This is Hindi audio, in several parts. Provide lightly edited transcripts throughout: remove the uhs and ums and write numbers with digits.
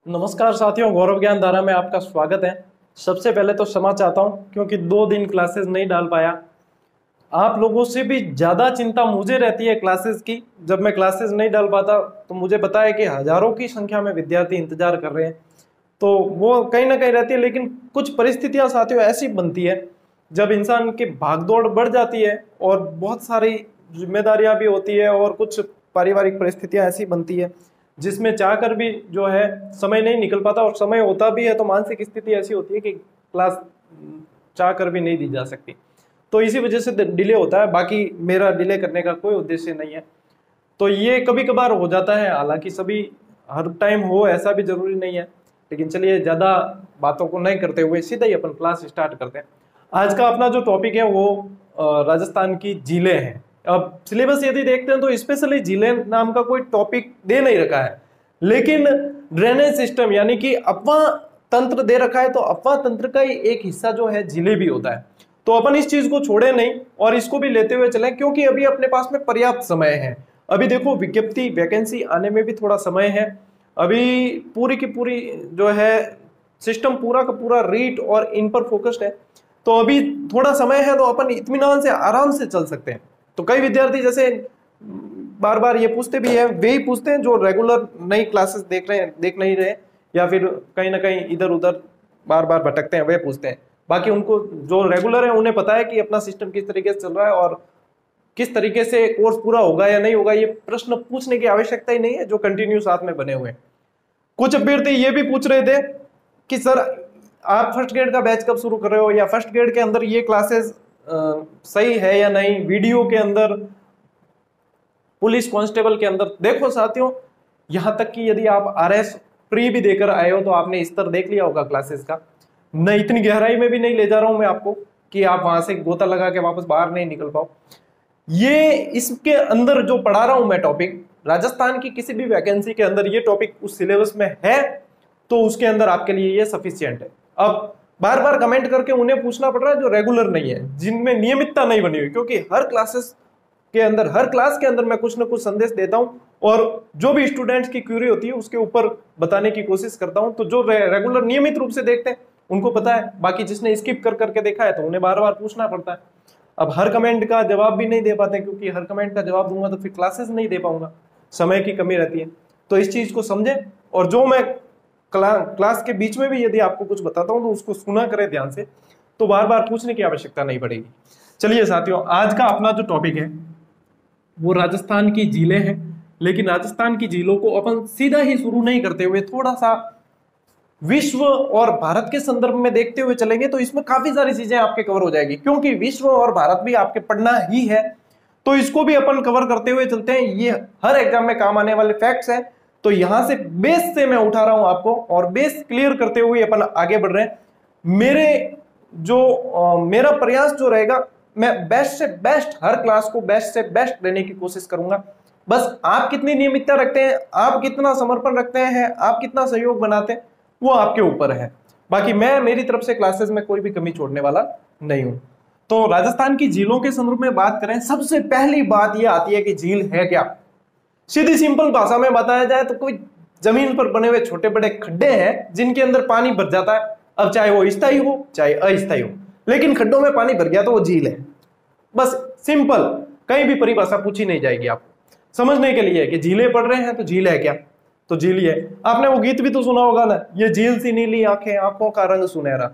नमस्कार साथियों, गौरव ज्ञान धारा में आपका स्वागत है। सबसे पहले तो क्षमा चाहता हूं क्योंकि 2 दिन क्लासेस नहीं डाल पाया। आप लोगों से भी ज़्यादा चिंता मुझे रहती है क्लासेस की। जब मैं क्लासेस नहीं डाल पाता तो मुझे पता है कि हजारों की संख्या में विद्यार्थी इंतजार कर रहे हैं, तो वो कहीं ना कहीं रहती है। लेकिन कुछ परिस्थितियां साथियों ऐसी बनती है जब इंसान की भागदौड़ बढ़ जाती है और बहुत सारी जिम्मेदारियां भी होती है और कुछ पारिवारिक परिस्थितियां ऐसी बनती है जिसमें चाहकर भी जो है समय नहीं निकल पाता, और समय होता भी है तो मानसिक स्थिति ऐसी होती है कि क्लास चाहकर भी नहीं दी जा सकती। तो इसी वजह से डिले होता है। बाकी मेरा डिले करने का कोई उद्देश्य नहीं है। तो ये कभी कभार हो जाता है, हालांकि सभी हर टाइम हो ऐसा भी जरूरी नहीं है। लेकिन चलिए ज़्यादा बातों को नहीं करते हुए सीधा ही अपन क्लास स्टार्ट करते हैं। आज का अपना जो टॉपिक है वो राजस्थान की झीलें हैं। अब सिलेबस यदि देखते हैं तो स्पेशली झीलें नाम का कोई टॉपिक दे नहीं रखा है, लेकिन ड्रेनेज सिस्टम यानी कि अफवाह तंत्र दे रखा है। तो अफवाह तंत्र का ही एक हिस्सा जो है झीलें भी होता है। तो अपन इस चीज को छोड़े नहीं और इसको भी लेते हुए चलें, क्योंकि अभी अपने पास में पर्याप्त समय है। अभी देखो विज्ञप्ति वैकेंसी आने में भी थोड़ा समय है। अभी पूरी की पूरी जो है सिस्टम पूरा का पूरा रीट और इन पर फोकस्ड है। तो अभी थोड़ा समय है तो अपन इत्मीनान से आराम से चल सकते हैं। तो कई विद्यार्थी जैसे बार बार ये पूछते भी है, वे ही पूछते हैं जो रेगुलर नई क्लासेस देख रहे हैं, देख नहीं रहे, या फिर कहीं ना कहीं इधर उधर बार बार भटकते हैं, वे पूछते हैं। बाकी उनको जो रेगुलर है उन्हें पता है कि अपना सिस्टम किस तरीके से चल रहा है और किस तरीके से कोर्स पूरा होगा या नहीं होगा। ये प्रश्न पूछने की आवश्यकता ही नहीं है जो कंटिन्यू साथ में बने हुए हैं। कुछ अभ्यर्थी ये भी पूछ रहे थे कि सर आप फर्स्ट ग्रेड का बैच कब शुरू कर रहे हो, या फर्स्ट ग्रेड के अंदर ये क्लासेस सही है या नहीं, वीडियो के अंदर, पुलिस कांस्टेबल के अंदर। देखो साथियों, यहां तक कि यदि आप आरएस प्री भी देकर आए हो तो आपने स्तर देख लिया होगा क्लासेस का। न इतनी गहराई में भी नहीं ले जा रहा हूं मैं आपको कि आप वहां से गोता लगा के वापस बाहर नहीं निकल पाओ। ये इसके अंदर जो पढ़ा रहा हूं मैं टॉपिक, राजस्थान की किसी भी वैकेंसी के अंदर ये टॉपिक उस सिलेबस में है तो उसके अंदर आपके लिए ये सफिशियंट है। अब बार बार कमेंट करके उन्हें पूछना पड़ रहा है जो रेगुलर नहीं है, जिनमें नियमितता नहीं बनी हुई, क्योंकि हर क्लासेस के अंदर, हर क्लास के अंदर मैं कुछ ना कुछ संदेश देता हूं और जो भी स्टूडेंट्स की क्यूरी होती है उसके ऊपर बताने की कोशिश करता हूं। तो जो रेगुलर नियमित रूप से देखते हैं उनको पता है, बाकी जिसने स्किप कर करके देखा है तो उन्हें बार बार पूछना पड़ता है। अब हर कमेंट का जवाब भी नहीं दे पाते, क्योंकि हर कमेंट का जवाब दूंगा तो फिर क्लासेस नहीं दे पाऊंगा, समय की कमी रहती है। तो इस चीज को समझें, और जो मैं क्लास के बीच में भी यदि आपको कुछ बताता हूं तो उसको सुना करें ध्यान से, तो बार बार पूछने की आवश्यकता नहीं पड़ेगी। चलिए साथियों, आज का अपना जो टॉपिक है वो राजस्थान की झीलें हैं। लेकिन राजस्थान की झीलों को अपन सीधा ही शुरू नहीं करते हुए थोड़ा सा विश्व और भारत के संदर्भ में देखते हुए चलेंगे तो इसमें काफी सारी चीजें आपके कवर हो जाएगी, क्योंकि विश्व और भारत भी आपके पढ़ना ही है। तो इसको भी अपन कवर करते हुए चलते हैं। ये हर एग्जाम में काम आने वाले फैक्ट्स हैं। तो यहां से बेस से मैं उठा रहा हूं आपको, और बेस क्लियर करते हुए अपन आगे बढ़ रहे हैं। मेरा प्रयास जो रहेगा, मैं बेस्ट से बेस्ट, हर क्लास को बेस्ट से बेस्ट देने की कोशिश करूंगा। बस आप कितनी नियमितता रखते हैं, आप कितना समर्पण रखते हैं, आप कितना सहयोग बनाते हैं, वो आपके ऊपर है। बाकी मैं मेरी तरफ से क्लासेस में कोई भी कमी छोड़ने वाला नहीं हूं। तो राजस्थान की झीलों के संदर्भ में बात करें, सबसे पहली बात यह आती है कि झील है क्या। सीधी सिंपल भाषा में बताया जाए तो कोई जमीन पर बने हुए छोटे बड़े खड्डे हैं जिनके अंदर पानी भर जाता है। अब चाहे वो स्थायी हो चाहे अस्थायी हो, लेकिन खड्डों में पानी भर गया तो वो झील है। बस सिंपल, कहीं भी परिभाषा पूछी नहीं जाएगी आपको। समझने के लिए कि झीलें पढ़ रहे हैं तो झील है क्या, तो झील ही है। आपने वो गीत भी तो सुना होगा ना, ये झील सी नीली आंखें, आंखों का रंग सुनहरा।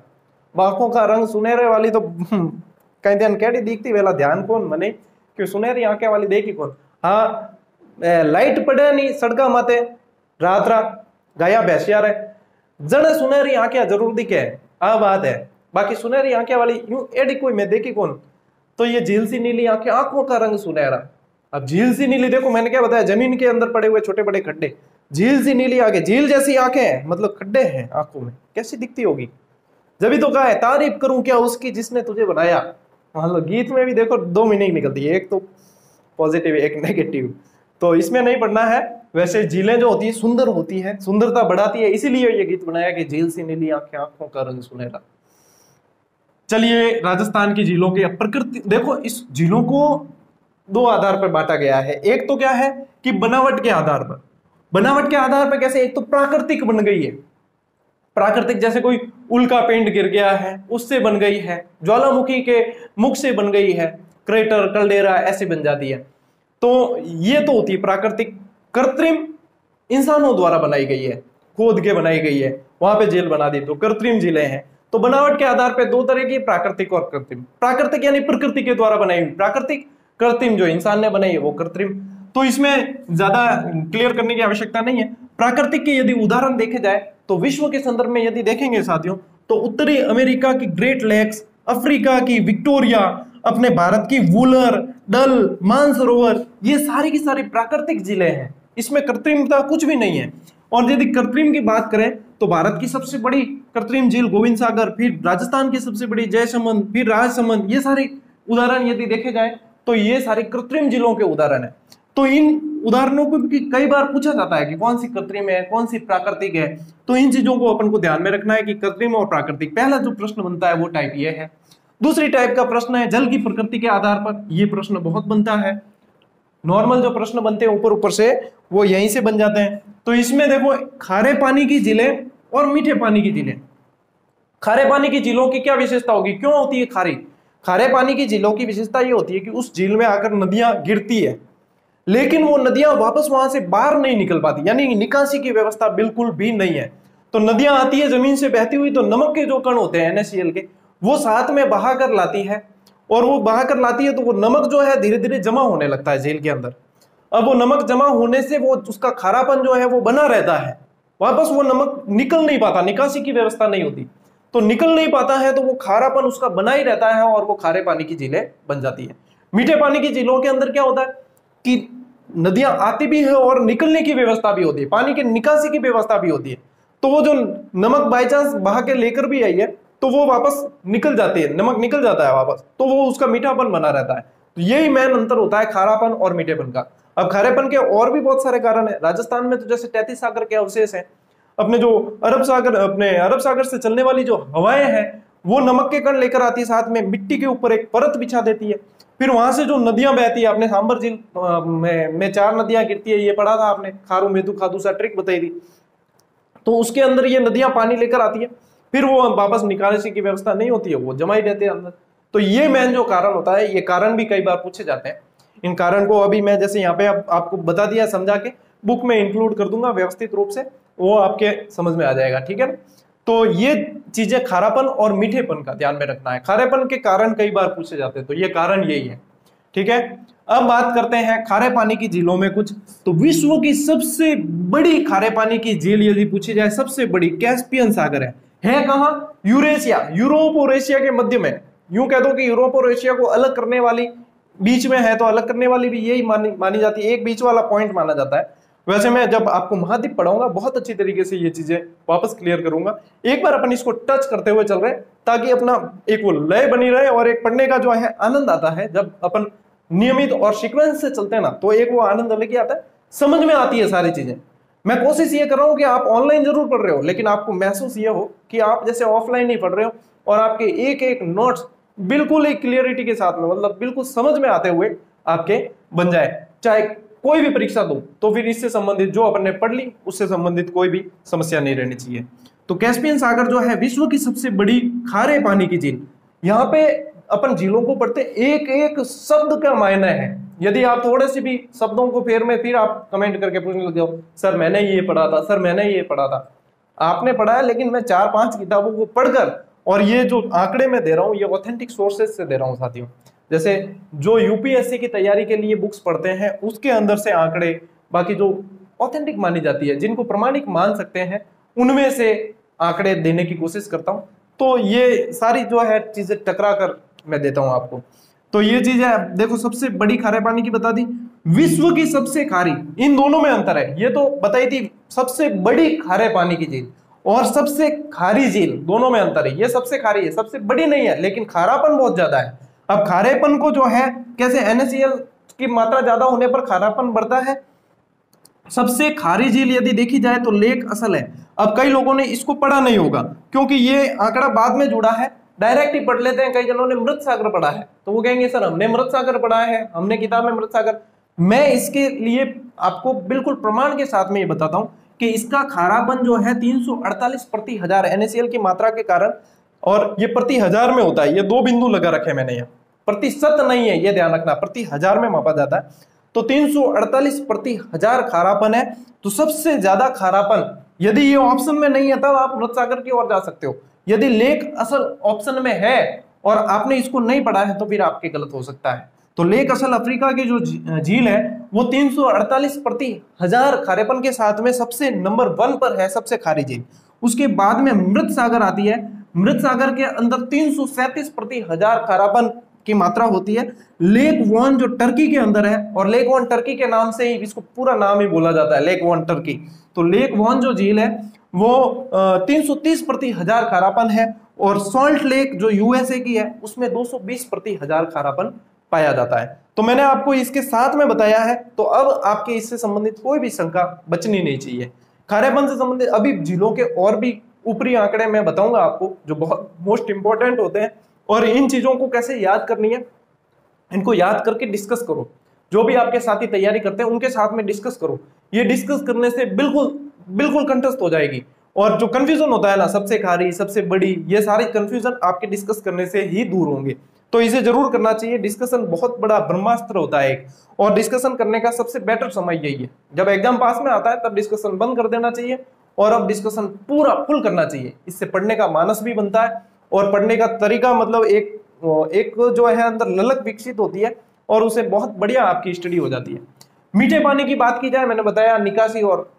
आंखों का रंग सुनहरे वाली तो कहीं ध्यान कैडी दिखती वेला ध्यान कौन मने, कि सुनहरी आंखें वाली देखी कौन। हाँ, लाइट पड़े नहीं सड़का माते रात रात गाया भैंसिया रे, जड़े सुनहरी आंखें जरूर दिखे, आ बात है। बाकी सुनहरी आंखें वाली यूं एडी कोई मैं देखी कौन। तो ये झील सी नीली आंखें, आंखों का रंग सुनहरा। अब झील सी नीली, देखो मैंने क्या बताया, जमीन के अंदर पड़े हुए छोटे बड़े खड्डे। झील सी नीली आंखें, झील जैसी आंखें हैं मतलब खड्डे हैं आंखों में, कैसी दिखती होगी। जब भी तो कहा है तारीफ करूं क्या उसकी जिसने तुझे बनाया। मतलब गीत में भी देखो 2 मीनिंग निकलती है, एक तो पॉजिटिव एक नेगेटिव। तो इसमें नहीं पढ़ना है। वैसे झीलें जो होती है सुंदर होती है, सुंदरता बढ़ाती है, इसीलिए ये गीत बनाया कि झील सी नीली आंखें, आंखों का रंग सुनहरा। चलिए राजस्थान की झीलों की प्रकृति देखो, इस झीलों को 2 आधार पर बांटा गया है। एक तो क्या है कि बनावट के आधार पर, बनावट के आधार पर कैसे, एक तो प्राकृतिक बन गई है, प्राकृतिक जैसे कोई उल्का पिंड गिर गया है उससे बन गई है, ज्वालामुखी के मुख से बन गई है, क्रेटर कल्डेरा ऐसे बन जाती है। तो ये तो होती है प्राकृतिक। कृत्रिम इंसानों द्वारा बनाई गई है, खोद के बनाई गई है, वहां पे झील बना दी, तो कृत्रिम झीलें हैं। तो बनावट के आधार पे दो तरह की, प्राकृतिक और कृत्रिम। प्राकृतिक यानी प्रकृति के द्वारा बनाई हुई प्राकृतिक, कृत्रिम जो इंसान ने बनाई है वो कृत्रिम। तो इसमें ज्यादा क्लियर करने की आवश्यकता नहीं है। प्राकृतिक के यदि उदाहरण देखे जाए तो विश्व के संदर्भ में यदि देखेंगे साथियों, तो उत्तरी अमेरिका की ग्रेट लेक्स, अफ्रीका की विक्टोरिया, अपने भारत की वुलर, डल, मानसरोवर, ये सारी की सारी प्राकृतिक झीलें हैं, इसमें कृत्रिमता कुछ भी नहीं है। और यदि कृत्रिम की बात करें तो भारत की सबसे बड़ी कृत्रिम झील गोविंद सागर, फिर राजस्थान की सबसे बड़ी जयसमंद, फिर राजसमंद, ये सारे उदाहरण यदि देखे जाए तो ये सारे कृत्रिम झीलों के उदाहरण है। तो इन उदाहरणों को भी कई बार पूछा जाता है कि कौन सी कृत्रिम है, कौन सी प्राकृतिक है। तो इन चीजों को अपन को ध्यान में रखना है कि कृत्रिम और प्राकृतिक। पहला जो प्रश्न बनता है वो टाइप ये है। दूसरी टाइप का प्रश्न है जल की प्रकृति के आधार पर। ये प्रश्न बहुत बनता है, नॉर्मल जो प्रश्न बनते हैं ऊपर ऊपर से वो यहीं से बन जाते हैं। तो इसमें देखो, खारे पानी की झीलें और मीठे पानी की झीलें। खारे पानी की झीलों की क्या विशेषता होगी, क्यों होती है खारी? खारे पानी की झीलों की विशेषता ये होती है कि उस झील में आकर नदियां गिरती है, लेकिन वो नदियां वापस वहां से बाहर नहीं निकल पाती, यानी निकासी की व्यवस्था बिल्कुल भी नहीं है। तो नदियां आती है जमीन से बहती हुई, तो नमक के जो कण होते हैं NaCl के, वो साथ में बहा कर लाती है, और वो बहा कर लाती है तो वो नमक जो है धीरे धीरे जमा होने लगता है झील के अंदर। अब वो नमक जमा होने से वो उसका खारापन जो है वो बना रहता है, वापस वो नमक निकल नहीं पाता, निकासी की व्यवस्था नहीं होती, तो निकल नहीं पाता है, तो वो खारापन उसका बना ही रहता है और वो खारे पानी की झीलें बन जाती है। मीठे पानी की झीलों के अंदर क्या होता है कि नदियां आती भी है और निकलने की व्यवस्था भी होती है, पानी के निकासी की व्यवस्था भी होती है। तो वो जो नमक बाई चांस बहा के लेकर भी आई है तो वो वापस निकल जाती है, नमक निकल जाता है वापस, तो वो उसका मीठापन बना रहता है। तो यही मेन अंतर होता है खारापन और मीठेपन का। अब खारेपन के और भी बहुत सारे कारण है। राजस्थान में तो जैसे 33 सागर के अवशेष हैं, अपने जो अरब सागर से चलने वाली जो हवाएं हैं वो नमक के कण लेकर आती है, साथ में मिट्टी के ऊपर एक परत बिछा देती है। फिर वहां से जो नदियां बहती है, आपने सांबर झील में 4 नदियां गिरती है, ये पढ़ा था आपने, खारू मेदू खादू सा ट्रिक बताई थी। तो उसके अंदर ये नदियां पानी लेकर आती है, फिर वो वापस निकालने की व्यवस्था नहीं होती है, वो जमा ही रहते हैं अंदर। तो ये मेन जो कारण होता है, ये कारण भी कई बार पूछे जाते हैं। इन कारण को अभी मैं जैसे यहाँ पे आपको बता दिया, समझा के बुक में इंक्लूड कर दूंगा व्यवस्थित रूप से, वो आपके समझ में आ जाएगा, ठीक है ना। तो ये चीजें खारापन और मीठेपन का ध्यान में रखना है। खारेपन के कारण कई बार पूछे जाते हैं, तो ये कारण यही है, ठीक है। अब बात करते हैं खारे पानी की झीलों में कुछ। तो विश्व की सबसे बड़ी खारे पानी की झील यदि पूछी जाए, सबसे बड़ी कैस्पियन सागर है कहाँ? यूरेशिया, यूरोप और एशिया के मध्य में। यूं कह दो कि यूरोप और एशिया को अलग करने वाली बीच में है, तो अलग करने वाली भी यही मानी जाती है, एक बीच वाला पॉइंट माना जाता है। वैसे मैं जब आपको महाद्वीप पढ़ाऊंगा बहुत अच्छी तरीके से ये चीजें वापस क्लियर करूंगा। एक बार अपन इसको टच करते हुए चल रहे हैं, ताकि अपना एक वो लय बनी रहे और एक पढ़ने का जो है आनंद आता है। जब अपन नियमित और सीक्वेंस से चलते हैं ना, तो एक वो आनंद अलग ही आता है, समझ में आती है सारी चीजें। मैं कोशिश ये कर रहा हूँ कि आप ऑनलाइन जरूर पढ़ रहे हो, लेकिन आपको महसूस ये हो कि आप जैसे ऑफलाइन ही पढ़ रहे हो, और आपके एक एक नोट्स बिल्कुल एक क्लियरिटी के साथ में, मतलब बिल्कुल समझ में आते हुए आपके बन जाए। चाहे कोई भी परीक्षा दो तो फिर इससे संबंधित जो अपन ने पढ़ ली उससे संबंधित कोई भी समस्या नहीं रहनी चाहिए। तो कैस्पियन सागर जो है विश्व की सबसे बड़ी खारे पानी की झील। यहाँ पे अपन झीलों को पढ़ते एक एक शब्द का मायने है। यदि आप थोड़े से भी शब्दों को फेर में फिर आप कमेंट करके पूछने लग जाओ, सर मैंने ये पढ़ा था, सर मैंने ये पढ़ा था, आपने पढ़ा है, लेकिन मैं 4-5 किताबों को पढ़कर, और ये जो आंकड़े मैं दे रहा हूँ ये ऑथेंटिक सोर्सेज से दे रहा हूँ साथियों। जैसे जो यूपीएससी की तैयारी के लिए बुक्स पढ़ते हैं उसके अंदर से आंकड़े, बाकी जो ऑथेंटिक मानी जाती है, जिनको प्रमाणिक मान सकते हैं, उनमें से आंकड़े देने की कोशिश करता हूँ। तो ये सारी जो है चीजें टकरा कर मैं देता हूँ आपको। तो ये चीज है, देखो सबसे बड़ी खारे पानी की बता दी, विश्व की सबसे खारी, इन दोनों में अंतर है। ये तो बताई थी सबसे बड़ी खारे पानी की झील और सबसे खारी झील, दोनों में अंतर है। ये सबसे खारी है, सबसे बड़ी नहीं है, लेकिन खारापन बहुत ज्यादा है। अब खारेपन को जो है कैसे, NaCl की मात्रा ज्यादा होने पर खारापन बढ़ता है। सबसे खारी झील यदि देखी जाए तो लेक असल है। अब कई लोगों ने इसको पढ़ा नहीं होगा क्योंकि ये आंकड़ा बाद में जुड़ा है, डायरेक्ट ही पढ़ लेते हैं। कई जनों ने मृत सागर पढ़ा है तो वो कहेंगे सर हमने मृत सागर पढ़ा है, हमने किताब में मृत सागर। मैं इसके लिए आपको बिल्कुल प्रमाण के साथ में ये बताता हूँ कि इसका खारापन जो है 348 प्रति हजार NaCl की मात्रा के कारण, और ये प्रति हजार में होता है, ये 2 बिंदु लगा रखे मैंने यहाँ, प्रतिशत नहीं है, ये ध्यान रखना, प्रति हजार में मापा जाता है। तो 348 प्रति हजार खारापन है। तो सबसे ज्यादा खारापन यदि ये ऑप्शन में नहीं है तब आप मृत सागर की ओर जा सकते हो। यदि लेक असल ऑप्शन में है और आपने इसको नहीं पढ़ा है तो फिर आपके गलत हो सकता है। तो लेक असल अफ्रीका की जो झील है वो 348 प्रति हजार खारेपन के साथ में सबसे नंबर 1 पर है, सबसे खारी झील। उसके बाद में मृत सागर आती है। मृत सागर के अंदर 337 प्रति हजार खारापन की मात्रा होती है। लेक वॉन जो टर्की के अंदर है, और लेक वॉन टर्की के नाम से ही इसको पूरा नाम ही बोला जाता है, लेक वॉन टर्की। तो लेक वॉन जो झील है वो 330 प्रति हजार खारापन है, और सॉल्ट लेक जो यूएसए की है उसमें 220 प्रति हजार खारापन पाया जाता है। तो मैंने आपको इसके साथ में बताया है, तो अब आपके इससे संबंधित कोई भी शंका बचनी नहीं चाहिए। खारेपन से संबंधित अभी झीलों के और भी ऊपरी आंकड़े मैं बताऊंगा आपको जो बहुत मोस्ट इंपॉर्टेंट होते हैं, और इन चीजों को कैसे याद करनी है, इनको याद करके डिस्कस करो। जो भी आपके साथी तैयारी करते हैं उनके साथ में डिस्कस करो। ये डिस्कस करने से बिल्कुल कंठस्थ हो जाएगी। और जो कंफ्यूजन होता है ना, सबसे खारी, सबसे बड़ी, ये सारे कंफ्यूजन आपके डिस्कस करने से ही दूर होंगे। तो इसे जरूर करना चाहिए। डिस्कशन बहुत बड़ा ब्रह्मास्त्र होता है एक, और डिस्कशन करने का सबसे बेटर समय यही है। जब एग्जाम पास में आता है तब डिस्कशन बंद कर देना चाहिए, और अब डिस्कशन पूरा फुल करना चाहिए। इससे पढ़ने का मानस भी बनता है, और पढ़ने का तरीका मतलब एक जो है अंदर ललक विकसित होती है, और उसे बहुत बढ़िया आपकी स्टडी हो जाती है। मीठे पानी की बात की जाए, मैंने बताया निकासी और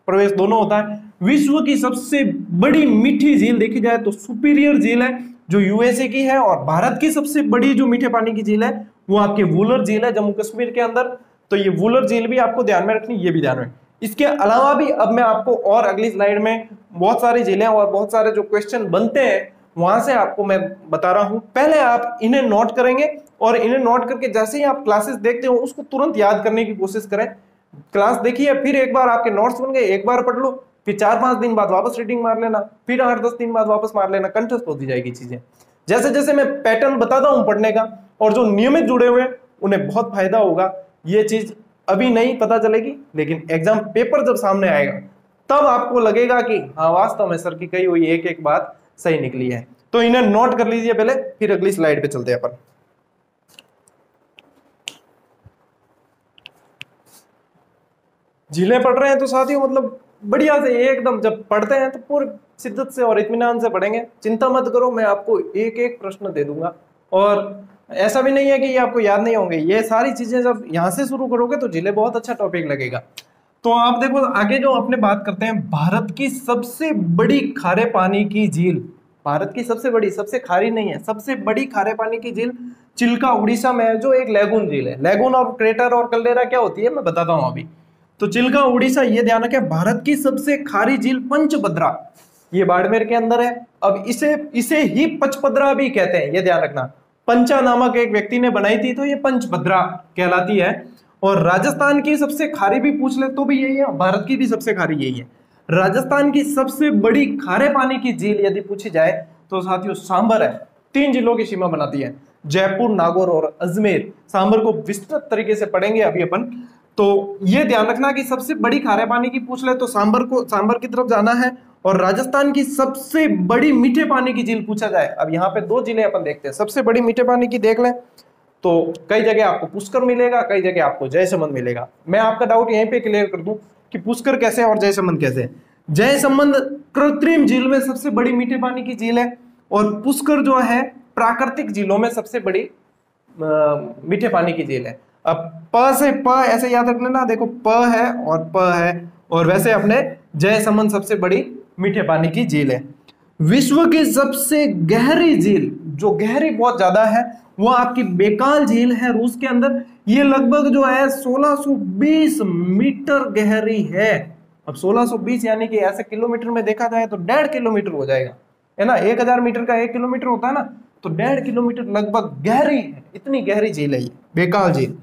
प्रवेश दोनों होता है। विश्व की सबसे बड़ी मीठी झील देखी जाए तो सुपीरियर झील है जो यूएसए की है, और भारत की सबसे बड़ी जो मीठे पानी की झील है वो आपके वुलर झील है जम्मू कश्मीर के अंदर। तो ये वुलर झील भी आपको ध्यान में रखनी, ये भी ध्यान में। इसके अलावा भी अब मैं आपको और अगली स्लाइड में बहुत सारी झीलें और बहुत सारे जो क्वेश्चन बनते हैं वहां से आपको मैं बता रहा हूं। पहले आप इन्हें नोट करेंगे, और इन्हें नोट करके जैसे ही आप क्लासेस देखते हो उसको तुरंत याद करने की कोशिश करें। क्लास देखिए, फिर एक बार आपके नोट्स बन गए, एक बार पढ़ लो, फिर 4-5 दिन बाद वापस रीडिंग मार लेना, फिर 8-10 दिन बाद वापस मार लेना, कंठस्थ होती जाएगी चीजें। जैसे जैसे मैं पैटर्न बताता हूं पढ़ने का, और जो नियमित जुड़े हुए उन्हें बहुत फायदा होगा। ये चीज अभी नहीं पता चलेगी, लेकिन एग्जाम पेपर जब सामने आएगा तब आपको लगेगा कि हाँ वास्तव में सर की कही हुई एक एक बात सही निकली है। तो इन्हें नोट कर लीजिए पहले, फिर अगली स्लाइड पे चलते हैं अपन। झीलें पढ़ रहे हैं तो साथियों मतलब बढ़िया से एकदम, जब पढ़ते हैं तो पूरी शिद्दत से और इत्मीनान से पढ़ेंगे। चिंता मत करो, मैं आपको एक एक प्रश्न दे दूंगा, और ऐसा भी नहीं है कि ये आपको याद नहीं होंगे। ये सारी चीजें जब यहाँ से शुरू करोगे तो झीलें बहुत अच्छा टॉपिक लगेगा। तो आप देखो आगे जो अपने बात करते हैं, भारत की सबसे बड़ी खारे पानी की झील, भारत की सबसे बड़ी, सबसे खारी नहीं है, सबसे बड़ी खारे पानी की झील चिल्का उड़ीसा में है, जो एक लैगून झील है। लैगून और क्रेटर और कैल्डेरा क्या होती है मैं बताता हूँ अभी। तो चिल्का उड़ीसा, ये ध्यान रखें, भारत की सबसे खारी झील पंचभद्रा, ये बाड़मेर के अंदर है। अब इसे ही पचपद्रा भी कहते हैं, ये ध्यान रखना। पंचा नामक एक व्यक्ति ने बनाई थी तो ये पंचभद्रा कहलाती है। और राजस्थान की सबसे खारी भी पूछ ले तो भी यही है, भारत की भी सबसे खारी यही है। राजस्थान की सबसे बड़ी खारे पानी की झील यदि पूछी जाए तो साथियों सांबर है। 3 जिलों की सीमा बनाती है, जयपुर, नागौर और अजमेर। सांबर को विस्तृत तरीके से पढ़ेंगे अभी अपन। तो ये ध्यान रखना कि सबसे बड़ी खारे पानी की पूछ ले तो सांबर की तरफ जाना है। और राजस्थान की सबसे बड़ी मीठे पानी की झील पूछा जाए, अब यहाँ पे 2 जिले अपन देखते हैं। सबसे बड़ी मीठे पानी की देख लें तो कई जगह आपको पुष्कर मिलेगा, कई जगह आपको जयसमंद मिलेगा। मैं आपका डाउट यहीं पे क्लियर कर दूं कि पुष्कर कैसे और जयसमंद कैसे है। जयसमंद कृत्रिम झील में सबसे बड़ी मीठे पानी की झील है, और पुष्कर जो है प्राकृतिक झीलों में सबसे बड़ी मीठे पानी की झील है। अब प से प ऐसे याद रखना ना, देखो प है और प है, और वैसे अपने जयसमंद सबसे बड़ी मीठे पानी की झील है। विश्व की सबसे गहरी झील, जो गहरी बहुत ज्यादा है, वो आपकी बेकाल झील है रूस के अंदर। ये लगभग जो है 1620 मीटर गहरी है। अब 1620 यानी कि ऐसे किलोमीटर में देखा जाए तो 1.5 किलोमीटर हो जाएगा, है ना। 1000 मीटर का 1 किलोमीटर होता है ना, तो 1.5 किलोमीटर लगभग गहरी है। इतनी गहरी झील है ये बेकाल झील।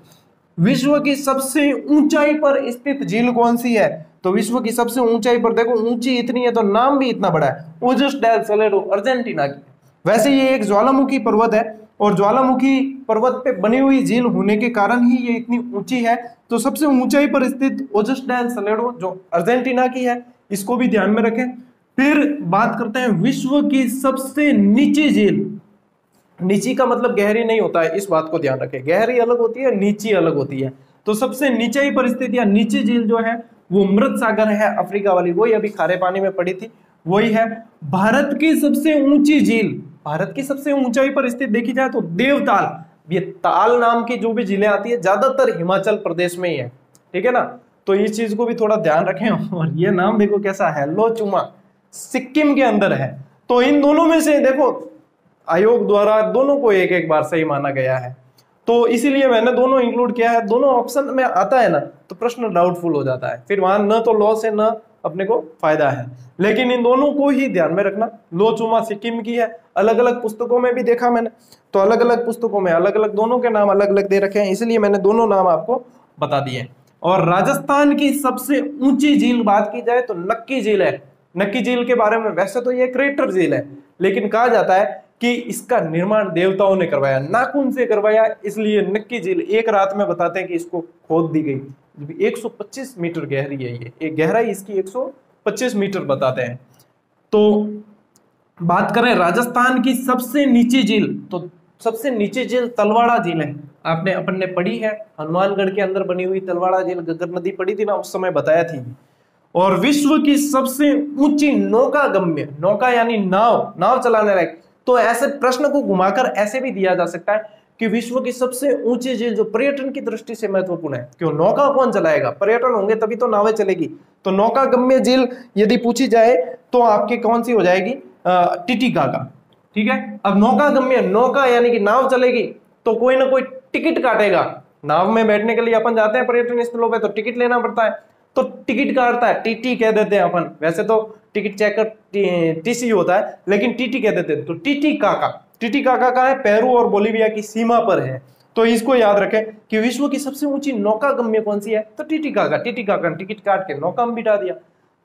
विश्व की सबसे ऊंचाई पर स्थित झील कौन सी है? तो विश्व की सबसे ऊंचाई पर देखो, ऊंची इतनी है तो नाम भी इतना बड़ा है, ओजस डेल सलेरो, अर्जेंटीना की। वैसे ये एक ज्वालामुखी पर्वत है और ज्वालामुखी पर्वत पे बनी हुई झील होने के कारण ही ये इतनी ऊंची है। तो सबसे ऊंचाई पर स्थित ओजस डेल सलेडो जो अर्जेंटीना की है, इसको भी ध्यान में रखें। फिर बात करते हैं विश्व की सबसे नीची झील। नीची का मतलब गहरी नहीं होता है, इस बात को ध्यान रखें, गहरी अलग होती है, नीची अलग होती है। तो सबसे नीचाई परिस्थिति या नीची झील जो है वो मृत सागर है, अफ्रीका वाली, वही अभी खारे पानी में पड़ी थी, वही है। भारत की सबसे ऊंची झील, भारत की सबसे ऊंचाई पर स्थित देखी जाए तो देवताल, ये ताल नाम की जो भी झीलें आती है ज्यादातर हिमाचल प्रदेश में ही है, ठीक है ना। तो इस चीज को भी थोड़ा ध्यान रखें। और ये नाम देखो कैसा है, लोचुमा, सिक्किम के अंदर है। तो इन दोनों में से देखो आयोग द्वारा दोनों को एक एक बार सही माना गया है, तो इसीलिए मैंने दोनों इंक्लूड किया है। दोनों ऑप्शन में आता है ना तो प्रश्न डाउटफुल हो जाता है, फिर वहां न तो लॉस है न अपने को फायदा है। लेकिन इन दोनों को ही ध्यान में रखना। लोचुमा सिक्किम की है, अलग अलग पुस्तकों में भी देखा मैंने, तो अलग अलग पुस्तकों में अलग अलग दोनों के नाम अलग अलग दे रखे हैं, इसलिए मैंने दोनों नाम आपको बता दिए। और राजस्थान की सबसे ऊंची झील बात की जाए तो नक्की झील है। नक्की झील के बारे में, वैसे तो ये क्रेटर झील है, लेकिन कहा जाता है कि इसका निर्माण देवताओं ने करवाया, नाखून से करवाया, इसलिए नक्की झील एक रात में बताते हैं कि इसको खोद दी गई। 125 मीटर गहरी है ये, एक गहराई इसकी 125 मीटर बताते हैं। तो बात करें राजस्थान की सबसे नीची झील, तो सबसे नीची झील तलवाड़ा झील है। आपने अपन ने पढ़ी है, हनुमानगढ़ के अंदर बनी हुई तलवाड़ा झील, गग्गर नदी पड़ी थी ना, उस समय बताया थी। और विश्व की सबसे ऊंची नौका गम्य, नौका यानी नाव, नाव चलाने लायक, तो ऐसे प्रश्न को घुमाकर ऐसे भी दिया जा सकता है कि विश्व की सबसे ऊंची झील जो पर्यटन की दृष्टि से महत्वपूर्ण है, क्यों, नौका कौन चलाएगा, पर्यटन होंगे तभी तो नावें चलेगी। तो नौका गम्य झील यदि पूछी जाए तो आपके कौन सी हो जाएगी, टिटिकाका, ठीक है। अब नौका गम्य, नौका यानी कि नाव चलेगी, तो कोई ना कोई टिकट काटेगा। नाव में बैठने के लिए अपन जाते हैं पर्यटन स्थलों पे तो टिकट लेना पड़ता है, तो टिकट काटता है, टीटी कह देते हैं अपन, वैसे तो टिकट चेकर टीसी होता है, लेकिन टीटी कह देते हैं। तो टिटिकाका, टिटिकाका का है, पेरू और बोलिविया की सीमा पर है। तो इसको याद रखें कि विश्व की सबसे ऊंची नौका गम्य कौन सी है, तो टिटिकाका। टिटिकाका टिकट काट के नौका में बिठा दिया,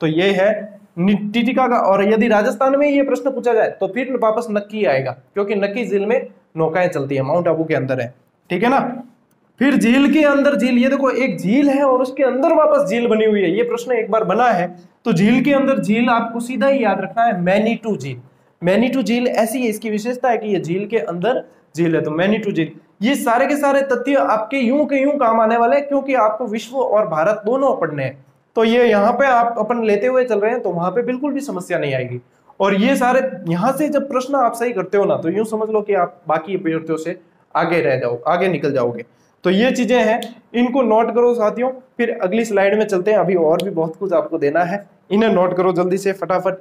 तो ये है टिटिकाका। और यदि राजस्थान में ये प्रश्न पूछा जाए तो फिर वापस नक्की आएगा, क्योंकि नक्की झील में नौकाएं चलती है, माउंट आबू के अंदर है, ठीक है ना। फिर झील के अंदर झील, ये देखो एक झील है और उसके अंदर वापस झील बनी हुई है, ये प्रश्न एक बार बना है। तो झील के अंदर झील आपको सीधा ही याद रखना है, मैनीटू झील। मैनीटू झील ऐसी है, इसकी विशेषता है कि ये झील के अंदर झील है, तो मैनीटू झील। ये सारे के सारे तथ्य आपके यूं के यूं काम आने वाले हैं, क्योंकि आपको विश्व और भारत दोनों पढ़ने हैं। तो ये यहाँ पे आप अपन लेते हुए चल रहे हैं, तो वहां पे बिल्कुल भी समस्या नहीं आएगी। और ये सारे यहाँ से जब प्रश्न आप सही करते हो ना, तो यूं समझ लो कि आप बाकी अभ्यर्थियों से आगे रह जाओ, आगे निकल जाओगे। तो ये चीजें हैं, इनको नोट करो साथियों। फिर अगली स्लाइड में चलते हैं, अभी और भी बहुत कुछ आपको देना है, इन्हें नोट करो जल्दी से फटाफट।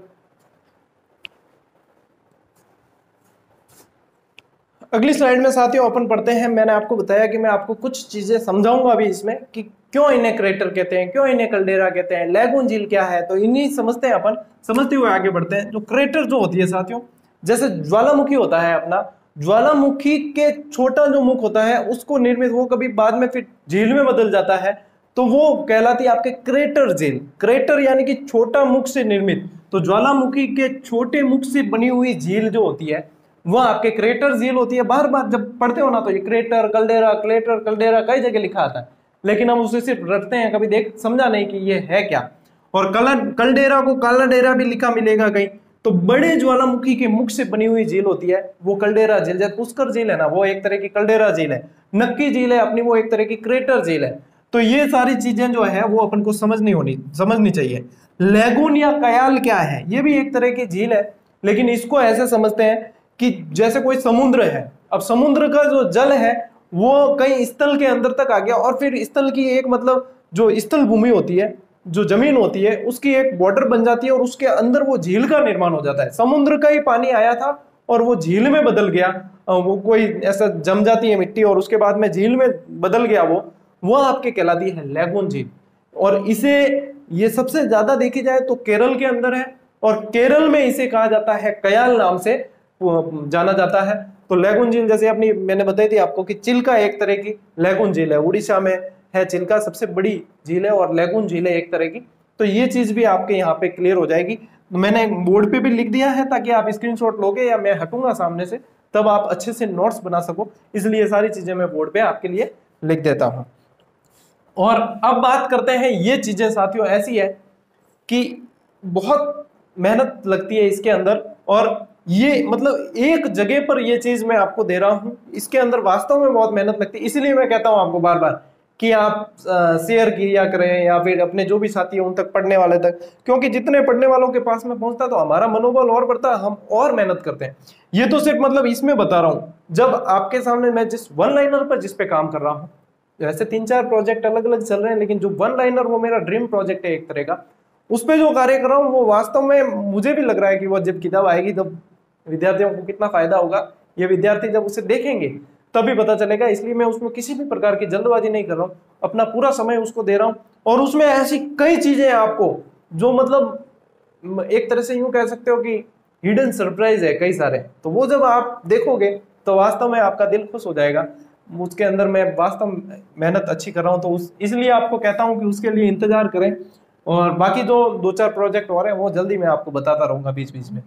अगली स्लाइड में साथियों अपन पढ़ते हैं, मैंने आपको बताया कि मैं आपको कुछ चीजें समझाऊंगा अभी इसमें कि क्यों इन्हें क्रेटर कहते हैं, क्यों इन्हें कल्डेरा कहते हैं, लैगून झील क्या है, तो इन्हीं समझते हैं अपन। समझते हुए आगे बढ़ते हैं। जो क्रेटर जो होती है साथियों, जैसे ज्वालामुखी होता है अपना, ज्वालामुखी के छोटा जो मुख होता है उसको निर्मित, वो कभी बाद में फिर झील में बदल जाता है, तो वो कहलाती है आपके क्रेटर झील। क्रेटर यानी कि छोटा मुख से निर्मित, तो ज्वालामुखी के छोटे मुख से बनी हुई झील जो होती है वह आपके क्रेटर झील होती है। बार बार जब पढ़ते हो ना तो ये क्रेटर कल्डेरा, क्रेटर कल्डेरा कई जगह लिखा आता है, लेकिन हम उसे सिर्फ रटते हैं, कभी देख समझा नहीं कि ये है क्या। और कल्डेरा को काला डेरा भी लिखा मिलेगा कहीं। तो बड़े ज्वालामुखी के मुख से बनी हुई झील होती है वो कल्डेरा झील। जैसे पुष्कर झील है ना, वो एक तरह की कल्डेरा झील है। नक्की झील है अपनी, वो एक तरह की क्रेटर झील है। तो ये सारी चीजें जो है वो अपन को समझनी चाहिए। लैगून या कयाल क्या है, ये भी एक तरह की झील है, लेकिन इसको ऐसे समझते हैं कि जैसे कोई समुद्र है, अब समुद्र का जो जल है वो कई स्थल के अंदर तक आ गया, और फिर स्थल की एक मतलब जो स्थल भूमि होती है, जो जमीन होती है, उसकी एक बॉर्डर बन जाती है और उसके अंदर वो झील का निर्माण हो जाता है। समुद्र का ही पानी आया था और वो झील में बदल गया, वो कोई ऐसा जम जाती है मिट्टी और उसके बाद में झील में बदल गया, वो आपके कहलाती है लैगून झील। और इसे ये सबसे ज्यादा देखी जाए तो केरल के अंदर है, और केरल में इसे कहा जाता है कयाल नाम से जाना जाता है। तो लैगून झील जैसे अपनी मैंने बताई थी आपको कि चिल्का एक तरह की लैगून झील है, उड़ीसा में है चिल्का, सबसे बड़ी झील है, और लैगून झील है एक तरह की। तो ये चीज भी आपके यहाँ पे क्लियर हो जाएगी। मैंने बोर्ड पे भी लिख दिया है ताकि आप स्क्रीनशॉट लोगे या मैं हटूंगा सामने से तब आप अच्छे से नोट्स बना सको, इसलिए सारी चीजें मैं बोर्ड पे आपके लिए लिख देता हूं। और अब बात करते हैं, ये चीजें साथियों ऐसी है कि बहुत मेहनत लगती है इसके अंदर, और ये मतलब एक जगह पर ये चीज मैं आपको दे रहा हूं, इसके अंदर वास्तव में बहुत मेहनत लगती है। इसलिए मैं कहता हूं आपको बार बार कि आप शेयर किया करें या फिर अपने जो भी साथी हैं उन तक, पढ़ने वाले तक, क्योंकि जितने पढ़ने वालों के पास में पहुंचता है तो हमारा मनोबल और बढ़ता है, हम और मेहनत करते हैं। ये तो सिर्फ मतलब इसमें बता रहा हूं, जब आपके सामने मैं जिस वन लाइनर पर जिस पे काम कर रहा हूं, वैसे 3-4 प्रोजेक्ट अलग अलग चल रहे हैं, लेकिन जो वन लाइनर वो मेरा ड्रीम प्रोजेक्ट है एक तरह का, उस पर जो कार्य कर रहा हूँ वो वास्तव में मुझे भी लग रहा है कि वो जब किताब आएगी तब विद्यार्थियों को कितना फायदा होगा, ये विद्यार्थी जब उसे देखेंगे तभी पता चलेगा। इसलिए मैं उसमें किसी भी प्रकार की जल्दबाजी नहीं कर रहा हूँ, अपना पूरा समय उसको दे रहा हूँ। और उसमें ऐसी कई चीजें हैं आपको जो मतलब एक तरह से यूं कह सकते हो कि हिडन सरप्राइज है कई सारे, तो वो जब आप देखोगे तो वास्तव में आपका दिल खुश हो जाएगा। उसके अंदर मैं वास्तव मेहनत अच्छी कर रहा हूँ, तो इसलिए आपको कहता हूँ कि उसके लिए इंतजार करें। और बाकी जो 2-4 प्रोजेक्ट और हैं वो जल्दी मैं आपको बताता रहूंगा बीच बीच में।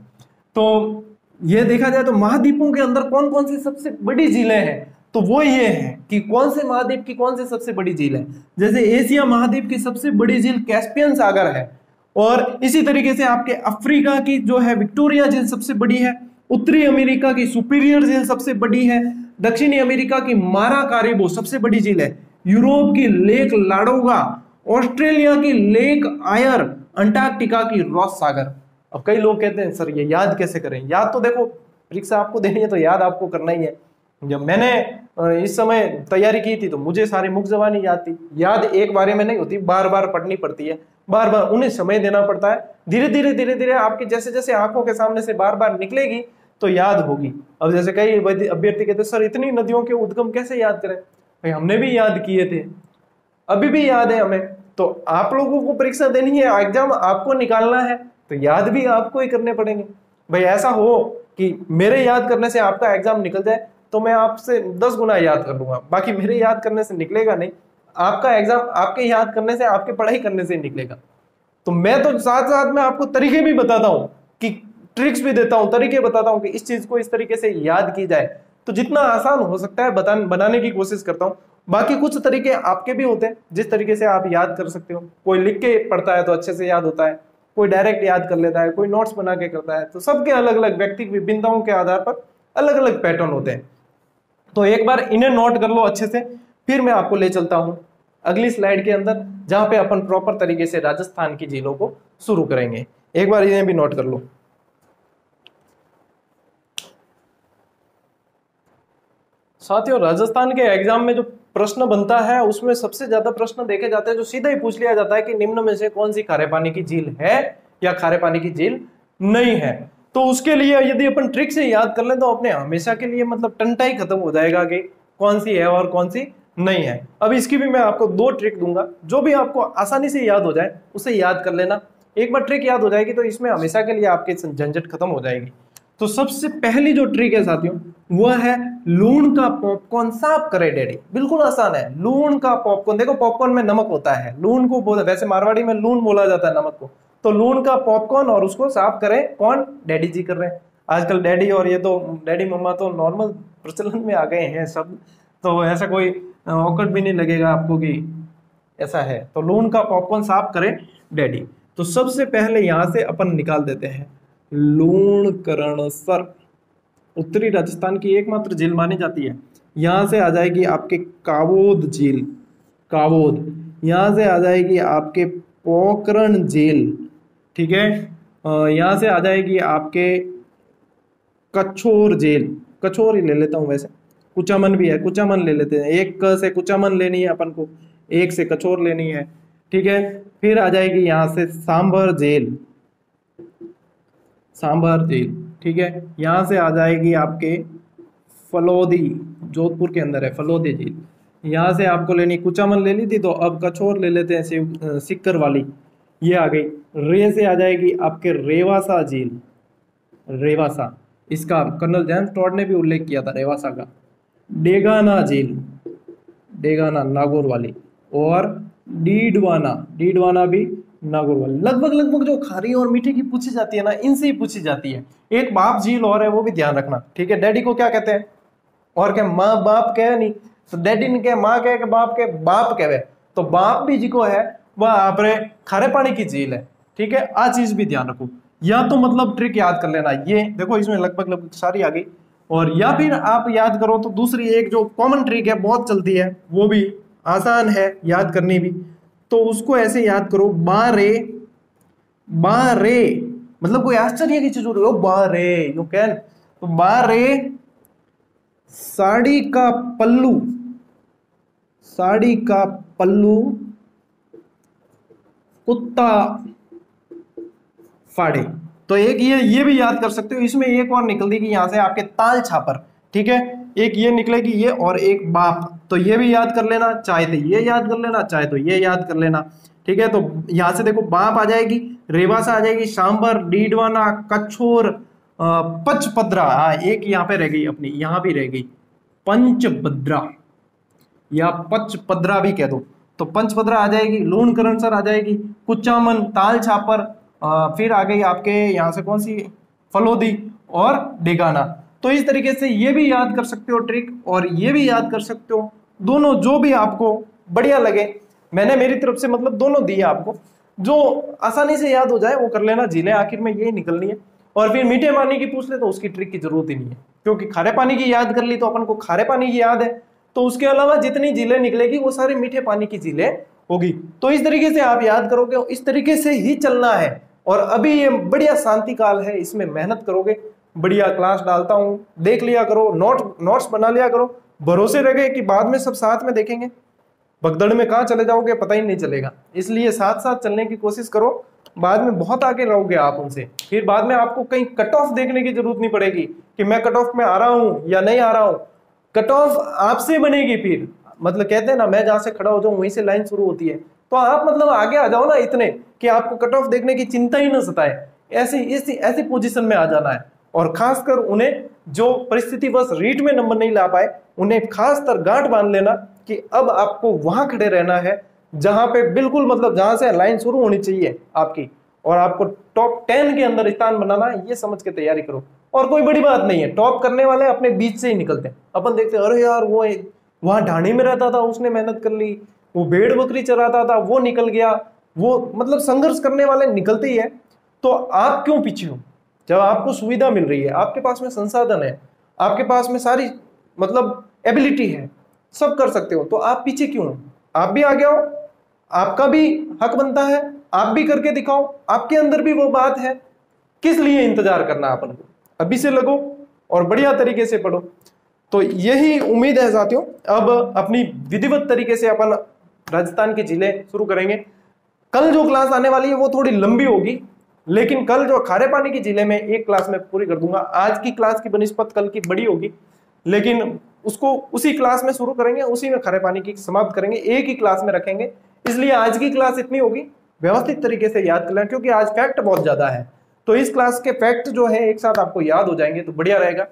तो ये देखा जाए तो महाद्वीपों के अंदर कौन कौन सी सबसे बड़ी झीलें हैं, तो वो ये है कि कौन से महाद्वीप की कौन सी सबसे बड़ी झील है। जैसे एशिया महाद्वीप की सबसे बड़ी झील कैस्पियन सागर है, और इसी तरीके से आपके अफ्रीका की जो है विक्टोरिया झील सबसे बड़ी है, उत्तरी अमेरिका की सुपीरियर झील सबसे बड़ी है, दक्षिणी अमेरिका की माराकारिबो सबसे बड़ी झील है, यूरोप की लेक लाडोगा, ऑस्ट्रेलिया की लेक आयर, अंटार्कटिका की रॉस सागर। अब कई लोग कहते हैं सर ये याद कैसे करें? याद तो देखो, परीक्षा आपको देनी है तो याद आपको करना ही है। जब मैंने इस समय तैयारी की थी तो मुझे सारी मुख जबानी याद थी। याद एक बारे में नहीं होती, बार बार पढ़नी पड़ती है, बार बार उन्हें समय देना पड़ता है। धीरे धीरे आपकी जैसे जैसे आंखों के सामने से बार बार निकलेगी तो याद होगी। अब जैसे कई अभ्यर्थी कहते सर इतनी नदियों के उद्गम कैसे याद करें? भाई हमने भी याद किए थे, अभी भी याद है हमें। तो आप लोगों को परीक्षा देनी है, एग्जाम आपको निकालना है, तो याद भी आपको ही करने पड़ेंगे। भाई ऐसा हो कि मेरे याद करने से आपका एग्जाम निकल जाए तो मैं आपसे 10 गुना याद कर लूंगा, बाकी मेरे याद करने से निकलेगा नहीं। आपका एग्जाम आपके याद करने से, आपके पढ़ाई करने से निकलेगा। तो मैं तो साथ साथ में आपको तरीके भी बताता हूँ, कि ट्रिक्स भी देता हूँ, तरीके बताता हूँ कि इस चीज को इस तरीके से याद की जाए। तो जितना आसान हो सकता है बनाने की कोशिश करता हूँ। बाकी कुछ तरीके आपके भी होते हैं जिस तरीके से आप याद कर सकते हो। कोई लिख के पढ़ता है तो अच्छे से याद होता है, कोई डायरेक्ट याद कर लेता है, कोई नोट्स बना के करता है। तो सबके अलग अलग व्यक्तिगत विभिन्नताओं के आधार पर अलग अलग पैटर्न होते हैं। तो एक बार इन्हें नोट कर लो अच्छे से, फिर मैं आपको ले चलता हूं अगली स्लाइड के अंदर, जहां पे अपन प्रॉपर तरीके से राजस्थान की झीलों को शुरू करेंगे। एक बार इन्हें भी नोट कर लो। साथियों, राजस्थान के एग्जाम में जो प्रश्न बनता है उसमें सबसे ज्यादा प्रश्न देखे जाते हैं जो सीधा ही पूछ लिया जाता है कि निम्न में से कौन सी खारे पानी की झील है या खारे पानी की झील नहीं है। तो उसके लिए यदि अपन ट्रिक से याद कर लें तो अपने हमेशा के लिए मतलब टंटा ही खत्म हो जाएगा कि कौन सी है और कौन सी नहीं है। अब इसकी भी मैं आपको 2 ट्रिक दूंगा, जो भी आपको आसानी से याद हो जाए उसे याद कर लेना। एक बार ट्रिक याद हो जाएगी तो इसमें हमेशा के लिए आपकी झंझट खत्म हो जाएगी। तो सबसे पहली जो ट्रिक है साथियों वह है लूण का पॉपकॉर्न साफ करे डैडी। बिल्कुल आसान है, लूण का पॉपकॉर्न। देखो पॉपकॉर्न में नमक होता है, लूण को वैसे मारवाड़ी में लूण बोला जाता है नमक को। तो लूण का पॉपकॉर्न और उसको साफ करें कौन? डैडी जी कर रहे हैं। आजकल डैडी और ये तो डैडी मम्मा तो नॉर्मल प्रचलन में आ गए हैं सब, तो ऐसा कोई औकड़ भी नहीं लगेगा आपको कि ऐसा है। तो लूण का पॉपकॉर्न साफ करें डैडी। तो सबसे पहले यहां से अपन निकाल देते हैं लूणकरणसर, उत्तरी राजस्थान की एकमात्र झील मानी जाती है। यहां से आ जाएगी आपके कावोद झील, कावोद। यहां से आ जाएगी आपके पोखरण झील, ठीक है। यहां से आ जाएगी आपके कछोर झील, कछोर ही ले लेता हूं, वैसे कुचामन भी है, कुचामन ले लेते हैं। एक से कुचामन लेनी है अपन को, एक से कछोर लेनी है, ठीक है। फिर आ जाएगी यहां से सांभर झील, सांभर झील, ठीक है। यहां से आ जाएगी आपके फलोदी, जोधपुर के अंदर है फलोदी झील। यहां से आपको लेनी, कुचामन ले ली थी तो अब कछोर ले लेते हैं, सिक्कर वाली, ये आ गई। रे से आ जाएगी आपके रेवासा झील, रेवासा, इसका कर्नल जेम्स टॉड ने भी उल्लेख किया था रेवासा का। डेगाना झील, डेगाना नागौर वाली, और डीडवाना, डीडवाना भी नागौर वाली। लगभग लगभग जो खारी और मीठे की पूछी जाती है ना, इनसे ही पूछी जाती है। एक बाप झील और है, वो भी ध्यान रखना, ठीक है। डैडी को क्या कहते हैं, और क्या माँ बाप कहे नहीं, तो डैडी ने कहे, माँ कहे, बाप कहे, बाप कहे, तो बाप भी जिको है वह आपरे खारे पानी की झील है, ठीक है। आ चीज भी ध्यान रखो, या तो मतलब ट्रिक याद कर लेना, ये देखो इसमें लगभग लगभग सारी आ गई। और या फिर आप याद करो तो दूसरी एक जो कॉमन ट्रिक है, बहुत चलती है, वो भी आसान है याद करनी भी, तो उसको ऐसे याद करो, बारे बारे, मतलब कोई आश्चर्य की चीज हो रही हो, बारे यू कैन, तो बारे साड़ी का पल्लू, साड़ी का पल्लू कुत्ता फाड़े। तो एक ये भी याद कर सकते हो। इसमें एक और निकल देगी यहां से आपके ताल छापर, ठीक है। एक ये निकलेगी ये, और एक बाप, तो ये भी याद कर लेना, चाहे तो ये याद कर लेना, चाहे तो ये याद कर लेना, ठीक है। तो यहां से देखो बाप आ जाएगी, रेवासा आ जाएगी, सांबर, डीडवाना, कछोर, पचपद्रा, एक यहाँ पे रह गई अपनी, यहां भी रह गई पंचभद्रा, या पचपद्रा भी कह दो, तो पंचभद्रा आ जाएगी, लूण करनसर आ जाएगी, कुचामन, ताल छापर, फिर आ गई आपके यहाँ से कौन सी, फलोदी और डेगाना। तो इस तरीके से ये भी याद कर सकते हो ट्रिक, और ये भी याद कर सकते हो, दोनों जो भी आपको बढ़िया लगे। मैंने मेरी तरफ से मतलब दोनों दिए आपको, जो आसानी से याद हो जाए वो कर लेना, झीलें आखिर में यही निकलनी है। और फिर मीठे पानी की पूछ ले तो उसकी ट्रिक की जरूरत ही नहीं है, क्योंकि खारे पानी की याद कर ली तो अपन को खारे पानी की याद है, तो उसके अलावा जितनी झीलें निकलेगी वो सारी मीठे पानी की झीलें होगी। तो इस तरीके से आप याद करोगे, इस तरीके से ही चलना है। और अभी ये बढ़िया शांति काल है, इसमें मेहनत करोगे, बढ़िया क्लास डालता हूं, देख लिया करो, नोट्स बना लिया करो, भरोसे रहे कि बाद में सब साथ में देखेंगे, भगदड़ में कहाँ चले जाओगे पता ही नहीं चलेगा। इसलिए साथ साथ चलने की कोशिश करो, बाद में बहुत आगे रहोगे आप उनसे, फिर बाद में आपको कहीं कट ऑफ देखने की जरूरत नहीं पड़ेगी कि मैं कट ऑफ में आ रहा हूं या नहीं आ रहा हूं। कट ऑफ आपसे बनेगी फिर, मतलब कहते हैं ना, मैं जहां से खड़ा हो जाऊं वहीं से लाइन शुरू होती है, तो आप मतलब आगे आ जाओ ना इतने कि आपको कट ऑफ देखने की चिंता ही ना सताए, ऐसी पोजीशन में आ जाना है। और खासकर उन्हें जो परिस्थिति बस रीट में नंबर नहीं ला पाए, उन्हें खासकर गांठ बांध लेना कि अब आपको वहां खड़े रहना है जहां पे बिल्कुल मतलब जहां से लाइन शुरू होनी चाहिए आपकी, और आपको टॉप 10 के अंदर स्थान बनाना है, ये समझ के तैयारी करो। और कोई बड़ी बात नहीं है, टॉप करने वाले अपने बीच से ही निकलते हैं। अपन देखते हैं, अरे यार वो वहां ढाणी में रहता था उसने मेहनत कर ली, वो भेड़ बकरी चराता था वो निकल गया, वो मतलब संघर्ष करने वाले निकलते ही है। तो आप क्यों पीछे हो, जब आपको सुविधा मिल रही है, आपके पास में संसाधन है, आपके पास में सारी मतलब एबिलिटी है, सब कर सकते हो, तो आप पीछे क्यों हो? आप भी आगे आओ, आपका भी हक बनता है, आप भी करके दिखाओ, आपके अंदर भी वो बात है, किस लिए इंतजार करना अपन को? अभी से लगो और बढ़िया तरीके से पढ़ो। तो यही उम्मीद है साथियों, अब अपनी विधिवत तरीके से अपन राजस्थान की झीलें शुरू करेंगे। कल जो क्लास आने वाली है वो थोड़ी लंबी होगी, लेकिन कल जो खारे पानी की झीलें मैं एक क्लास में पूरी कर दूंगा। आज की क्लास की बनिस्पत कल की बड़ी होगी, लेकिन उसको उसी क्लास में शुरू करेंगे, उसी में खारे पानी की समाप्त करेंगे, एक ही क्लास में रखेंगे। इसलिए आज की क्लास इतनी होगी, व्यवस्थित तरीके से याद कर लें, क्योंकि आज फैक्ट बहुत ज्यादा है। तो इस क्लास के फैक्ट जो है एक साथ आपको याद हो जाएंगे तो बढ़िया रहेगा।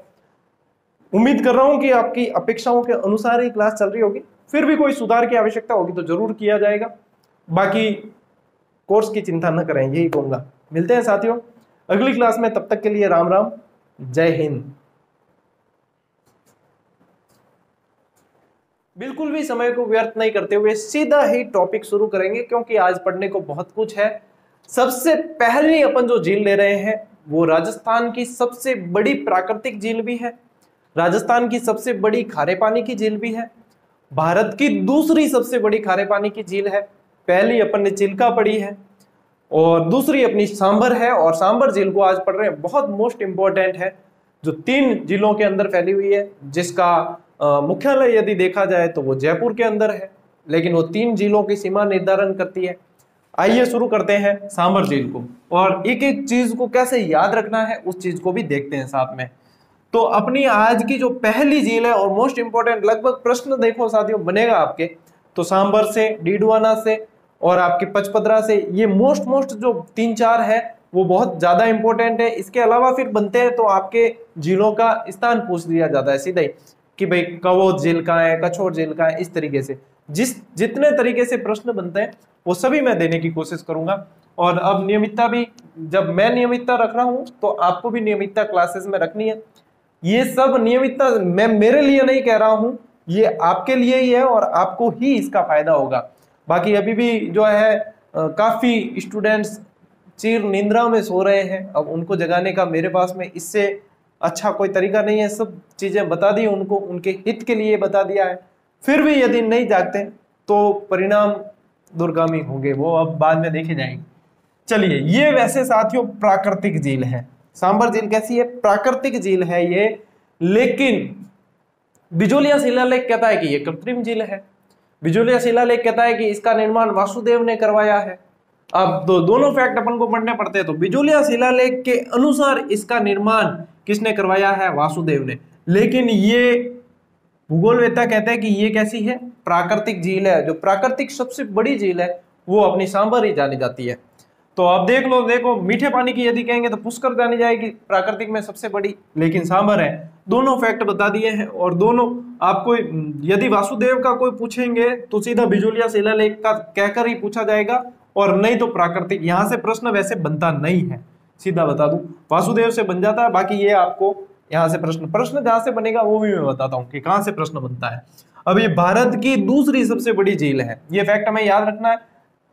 उम्मीद कर रहा हूं कि आपकी अपेक्षाओं के अनुसार ही क्लास चल रही होगी। फिर भी कोई सुधार की आवश्यकता होगी तो जरूर किया जाएगा। बाकी कोर्स की चिंता न करें, यही कहूंगा। मिलते हैं साथियों अगली क्लास में, तब तक के लिए राम राम, जय हिंद। बिल्कुल भी समय को व्यर्थ नहीं करते हुए सीधा ही टॉपिक शुरू करेंगे, क्योंकि आज पढ़ने को बहुत कुछ है। सबसे पहले अपन जो झील ले रहे हैं वो राजस्थान की सबसे बड़ी प्राकृतिक झील भी है, राजस्थान की सबसे बड़ी खारे पानी की झील भी है, भारत की दूसरी सबसे बड़ी खारे पानी की झील है। पहली अपन ने चिल्का पढ़ी है और दूसरी अपनी सांबर है, और सांबर झील को आज पढ़ रहे हैं, बहुत मोस्ट इंपॉर्टेंट है, जो 3 जिलों के अंदर फैली हुई है, जिसका मुख्यालय यदि देखा जाए तो वो जयपुर के अंदर है, लेकिन वो 3 जिलों की सीमा निर्धारण करती है। आइए शुरू करते हैं सांबर झील को, और एक एक चीज को कैसे याद रखना है उस चीज को भी देखते हैं साथ में। तो अपनी आज की जो पहली झील है और मोस्ट इंपॉर्टेंट, लगभग प्रश्न देखो साथियों बनेगा आपके, तो सांबर से, डीडवाना से और आपके पचपद्रा से, ये मोस्ट जो 3-4 है वो बहुत ज्यादा इंपॉर्टेंट है। इसके अलावा फिर बनते हैं तो आपके झीलों का स्थान पूछ लिया जाता है सीधा ही कि भाई कवोत झील कहाँ है, कछोर झील कहाँ है, इस तरीके से। जितने तरीके से प्रश्न बनते हैं वो सभी मैं देने की कोशिश करूंगा। और अब नियमितता भी, जब मैं नियमितता रख रहा हूं तो आपको भी नियमितता क्लासेस में रखनी है। ये सब नियमितता मैं मेरे लिए नहीं कह रहा हूं, ये आपके लिए ही है और आपको ही इसका फायदा होगा। बाकी अभी भी जो है काफी स्टूडेंट्स चिर निंद्रा में सो रहे हैं, अब उनको जगाने का मेरे पास में इससे अच्छा कोई तरीका नहीं है। सब चीजें बता दी उनको, उनके हित के लिए बता दिया है। फिर भी यदि नहीं जागते तो परिणाम दूरगामी होंगे, वो अब बाद में देखे जाएंगे। चलिए, ये वैसे साथियों प्राकृतिक झील है। सांबर झील कैसी है? प्राकृतिक झील है ये, लेकिन बिजोलिया शिलालेख कहता है कि ये कृत्रिम झील है। बिजोलिया शिलालेख कहता है कि इसका निर्माण वासुदेव ने करवाया है। अब दोनों फैक्ट अपन को पढ़ने पड़ते हैं। तो बिजोलिया शिलालेख के अनुसार इसका निर्माण किसने करवाया है? वासुदेव ने। लेकिन ये भूगोलवेत्ता कहते हैं कि ये कैसी है? प्राकृतिक झील है। जो प्राकृतिक सबसे बड़ी झील है वो अपनी सांबर ही जानी जाती है। तो आप देख लो, देखो मीठे पानी की यदि कहेंगे तो पुष्कर जानी जाएगी प्राकृतिक में सबसे बड़ी, लेकिन सांबर है। दोनों फैक्ट बता दिए हैं और दोनों आपको, यदि वासुदेव का कोई पूछेंगे तो सीधा बिजोलिया शिलालेख का कहकर ही पूछा जाएगा, और नहीं तो प्राकृतिक। यहां से प्रश्न वैसे बनता नहीं है, सीधा बता दूं, वासुदेव से बन जाता है। बाकी ये आपको यहाँ से प्रश्न जहां से बनेगा वो भी मैं बताता हूँ कि कहां से प्रश्न बनता है। अब ये भारत की दूसरी सबसे बड़ी झील है, ये फैक्ट हमें याद रखना है।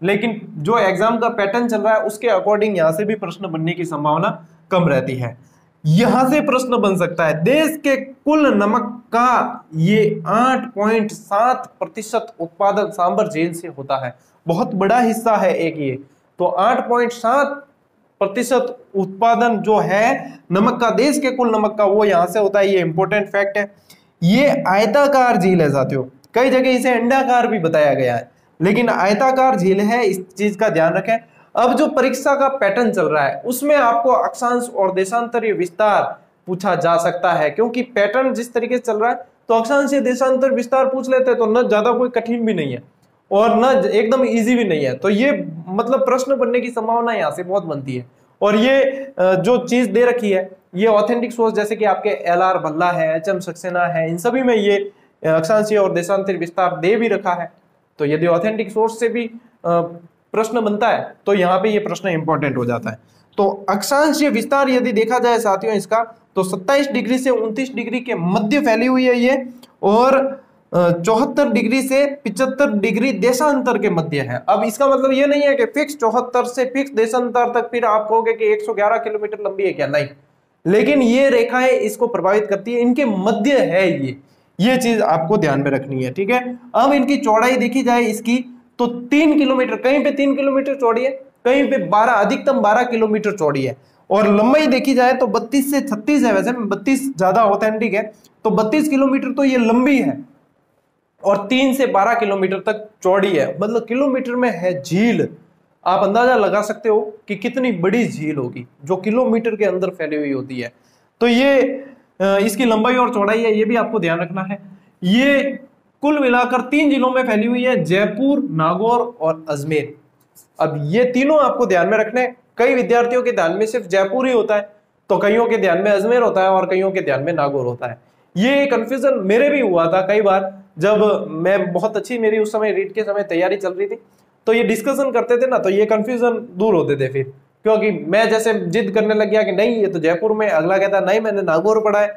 लेकिन जो एग्जाम का पैटर्न चल रहा है उसके अकॉर्डिंग यहां से भी प्रश्न बनने की संभावना कम रहती है। यहां से प्रश्न बन सकता है, देश के कुल नमक का ये 8.7% उत्पादन सांबर झील से होता है। बहुत बड़ा हिस्सा है एक ये। तो 8.7% उत्पादन जो है नमक का, देश के कुल नमक का, वो यहां से होता है। ये इंपॉर्टेंट फैक्ट है। ये आयताकार झील है साथियों, कई जगह इसे अंडाकार भी बताया गया है, लेकिन आयताकार झील है, इस चीज का ध्यान रखें। अब जो परीक्षा का पैटर्न चल रहा है उसमें आपको अक्षांश और देशांतरीय विस्तार पूछा जा सकता है, क्योंकि पैटर्न जिस तरीके से चल रहा है तो अक्षांशीय देशांतर विस्तार पूछ लेते हैं तो न ज्यादा कोई कठिन भी नहीं है और न एकदम इजी भी नहीं है। तो ये मतलब प्रश्न बनने की संभावना यहाँ से बहुत बनती है। और ये जो चीज दे रखी है ये ऑथेंटिक सोर्स, जैसे कि आपके LR भल्ला है, HM सक्सेना है, इन सभी में ये अक्षांशीय और देशांतरीय विस्तार दे भी रखा है। तो यदि ऑथेंटिक सोर्स से भी प्रश्न बनता है तो यहाँ पे ये प्रश्न इंपॉर्टेंट हो जाता है। तो अक्षांशीय विस्तार यदि देखा जाए साथियों इसका, तो 27 डिग्री से 29 डिग्री के मध्य फैली हुई है ये, और 74 डिग्री से 75 डिग्री देशांतर के मध्य है। अब इसका मतलब ये नहीं है कि फिक्स 74 से फिक्स देशांतर तक फिर आप कहोगे कि 111 किलोमीटर लंबी है क्या, नहीं, लेकिन ये रेखाएं इसको प्रभावित करती है, इनके मध्य है ये चीज आपको ध्यान में रखनी है, ठीक है। अब इनकी चौड़ाई देखी जाए इसकी तो 3 किलोमीटर, कहीं पे 3 किलोमीटर चौड़ी है, कहीं पे 12, अधिकतम 12 किलोमीटर चौड़ी है। और लंबाई देखी जाए तो 32 से 36 है, वैसे 32 ज्यादा ऑथेंटिक है, तो 32 किलोमीटर तो ये लंबी है और 3 से 12 किलोमीटर तक चौड़ी है, मतलब किलोमीटर में है झील। आप अंदाजा लगा सकते हो कि कितनी बड़ी झील होगी जो किलोमीटर के अंदर फैली हुई होती है। तो ये इसकी लंबाई और चौड़ाई है, ये भी आपको ध्यान रखना है। ये कुल मिलाकर 3 जिलों में फैली हुई है, जयपुर, नागौर और अजमेर। अब ये तीनों आपको ध्यान में रखने, कई विद्यार्थियों के ध्यान में सिर्फ जयपुर ही होता है, तो कईयों के ध्यान में अजमेर होता है और कईयों के ध्यान में नागौर होता है। ये कंफ्यूजन मेरे भी हुआ था कई बार, जब मैं बहुत अच्छी मेरी उस समय रीट के समय तैयारी चल रही थी, तो ये डिस्कशन करते थे ना, तो ये कंफ्यूजन दूर होते थे फिर, क्योंकि मैं जैसे जिद करने लग गया कि नहीं ये तो जयपुर में, अगला कहता नहीं मैंने नागौर पढ़ा है।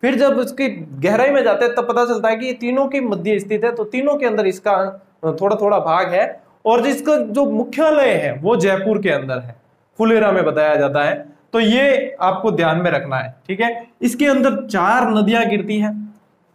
फिर जब उसकी गहराई में जाते हैं तब पता चलता है कि ये तीनों के मध्य स्थित है, तो तीनों के अंदर इसका थोड़ा थोड़ा भाग है, और जिसका जो मुख्यालय है वो जयपुर के अंदर है, फुलेरा में बताया जाता है। तो ये आपको ध्यान में रखना है, ठीक है। इसके अंदर 4 नदियां गिरती हैं।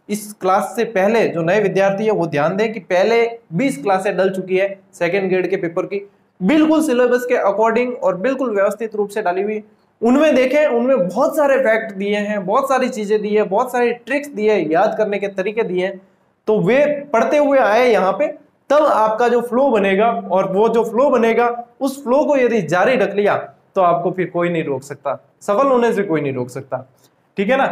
इस क्लास से पहले जो नए विद्यार्थी है वो ध्यान दें कि पहले 20 क्लासें डल चुकी है सेकेंड ग्रेड के पेपर की, बिल्कुल सिलेबस के अकॉर्डिंग और बिल्कुल व्यवस्थित रूप से डाली हुई। उनमें देखें, उनमें बहुत सारे फैक्ट दिए हैं, बहुत सारी चीजें दी है, बहुत सारी ट्रिक्स दिए है, याद करने के तरीके दिए हैं, तो वे पढ़ते हुए आए यहाँ पे, तब आपका जो फ्लो बनेगा, और वो जो फ्लो बनेगा उस फ्लो को यदि जारी रख लिया तो आपको फिर कोई नहीं रोक सकता, सफल होने से कोई नहीं रोक सकता, ठीक है ना।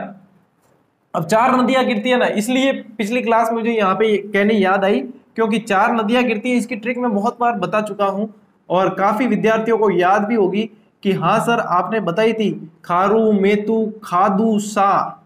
अब 4 नदियां गिरती है ना, इसलिए पिछली क्लास मुझे यहाँ पे कहने याद आई, क्योंकि 4 नदियां गिरती है, इसकी ट्रिक मैं बहुत बार बता चुका हूं और काफी विद्यार्थियों को याद भी होगी कि हाँ सर आपने बताई थी, खारू मेतु खादूसा,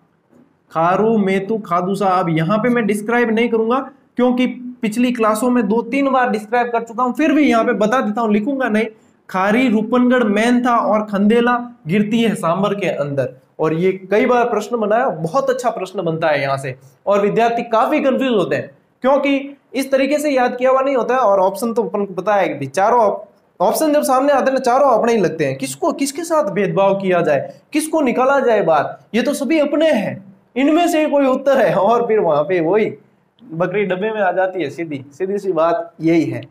खारू मेतु खादूसा। अब यहाँ पे मैं डिस्क्राइब नहीं करूंगा क्योंकि पिछली क्लासों में 2-3 बार डिस्क्राइब कर चुका हूं, फिर भी यहाँ पे बता देता हूं, लिखूंगा नहीं। खारी रूपनगढ़ मेन था और खंडेला गिरती है सांबर के अंदर। और ये कई बार प्रश्न बनाया, बहुत अच्छा प्रश्न बनता है यहाँ से, और विद्यार्थी काफी कंफ्यूज होते हैं क्योंकि इस तरीके से याद किया हुआ नहीं होता है। और ऑप्शन तो अपन को पता है कि चारों ऑप्शन जब सामने आते हैं ना, चारों अपने ही लगते हैं। किसको किसके साथ भेदभाव किया जाए, किसको निकाला जाए बाहर, ये तो सभी अपने हैं, इनमें से कोई उत्तर है। और फिर वहां पे वही बकरी डब्बे में आ जाती है, सीधी सीधी सी बात यही है,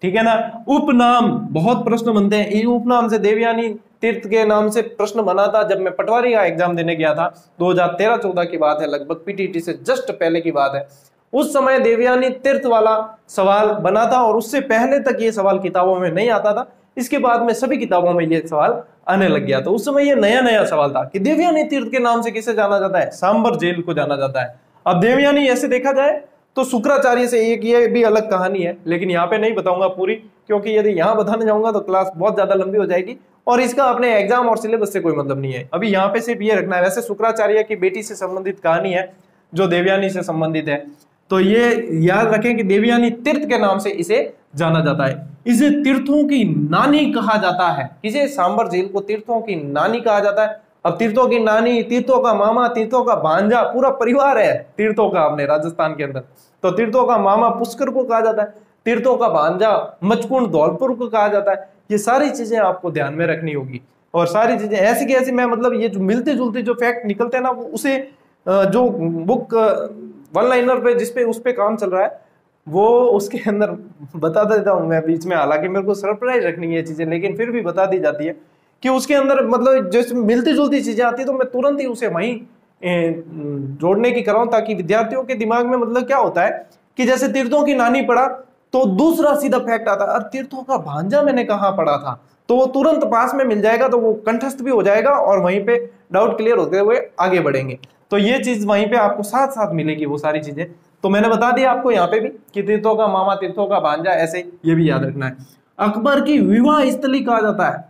ठीक है ना। उपनाम, बहुत प्रश्न बनते हैं। ये उपनाम से देवयानी तीर्थ के नाम से प्रश्न बना था जब मैं पटवारी का एग्जाम देने गया था, 2013-14 की बात है, लगभग पीटीटी से जस्ट पहले की बात है। उस समय देवयानी तीर्थ वाला सवाल बना था और उससे पहले तक ये सवाल किताबों में नहीं आता था। इसके बाद में सभी किताबों में ये सवाल आने लग गया। तो उस समय ये नया नया सवाल था कि देवयानी तीर्थ के नाम से किसे जाना जाता है, सांबर जेल को जाना जाता है। अब देवयानी ऐसे देखा जाए तो शुक्राचार्य से एक ये भी अलग कहानी है, लेकिन यहाँ पे नहीं बताऊंगा पूरी, क्योंकि यदि यहाँ बताने जाऊंगा तो क्लास बहुत ज्यादा लंबी हो जाएगी और इसका अपने एग्जाम और सिलेबस से कोई मतलब नहीं है। अभी यहाँ पे सिर्फ ये रखना है। वैसे शुक्राचार्य की बेटी से संबंधित कहानी है जो देवयानी से संबंधित है, तो ये याद रखें कि देवयानी तीर्थ के नाम से इसे जाना जाता है। इसे तीर्थों की नानी कहा जाता है। किसे, सांबर झील को तीर्थों की नानी कहा जाता है। अब तीर्थों की नानी, तीर्थों का मामा, तीर्थों का भांजा, पूरा परिवार है तीर्थों का अपने राजस्थान के अंदर। तो तीर्थों का मामा पुष्कर को कहा जाता है, तीर्थों का भांजा मचकुंड धौलपुर को कहा जाता है। ये सारी चीजें आपको ध्यान में रखनी होगी और सारी चीजें ऐसी की ऐसी, मैं मतलब ये जो मिलते जुलते जो फैक्ट निकलते हैं ना, वो उसे जो बुक वन लाइनर पे जिसपे उस पे काम चल रहा है वो उसके अंदर बता देता हूँ मैं बीच में। हालांकि मेरे को सरप्राइज रखनी है ये चीजें, लेकिन फिर भी बता दी जाती है कि उसके अंदर मतलब जैसे मिलती जुलती चीजें आती है तो मैं तुरंत ही उसे वहीं जोड़ने की कराऊं, ताकि विद्यार्थियों के दिमाग में मतलब क्या होता है कि जैसे तीर्थों की नानी पढ़ा तो दूसरा सीधा फैक्ट आता है, तीर्थों का भांजा मैंने कहाँ पढ़ा था, तो वो तुरंत पास में मिल जाएगा, तो वो कंठस्थ भी हो जाएगा और वहीं पे डाउट क्लियर होते हुए आगे बढ़ेंगे। तो ये चीज वहीं पे आपको साथ साथ मिलेगी वो सारी चीजें। तो मैंने बता दिया आपको यहाँ पे भी कि तीर्थों का मामा, तीर्थों का भांजा, ऐसे ये भी याद रखना है। अकबर की विवाह स्थली कहा जाता है।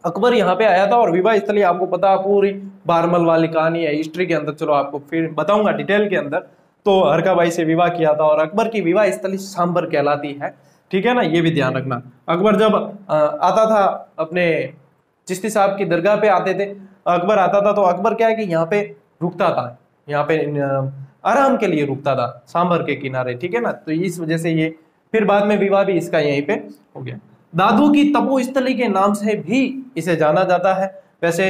अकबर यहाँ पे आया था और विवाह स्थली आपको पता, पूरी बारमल वाली कहानी है हिस्ट्री के अंदर, चलो आपको फिर बताऊंगा डिटेल के अंदर। तो हरकाबाई से विवाह किया था और अकबर की विवाह स्थली सांबर कहलाती है, ठीक है ना, ये भी ध्यान रखना। अकबर जब आता था अपने चिश्ती साहब की दरगाह पे आते थे, अकबर आता था तो अकबर क्या है कि यहाँ पे रुकता था, यहाँ पे आराम के लिए रुकता था सांबर के किनारे, ठीक है ना। तो इस वजह से ये फिर बाद में विवाह भी इसका यहीं पे हो गया। दादू की तपोस्थली के नाम से भी इसे जाना जाता है। वैसे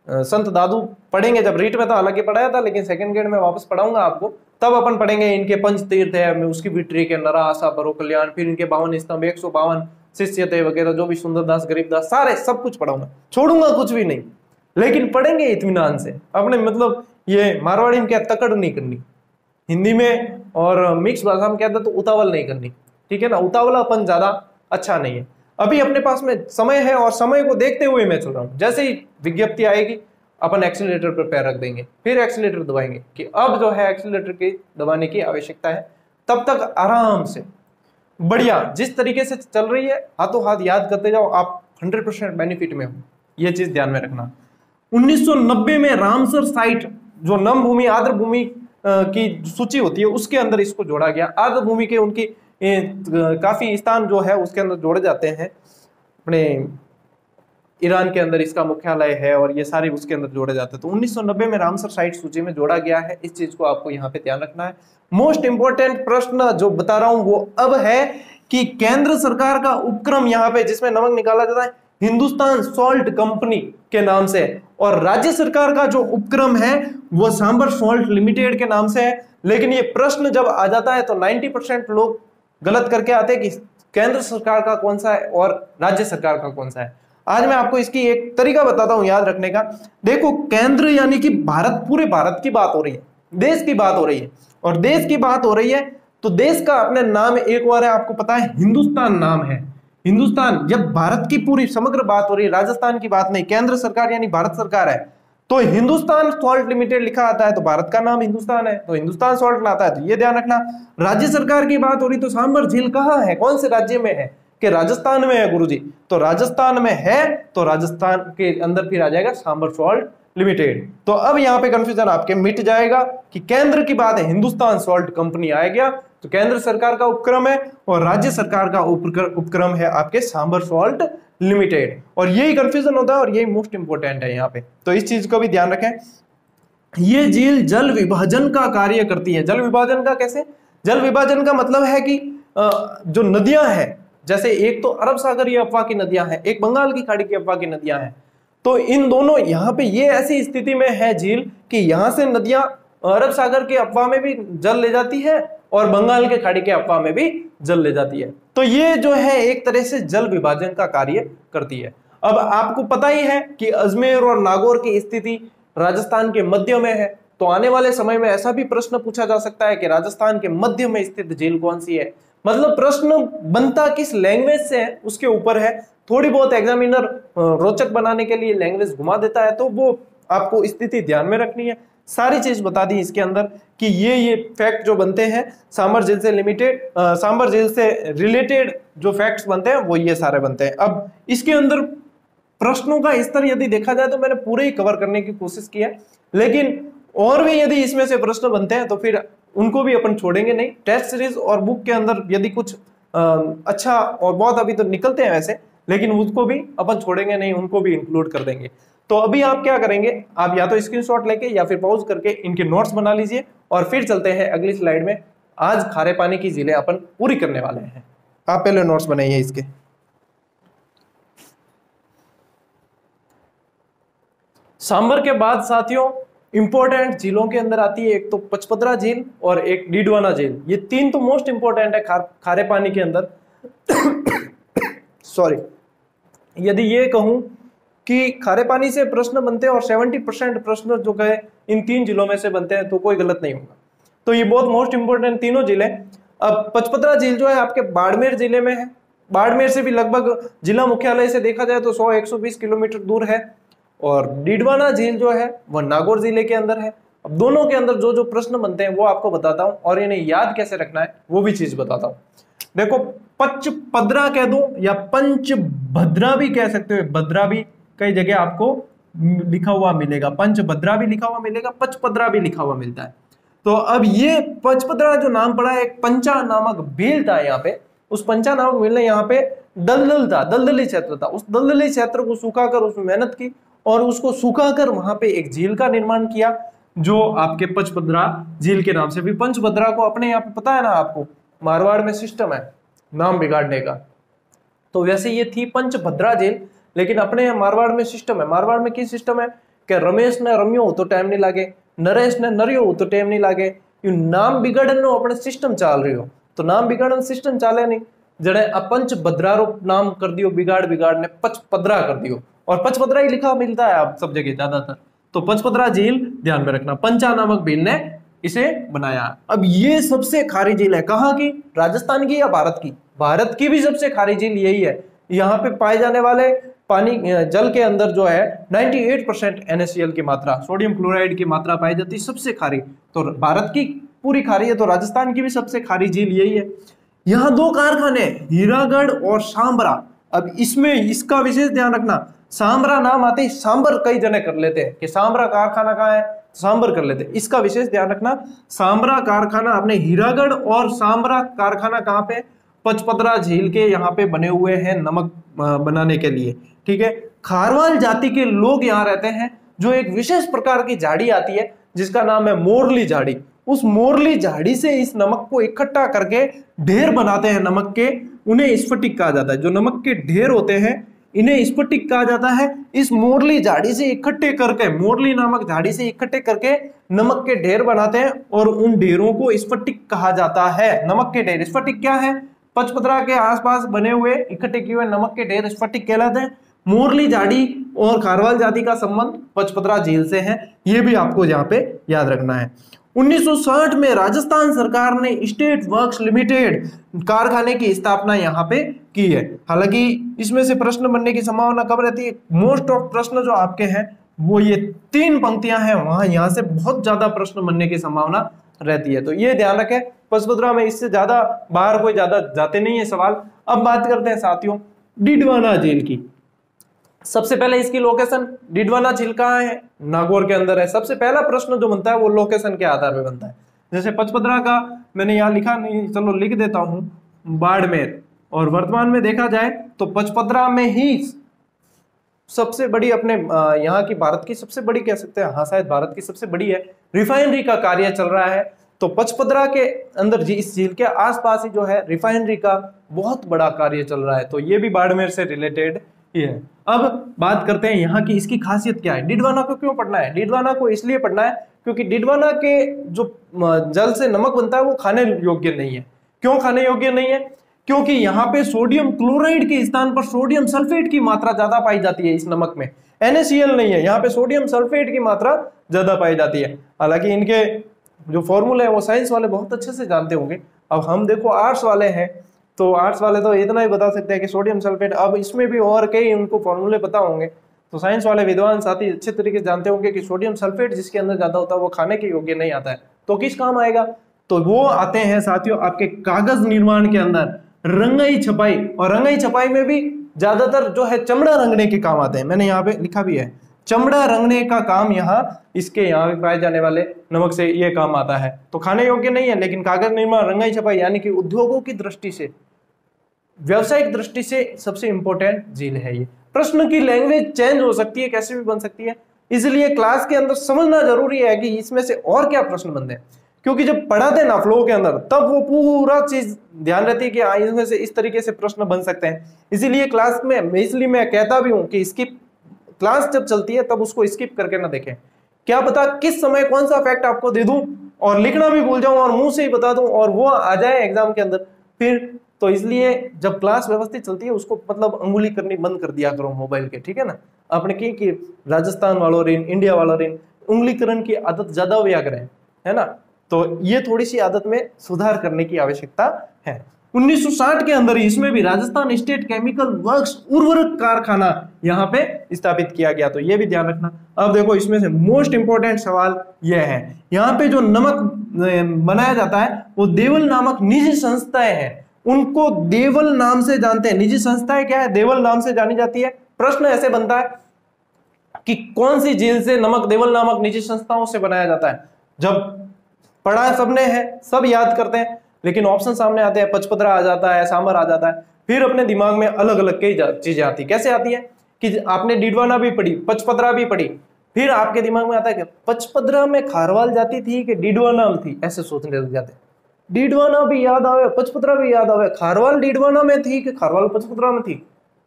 संत दादू पढ़ेंगे जब रीट में था, हालांकि पढ़ाया था, लेकिन सेकंड ग्रेड में वापस पढ़ाऊंगा आपको, तब अपन पढ़ेंगे। इनके पंच तीर्थ है, उसकी भी ट्रिक है, नरा आशा बरो कल्याण, फिर इनके 52 स्तंभ, 152 शिष्य थे वगैरह, जो भी सुंदरदास गरीबदास, सारे सब कुछ पढ़ाऊंगा, छोड़ूंगा कुछ भी नहीं, लेकिन पढ़ेंगे इत्मीनान से अपने। मतलब ये मारवाड़ी में क्या तकड़ नहीं करनी, हिंदी में और मिक्स भाषा में कहते तो उतावल नहीं करनी, ठीक है ना। उतावलापन ज्यादा अच्छा नहीं है। अभी अपने पास में समय है और समय को देखते हुए मैं चल रहा हूं। जैसे ही विज्ञप्ति आएगी अपन एक्सीलरेटर पर पैर रख देंगे, फिर एक्सीलरेटर दबाएंगे कि अब जो है एक्सीलरेटर की दबाने की आवश्यकता है। तब तक आराम से बढ़िया जिस तरीके से चल रही है हाथों हाथ याद करते जाओ, आप 100% बेनिफिट में हो, ये चीज ध्यान में रखना। 1990 में रामसर साइट, जो नम भूमि आर्द्र भूमि की सूची होती है, उसके अंदर इसको जोड़ा गया। आर्द्र भूमि के उनकी काफी स्थान जो है उसके अंदर जोड़े जाते हैं। अपने ईरान के अंदर इसका मुख्यालय है और ये सारे उसके अंदर जोड़े जाते हैं। तो 1990 में रामसर साइट सूची में जोड़ा गया है। इस चीज को आपको यहाँ पे ध्यान रखना है। मोस्ट इंपोर्टेंट प्रश्न जो बता रहा हूं वो अब है कि केंद्र सरकार का उपक्रम यहाँ पे जिसमें नमक निकाला जाता है हिंदुस्तान सॉल्ट कंपनी के नाम से, और राज्य सरकार का जो उपक्रम है वो सांबर सॉल्ट लिमिटेड के नाम से है। लेकिन ये प्रश्न जब आ जाता है तो 90% लोग गलत करके आते हैं कि केंद्र सरकार का कौन सा है और राज्य सरकार का कौन सा है। आज मैं आपको इसकी एक तरीका बताता हूं याद रखने का। देखो, केंद्र यानी कि भारत, पूरे भारत की बात हो रही है, देश की बात हो रही है, और देश की बात हो रही है तो देश का अपने नाम एक बार है, आपको पता है हिंदुस्तान नाम है। हिंदुस्तान, जब भारत की पूरी समग्र बात हो रही है, राजस्थान की बात नहीं, केंद्र सरकार यानी भारत सरकार है, तो हिंदुस्तान सॉल्ट लिमिटेड लिखा आता है तो भारत का नाम हिंदुस्तान है, तो हिंदुस्तान सॉल्ट लाता है, तो ये ध्यान रखना। राज्य सरकार की बात हो रही तो सांबर झील कहाँ है, कौन से राज्य में है, कि राजस्थान में है गुरुजी, तो राजस्थान में है तो राजस्थान के अंदर फिर आ जाएगा सांबर सॉल्ट लिमिटेड। तो अब यहाँ पे कंफ्यूजन आपके मिट जाएगा कि केंद्र की बात है, हिंदुस्तान सॉल्ट कंपनी आ गया तो केंद्र सरकार का उपक्रम है और राज्य सरकार का उपक्रम है आपके सांबर सॉल्ट लिमिटेड। और यही कंफ्यूजन होता है और यही मोस्ट इंपोर्टेंट है यहाँ पे, तो इस चीज को भी ध्यान रखें। ये झील जल विभाजन का कार्य करती है। जल विभाजन का कैसे? जल विभाजन का मतलब है कि जो नदियां हैं, जैसे एक तो अरब सागरीय अफवाह की नदियां हैं, एक बंगाल की खाड़ी की अफवाह की नदियां हैं, तो इन दोनों यहाँ पे ये ऐसी स्थिति में है झील कि यहाँ से नदियां अरब सागर के अफवाह में भी जल ले जाती है और बंगाल के खाड़ी के अफवाह में भी जल ले जाती है। तो ये जो है एक तरह से जल विभाजन का कार्य करती है। अब आपको पता ही है कि अजमेर और नागौर की स्थिति राजस्थान के मध्य में है, तो आने वाले समय में ऐसा भी प्रश्न पूछा जा सकता है कि राजस्थान के मध्य में स्थित झील कौन सी है। मतलब प्रश्न बनता किस लैंग्वेज से है उसके ऊपर है। थोड़ी बहुत एग्जामिनर रोचक बनाने के लिए लैंग्वेज घुमा देता है, तो वो आपको स्थिति ध्यान में रखनी है। सारी चीज बता दी इसके अंदर कि ये फैक्ट जो बनते हैं सांबर झील से लिमिटेड, सांबर झील से रिलेटेड जो फैक्ट्स बनते हैं वो ये सारे बनते हैं। अब इसके अंदर प्रश्नों का स्तर यदि देखा जाए तो मैंने पूरे ही कवर करने की कोशिश की है, लेकिन और भी यदि इसमें से प्रश्न बनते हैं तो फिर उनको भी अपन छोड़ेंगे नहीं। टेस्ट सीरीज और बुक के अंदर यदि कुछ अच्छा और बहुत अभी तो निकलते हैं वैसे, लेकिन उसको भी अपन छोड़ेंगे नहीं, उनको भी इंक्लूड कर देंगे। तो अभी आप क्या करेंगे, आप या तो स्क्रीनशॉट लेके या फिर पॉज करके इनके नोट्स बना लीजिए और फिर चलते हैं अगली स्लाइड में। आज खारे पानी की झीलें अपन पूरी करने वाले हैं। आप पहले नोट्स बनाइए इसके। सांबर के बाद साथियों इंपॉर्टेंट झीलों के अंदर आती है एक तो पचपदरा झील और एक डीडवाना झील। ये तीन तो मोस्ट इंपॉर्टेंट है खारे पानी के अंदर। सॉरी, यदि ये कहूं कि खारे पानी से प्रश्न बनते हैं और 70% प्रश्न जो कहे इन तीन जिलों में से बनते हैं तो कोई गलत नहीं होगा। तो ये बहुत मोस्ट इंपोर्टेंट तीनों जिले। अब पचपदरा झील जो है आपके बाड़मेर जिले में है। बाड़मेर से भी लगभग जिला मुख्यालय से देखा जाए तो 100-120 किलोमीटर दूर है। और डीडवाना झील जो है वह नागौर जिले के अंदर है। अब दोनों के अंदर जो जो प्रश्न बनते हैं वो आपको बताता हूं और इन्हें याद कैसे रखना है वो भी चीज बताता हूं। देखो, पचपदरा कह दूं या पंचभद्रा भी कह सकते हो, भद्रा भी कई जगह आपको लिखा हुआ मिलेगा, पंचभद्रा भी लिखा हुआ मिलेगा, पचपदरा भी लिखा हुआ मिलता है। तो अब ये पचपदरा जो नाम पड़ा है, एक पंचा नामक भील था यहाँ पे। उस पंचा नामक भील ने यहाँ पे दलदल था, दलदली क्षेत्र था, उस दलदली क्षेत्र को सुखाकर उसमें मेहनत की और उसको सुखाकर वहां पे एक झील का निर्माण किया जो आपके पचपदरा झील के नाम से भी। पंचभद्रा को अपने यहाँ पे पता है ना आपको, मारवाड़ में सिस्टम है नाम बिगाड़ने का, तो वैसे ये थी पंचभद्रा झील, लेकिन अपने मारवाड़ में सिस्टम है। मारवाड़ में की सिस्टम है कि रमेश ने रम्यो तो टाइम नहीं लागे, नरेश ने नरियो तो टाइम नहीं लागे, यू नाम बिगाड़न अपने सिस्टम चाल रही हो, तो नाम बिगाड़न सिस्टम चाले नहीं, जड़े पंचभद्रा रो नाम कर दियो, बिगाड़ ने पचपदरा कर दियो, और पचपदरा ही लिखा मिलता है आप सब जगह ज्यादातर। तो पचपदरा झील ध्यान में रखना, पंचा नामक भील ने इसे बनाया। अब ये सबसे खारी झील है, कहाँ की? राजस्थान की या भारत की? भारत की भी सबसे खारी झील यही है। यहाँ पे पाए जाने वाले पानी जल के अंदर जो है 98% NaCl की मात्रा, सोडियम क्लोराइड की मात्रा पाई जाती है सबसे खारी। तो भारत की पूरी खारी है, तो राजस्थान की भी सबसे खारी झील यही है। यहाँ दो कारखाने, हीरागढ़ और सांबरा। अब इसमें इसका विशेष ध्यान रखना, सांबरा नाम आते ही सांबर कई जने कर लेते हैं कि सांबरा कारखाना कहाँ है, सांबर कर लेते हैं। इसका विशेष ध्यान रखना, सांबरा कारखाना अपने हीरागढ़ और सांबरा कारखाना कहाँ पे? पचपदरा झील के यहाँ पे बने हुए हैं नमक बनाने के लिए, ठीक है। खारवाल जाति के लोग यहाँ रहते हैं, जो एक विशेष प्रकार की झाड़ी आती है जिसका नाम है मोरली झाड़ी। उस मोरली झाड़ी से इस नमक को इकट्ठा करके ढेर बनाते हैं नमक के, उन्हें स्फटिक कहा जाता है। जो नमक के ढेर होते हैं इन्हें स्फटिक कहा जाता है। इस मोरली झाड़ी से इकट्ठे करके, मोरली नामक झाड़ी से इकट्ठे करके नमक के ढेर बनाते हैं और उन ढेरों को स्फटिक कहा जाता है। नमक के ढेर, स्फटिक क्या है? पचपदरा के आसपास बने हुए इकट्ठे किए हुए नमक के ढेर स्फटिक कहलाते हैं। मोरली झाड़ी और खारवाल जाति का संबंध पचपदरा झील से है, ये भी आपको यहाँ पे याद रखना है। 1960 में राजस्थान सरकार ने स्टेट वर्क्स लिमिटेड कारखाने की स्थापना यहाँ पे की है। हालांकि इसमें से प्रश्न बनने की संभावना कब रहती है? मोस्ट ऑफ प्रश्न जो आपके हैं वो ये 3 पंक्तियां हैं, वहां यहाँ से बहुत ज्यादा प्रश्न बनने की संभावना रहती है। तो ये ध्यान रखें, पचपदरा में इससे ज्यादा बाहर कोई ज्यादा जाते नहीं है सवाल। अब बात करते हैं साथियों डीडवाना झील की। सबसे पहले इसकी लोकेशन, डिडवाना झील कहाँ है, नागौर के अंदर है। सबसे पहला प्रश्न जो बनता है वो लोकेशन के आधार पर बनता है। जैसे पचपदरा का मैंने यहाँ लिखा नहीं, चलो लिख देता हूं, बाड़मेर। और वर्तमान में देखा जाए तो पचपदरा में ही सबसे बड़ी अपने यहाँ की, भारत की सबसे बड़ी कह सकते हैं, हाँ शायद भारत की सबसे बड़ी है, रिफाइनरी का कार्य चल रहा है। तो पचपदरा के अंदर जी इस झील के आसपास ही जो है रिफाइनरी का बहुत बड़ा कार्य चल रहा है। तो ये भी बाड़मेर से रिलेटेड ही है। अब बात करते हैं यहाँ की, इसकी खासियत क्या है, डिडवाना को क्यों पढ़ना है। डिडवाना को इसलिए पढ़ना है क्योंकि डिडवाना के जो जल से नमक बनता है वो खाने योग्य नहीं है। क्यों खाने योग्य नहीं है? क्योंकि यहाँ पे सोडियम क्लोराइड के स्थान पर सोडियम सल्फेट की मात्रा ज्यादा पाई जाती है इस नमक में। NaCl नहीं है, यहाँ पे सोडियम सल्फेट की मात्रा ज्यादा पाई जाती है। हालांकि इनके जो फॉर्मूले हैं वो साइंस वाले बहुत अच्छे से जानते होंगे। अब हम देखो आर्ट्स वाले हैं, तो आर्ट्स वाले तो इतना ही बता सकते हैं कि सोडियम सल्फेट, अब इसमें भी और कई उनको फॉर्मूले पता होंगे। तो साइंस वाले विद्वान साथी अच्छे तरीके से जानते होंगे कि सोडियम सल्फेट जिसके अंदर ज्यादा होता है वो खाने के योग्य नहीं आता है। तो किस काम आएगा? तो वो आते हैं साथियों आपके कागज निर्माण के अंदर, रंगाई छपाई। और रंगाई छपाई में भी ज्यादातर जो है चमड़ा रंगने के काम आते हैं। मैंने यहाँ पे लिखा भी है, चमड़ा रंगने का काम यहाँ इसके यहाँ पे पाए जाने वाले नमक से ये काम आता है। तो खाने योग्य नहीं है, लेकिन कागज निर्माण, रंगाई छपाई यानी कि उद्योगों की दृष्टि से, व्यवसायिक दृष्टि से सबसे इंपॉर्टेंट झील है ये। प्रश्न की लैंग्वेज चेंज हो सकती है, कैसे भी बन सकती है, इसलिए क्लास के अंदर समझना जरूरी है कि इसमें से और क्या प्रश्न बनते हैं। क्योंकि जब पढ़ाते हैं ना फ्लो के अंदर, तब वो पूरा चीज ध्यान रहती है कि हाँ इसमें से इस तरीके से प्रश्न बन सकते हैं। इसीलिए क्लास में, इसलिए मैं कहता भी हूँ कि स्किप, क्लास जब चलती है तब उसको स्किप करके ना देखें। क्या पता किस समय कौन सा फैक्ट आपको दे दूं और लिखना भी भूल जाऊं और मुंह से ही बता दूं और वो आ जाए एग्जाम के अंदर फिर। तो इसलिए जब क्लास व्यवस्थित चलती है उसको मतलब अंगुली करनी बंद कर दिया करो मोबाइल के, ठीक है ना। आपने की राजस्थान वालों रीन, इंडिया वालों रीन उंगलीकरण की आदत ज्यादा व्या करें, है ना। तो ये थोड़ी सी आदत में सुधार करने की आवश्यकता है। 1960 के अंदर इसमें भी राजस्थान स्टेट केमिकल वर्क्स उर्वरक कारखाना यहाँ पे स्थापित किया गया। तो ये भी ध्यान रखना। अब देखो इसमें से मोस्ट इंपोर्टेंट सवाल यह है, यहाँ पे जो नमक बनाया जाता है वो देवल नामक निजी संस्थाएं हैं, उनको देवल नाम से जानते हैं। निजी संस्थाएं क्या है? देवल नाम से जानी जाती है। प्रश्न ऐसे बनता है कि कौन सी झील से नमक देवल नामक निजी संस्थाओं से बनाया जाता है। जब पढ़ा सबने है, सब याद करते हैं, लेकिन ऑप्शन सामने आते हैं, पचपदरा आ जाता है, सांबर आ जाता है, फिर अपने दिमाग में अलग अलग कई चीजें आती है। कैसे आती है कि आपने डिडवाना भी पढ़ी, पचपदरा भी पढ़ी, फिर आपके दिमाग में आता है कि पचपदरा में खारवाल जाती थी कि डिडवाना में थी, ऐसे सोचने लग जाते हैं। डिडवाना भी याद आवे, पचपदरा भी याद आवे, खारवाल डिडवाना में थी कि खारवाल पचपदरा में थी,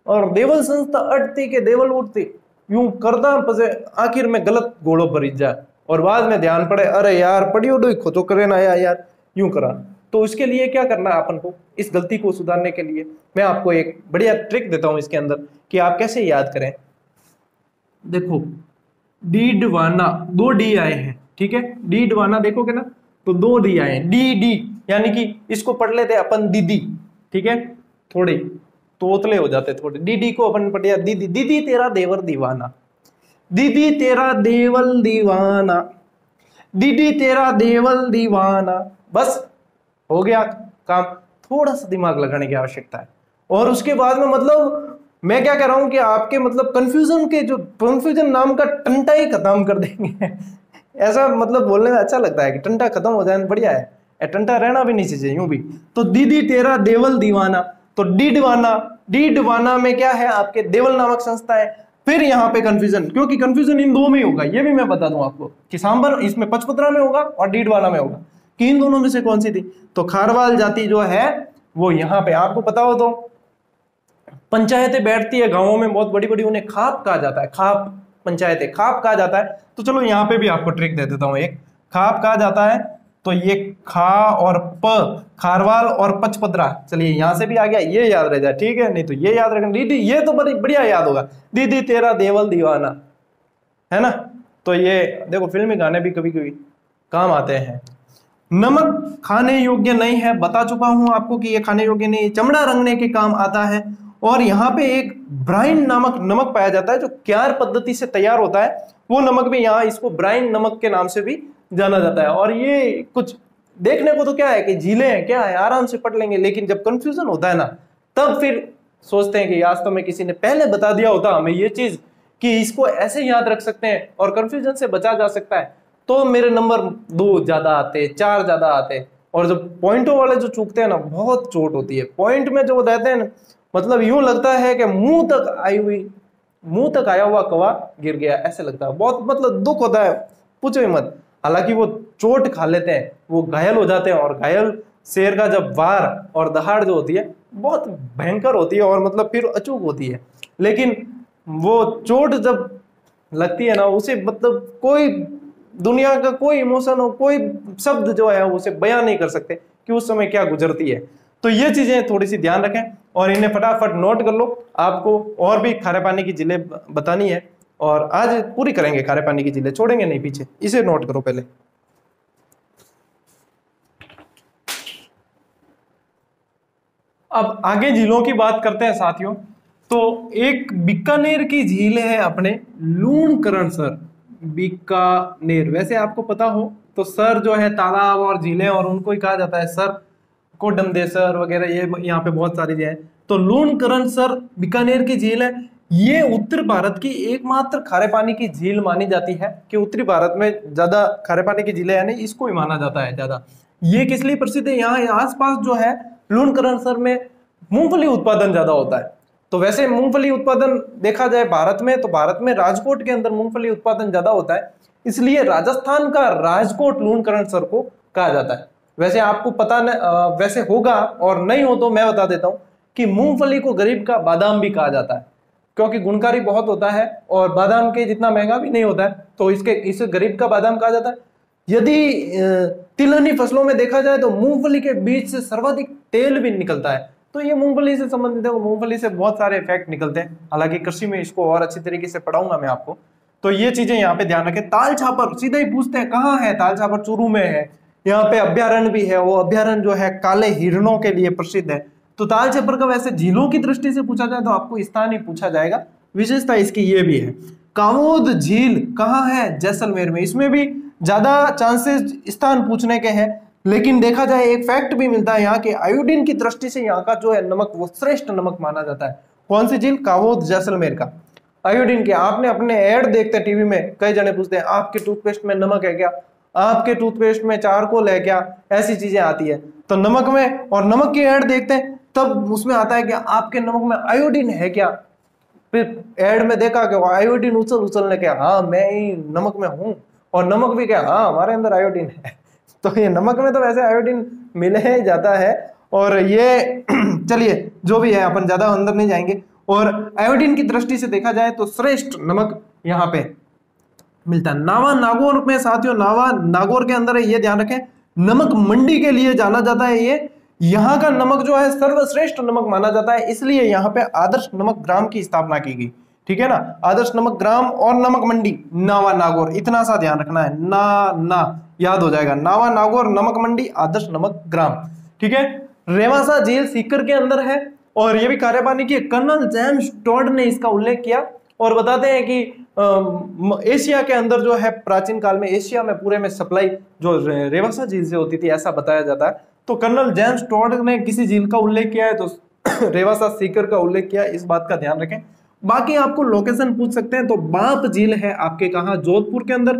और देवल संस्था अटती के देवल उठती, यूं करता पसे आखिर में गलत घोड़ों पर जाए और बाद में ध्यान पड़े, अरे यार पढ़ियो डो खो तो करे ना यार यूं करा। तो इसके लिए क्या करना है अपन को, इस गलती को सुधारने के लिए मैं आपको एक बढ़िया ट्रिक देता हूं इसके अंदर कि आप कैसे याद करें। देखो डिडवाना, 2 डी आए हैं, ठीक है, डिडवाना देखोगे ना तो 2 डी आए हैं, डी डी, यानी कि इसको पढ़ लेते अपन दीदी, ठीक है, थोड़े तोतले हो जाते थोड़े। दीदी को अपन पढ़िया दीदी, दीदी तेरा देवर दीवाना, दीदी तेरा देवल दीवाना, दीदी तेरा देवल दीवाना, बस हो गया काम। थोड़ा सा दिमाग लगाने की आवश्यकता है। और उसके बाद में मतलब मैं क्या कह रहा हूं कि आपके मतलब कंफ्यूजन के जो, कंफ्यूजन नाम का टंटा ही खत्म कर देंगे ऐसा मतलब बोलने में अच्छा लगता है कि टंटा खत्म हो जाए, बढ़िया है, टंटा रहना भी नहीं चाहिए यूं भी। तो दीदी तेरा देवल दीवाना, तो डिडवाना, डिडवाना में क्या है आपके देवल नामक संस्था है। फिर यहाँ पे कंफ्यूजन, क्योंकि कंफ्यूजन इन दो में ही होगा, ये भी मैं बता दूं आपको कि सांबर इसमें पचपदरा में होगा और डिडवाना में होगा, कि इन दोनों में से कौन सी थी। तो खारवाल जाति जो है वो यहाँ पे आपको पता हो तो पंचायतें बैठती है गांवों में बहुत बड़ी बड़ी, उन्हें खाप कहा जाता है, खाप, पंचायतें खाप कहा जाता है। तो चलो यहाँ पे भी आपको ट्रिक दे देता हूँ, एक खाप कहा जाता है, तो ये खा और प, खारवाल और पचपदरा, चलिए यहाँ से भी आ गया, ये याद रह जाए, ठीक है, नहीं तो ये याद रखना, दीदी ये तो बड़ी बढ़िया याद होगा, दीदी तेरा देवल दीवाना, है ना। तो ये देखो फिल्मी गाने भी कभी कभी काम आते हैं। नमक खाने योग्य नहीं है, बता चुका हूं आपको कि ये खाने योग्य नहीं है, चमड़ा रंगने के काम आता है। और यहाँ पे एक ब्राइन नामक नमक पाया जाता है जो क्यार पद्धति से तैयार होता है, वो नमक भी यहाँ इसको ब्राइन नमक के नाम से भी जाना जाता है। और ये कुछ देखने को तो क्या है कि झीलें हैं, क्या है, आराम से पढ़ लेंगे, लेकिन जब कंफ्यूजन होता है ना तब फिर सोचते हैं कि आज तो मैं किसी ने पहले बता दिया होता हमें ये चीज कि इसको ऐसे याद रख सकते हैं और कंफ्यूजन से बचा जा सकता है, तो मेरे नंबर 2 ज्यादा आते, 4 ज्यादा आते। और जब पॉइंटों वाले जो चूकते हैं ना, बहुत चोट होती है। पॉइंट में जो रहते हैं ना, मतलब यूं लगता है कि मुंह तक आया हुआ कौवा गिर गया, ऐसे लगता है। बहुत मतलब दुख होता है, पूछो ही मत। हालांकि वो चोट खा लेते हैं, वो घायल हो जाते हैं, और घायल शेर का जब वार और दहाड़ जो होती है बहुत भयंकर होती है, और मतलब फिर अचूक होती है। लेकिन वो चोट जब लगती है ना, उसे मतलब कोई दुनिया का कोई इमोशन हो, कोई शब्द जो है उसे बयां नहीं कर सकते कि उस समय क्या गुजरती है। तो ये चीजें थोड़ी सी ध्यान रखें और इन्हें फटाफट नोट कर लो। आपको और भी खारे पानी की झीलें बतानी है, और आज पूरी करेंगे खारे पानी की झीलें, छोड़ेंगे नहीं पीछे। इसे नोट करो पहले। अब आगे झीलों की बात करते हैं साथियों। तो एक बीकानेर की झील है अपने लूणकरण सर, बीकानेर। वैसे आपको पता हो तो सर जो है तालाब और झीलें, और उनको ही कहा जाता है सर, कोडमदेसर वगैरह, ये यहाँ पे बहुत सारी झीलें हैं। तो लूणकरण सर बीकानेर की झील है। ये उत्तर भारत की एकमात्र खारे पानी की झील मानी जाती है, कि उत्तरी भारत में ज्यादा खारे पानी की झीलें, यानी इसको ही माना जाता है ज्यादा। ये किस लिए प्रसिद्ध है? यहाँ आसपास जो है लूणकरण सर में मूंगफली उत्पादन ज्यादा होता है। तो वैसे मूंगफली उत्पादन देखा जाए भारत में, तो भारत में राजकोट के अंदर मूंगफली उत्पादन ज्यादा होता है, इसलिए राजस्थान का राजकोट लूणकरण सर को कहा जाता है। वैसे आपको पता वैसे होगा, और नहीं हो तो मैं बता देता हूं कि मूंगफली को गरीब का बादाम भी कहा जाता है, क्योंकि गुणकारी बहुत होता है और बादाम के जितना महंगा भी नहीं होता है, तो इसे गरीब का बादाम कहा जाता है। यदि तिलहनी फसलों में देखा जाए तो मूंगफली के बीज से सर्वाधिक तेल भी निकलता है। तो ये मूंगफली से संबंधित है, मूंगफली से बहुत सारे इफेक्ट निकलते हैं। हालांकि कृषि में इसको और अच्छी तरीके से पढ़ाऊंगा मैं आपको। तो ये चीजें यहाँ पे ध्यान रखें। ताल छापर सीधा ही पूछते हैं कहाँ है ताल छापर? चूरू में है। यहाँ पे अभ्यारण्य भी है, वो अभ्यारण्य जो है काले हिरणों के लिए प्रसिद्ध है। तो ताल छापर का वैसे झीलों की दृष्टि से पूछा जाए तो आपको स्थान ही पूछा जाएगा। विशेषता इसकी ये भी है। कामोद झील कहाँ है? जैसलमेर में। इसमें भी ज्यादा चांसेस स्थान पूछने के हैं, लेकिन देखा जाए एक फैक्ट भी मिलता है यहाँ के आयोडीन की दृष्टि से यहाँ का जो है नमक वो श्रेष्ठ नमक माना जाता है। कौन सी झील? कामोद जैसलमेर का। आयोडीन के आपने अपने ऐड देखते टीवी में, कई जने पूछते हैं आपके टूथपेस्ट में नमक है क्या, आपके टूथपेस्ट में चारकोल है क्या, ऐसी चीजें आती है। तो नमक में, और नमक की ऐड देखते हैं तब उसमें आता है कि आपके नमक में आयोडीन है क्या। फिर ऐड में देखा कि आयोडीन उछलने के, हाँ मैं ही नमक में हूं, और नमक भी क्या, हाँ हमारे अंदर आयोडीन है। तो ये नमक में तो वैसे आयोडीन मिले ही जाता है। और ये चलिए जो भी है, अपन ज्यादा अंदर नहीं जाएंगे। और आयोडीन की दृष्टि से देखा जाए तो श्रेष्ठ नमक यहाँ पे मिलता है। नावा नागौर में साथियों, नावा नागौर के अंदर है, ये ध्यान रखें। नमक मंडी के लिए जाना जाता है। ये यहाँ का नमक जो है सर्वश्रेष्ठ नमक माना जाता है, इसलिए यहाँ पे आदर्श नमक ग्राम की स्थापना की गई। ठीक है ना? आदर्श नमक ग्राम और नमक मंडी नावा नागौर, इतना सा ध्यान रखना है। ना याद हो जाएगा। नावा नागौर, नमक मंडी, आदर्श नमक ग्राम। ठीक है। रेवासा झील सीकर के अंदर है, और ये भी खारे पानी की। कर्नल जेम्स टॉड ने इसका उल्लेख किया, और बताते हैं कि एशिया के अंदर जो है प्राचीन काल में एशिया में पूरे में सप्लाई जो रेवासा झील से होती थी, ऐसा बताया जाता है। तो कर्नल जेम्स टॉड ने किसी झील का उल्लेख किया है तो रेवासा सीकर का उल्लेख किया, इस बात का ध्यान रखें। बाकी आपको लोकेशन पूछ सकते हैं, तो बाप झील है आपके कहाँ? जोधपुर के अंदर।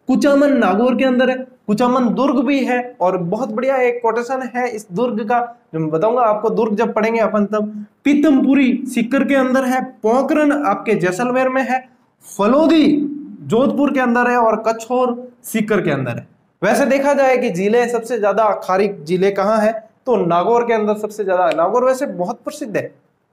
कुचामन नागौर के अंदर है। कुचामन दुर्ग भी है, और बहुत बढ़िया एक कोटेशन है इस दुर्ग का जो मैं बताऊंगा आपको, दुर्ग जब पढ़ेंगे अपन तब। पीतमपुरी सीकर के अंदर है। पोखरन आपके जैसलमेर में है। फलोदी जोधपुर के अंदर है, और कछोर सीकर के अंदर है। वैसे देखा जाए कि झीलें सबसे ज्यादा खारी झीलें कहाँ है, तो नागौर के अंदर सबसे ज्यादा। नागौर वैसे बहुत प्रसिद्ध है।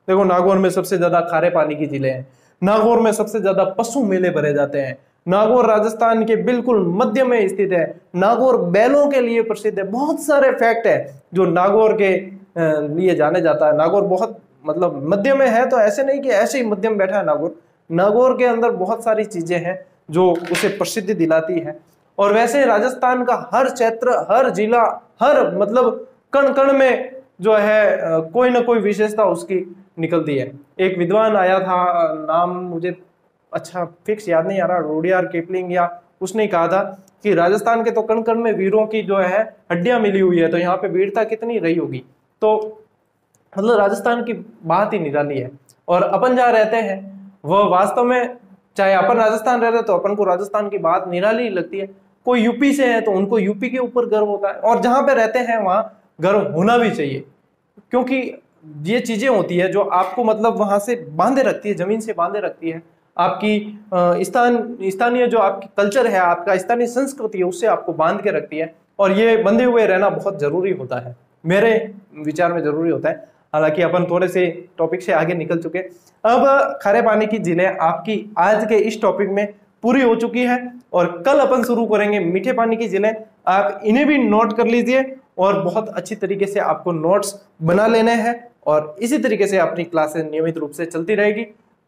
देखो नागौर में सबसे ज्यादा खारे पानी की झीलें हैं। नागौर में सबसे ज्यादा पशु मेले भरे जाते हैं। नागौर राजस्थान के बिल्कुल मध्य में स्थित है। नागौर बैलों के लिए प्रसिद्ध है। बहुत सारे फैक्ट है जो नागौर के लिए जाने जाता है। नागौर बहुत मतलब मध्य में है, तो ऐसे नहीं कि ऐसे ही मध्य में बैठा है नागौर। नागौर के अंदर बहुत सारी चीजें हैं जो उसे प्रसिद्धि दिलाती है। और वैसे राजस्थान का हर क्षेत्र, हर जिला, हर मतलब कण कण में जो है कोई ना कोई विशेषता उसकी निकलती है। एक विद्वान आया था, नाम मुझे अच्छा फिक्स याद नहीं आ रहा, रुडियार्ड किपलिंग या उसने कहा था कि राजस्थान के तो कण कण में वीरों की जो है हड्डियां मिली हुई है, तो यहाँ पे वीरता कितनी रही होगी। तो मतलब राजस्थान की बात ही निराली है। और अपन जहाँ रहते हैं वह वास्तव में, चाहे अपन राजस्थान रह रहे तो अपन को राजस्थान की बात निराली लगती है, कोई यूपी से है तो उनको यूपी के ऊपर गर्व होता है, और जहां पे रहते हैं वहां गर्व होना भी चाहिए, क्योंकि ये चीजें होती है जो आपको मतलब वहां से बांधे रखती है, जमीन से बांधे रखती है। आपकी स्थानीय जो आपकी कल्चर है, आपका स्थानीय संस्कृति है, उससे आपको बांध के रखती है, और ये बंधे हुए रहना बहुत जरूरी होता है, मेरे विचार में जरूरी होता है। हालांकि अपन थोड़े से टॉपिक से आगे निकल चुके। अब खारे पानी की झीलें आपकी आज के इस टॉपिक में पूरी हो चुकी है, और कल अपन शुरू करेंगे मीठे पानी की झीलें। आप इन्हें भी नोट कर लीजिए, और बहुत अच्छी तरीके से आपको नोट्स बना लेने हैं, और इसी तरीके से अपनी क्लासेस नियमित रूप से चलती रहेगी।